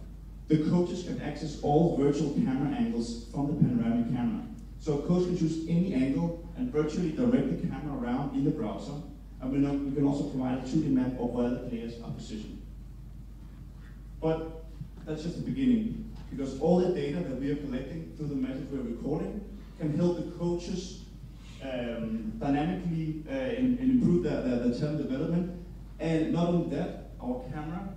the coaches can access all virtual camera angles from the panoramic camera. So a coach can choose any angle and virtually direct the camera around in the browser. And we can also provide a 2D map of where the players are positioned. But that's just the beginning, because all the data that we are collecting through the message we're recording can help the coaches dynamically and improve their talent development. And not only that, our camera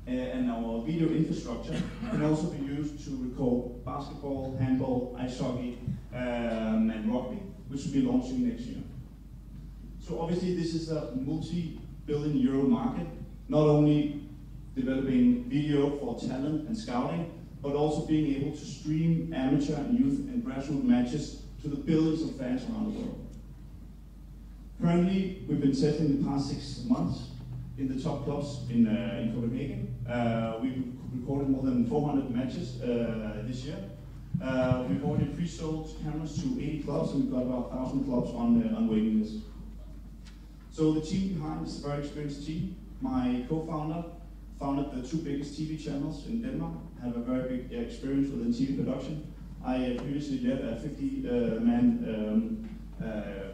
and our video infrastructure can also be used to record basketball, handball, ice hockey, and rugby, which will be launching next year. So obviously this is a multi-billion euro market, not only developing video for talent and scouting, but also being able to stream amateur and youth and grassroots matches to the billions of fans around the world. Currently, we've been testing the past 6 months in the top clubs in Copenhagen. We've recorded more than 400 matches this year. We've already pre-sold cameras to 80 clubs, and we've got about 1,000 clubs on waiting list. So the team behind is a very experienced team. My co-founder founded the 2 biggest TV channels in Denmark, have a very big experience within TV production. I previously led a 50-man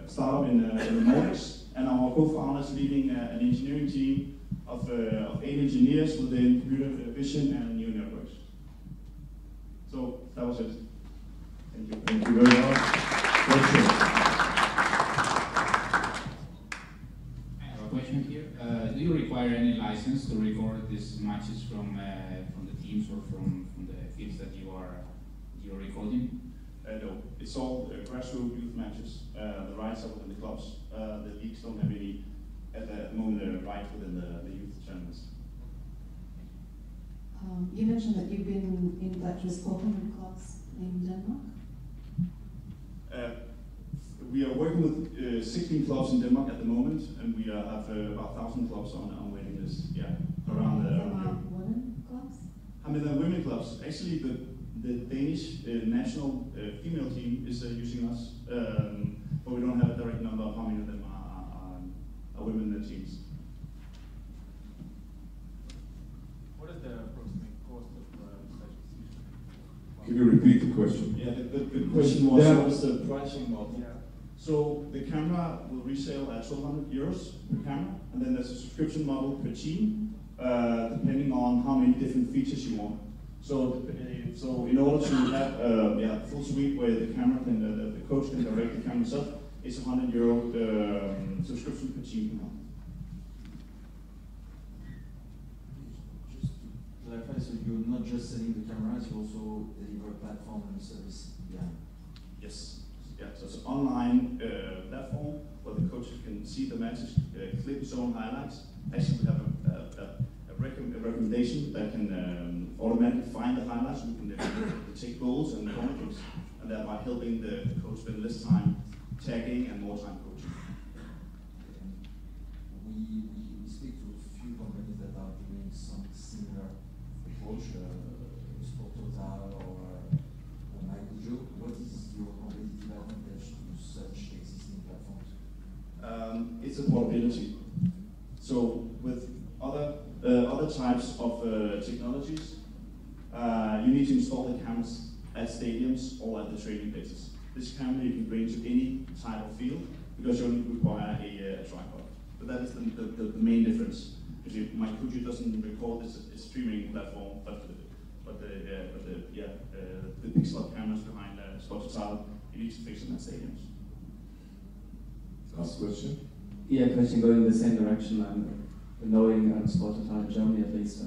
startup in the Nordics, and our co-founder is leading an engineering team of 8 engineers within computer vision and neural networks. So that was it. Thank you. Thank you very much. I have a question here. Do you require any license to record these matches from the teams or from the fields that you're recording? No, it's all grassroots youth matches. The rights are within the clubs. The leagues don't have any, at the moment, rights within the youth channels. You mentioned that you've been in touch with 400 clubs in Denmark. We are working with 16 clubs in Denmark at the moment, and we have about 1,000 clubs on waiting list. Yeah, around women clubs? How many women clubs? Actually, the Danish national female team is using us, but we don't have a direct number of how many of them are women teams. What is the approximate cost of such a system? Can you repeat the question? Yeah, the question was, what is the pricing model? Yeah. So the camera will resale at 1,200 euros per camera, and then there's a subscription model per team, depending on how many different features you want. So in order to have a full suite where the camera can, the coach can direct the camera himself, it's €100 subscription per team per month. Just to clarify, so you're not just selling the cameras, you also deliver a platform and service behind. Yes. Yeah, so it's an online platform where the coaches can see the matches, clip his own highlights. Actually, we have a recommendation that can automatically find the highlights. We can take goals and corner kicks, and thereby helping the coach spend less time tagging and more time coaching. We speak to a few companies that are doing some similar approach, Sport Total or MyGojo. What is your competitive advantage to such existing platforms? It's a portability. So with other types of technologies, you need to install the cameras at stadiums or at the training places. This camera you can bring to any type of field because you only require a tripod. But that is the main difference. Because MyGojo doesn't record this streaming platform, but the pixel cameras behind Sport Total, you need to fix them at stadiums. Last question. Yeah, question going in the same direction. Knowing Sport Total in Germany at least,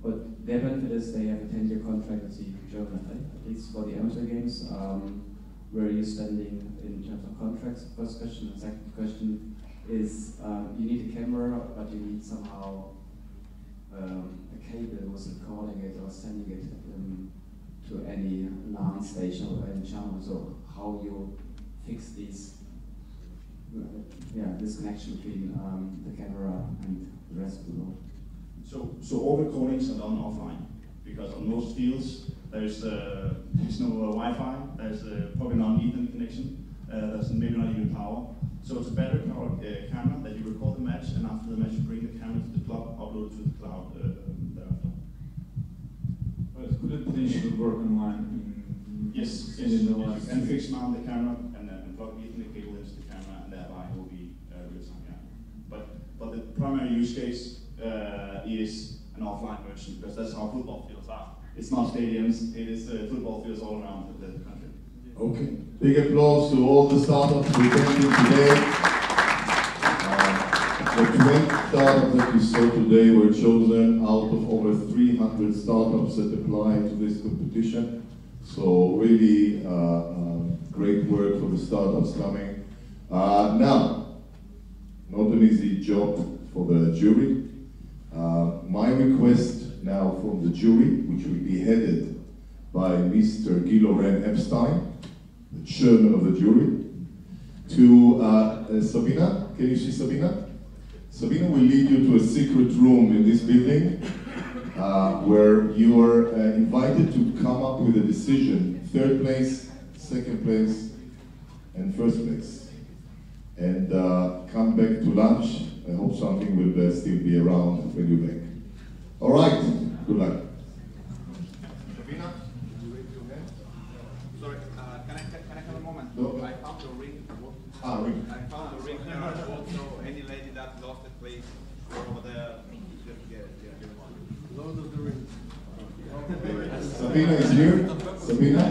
but their benefit is they have a 10-year contract with the German FA, at least for the amateur games. Where are you standing in terms of contracts? First question. The second question is, you need a camera, but you need somehow a cable was recording it or sending it to any LAN station or any channel. So how you fix these? This connection between the camera and the rest of the world. So all recordings are done offline because on most fields there's no Wi-Fi. There's probably not an Ethernet connection. There's maybe not even power. So it's a battery-powered camera that you record the match, and after the match you bring the camera to the club, upload it to the cloud thereafter. But could it potentially work online? Yes, and fix mount the camera and plug the Ethernet cable into the camera, and thereby it will be real time. Yeah. But the primary use case is an offline version, because that's how football fields are. It's not stadiums; it is football fields all around the country. Okay. Big applause to all the startups presenting today. The 20 startups that you saw today were chosen out of over 300 startups that applied to this competition. So really great work for the startups coming. Now, not an easy job for the jury. My request now from the jury, which will be headed by Mr. Guy Loren Epstein, the chairman of the jury, to Sabina. Can you see Sabina? Sabina will lead you to a secret room in this building where you are invited to come up with a decision: third place, second place, and first place. And come back to lunch. I hope something will still be around when you're back. All right, good luck. Sabina? Sorry, can I have a moment? No. I found the ring. Ring. I found the ring there. Also, any lady that lost it, please go over there. Load of the ring. Sabina is here. Sabina?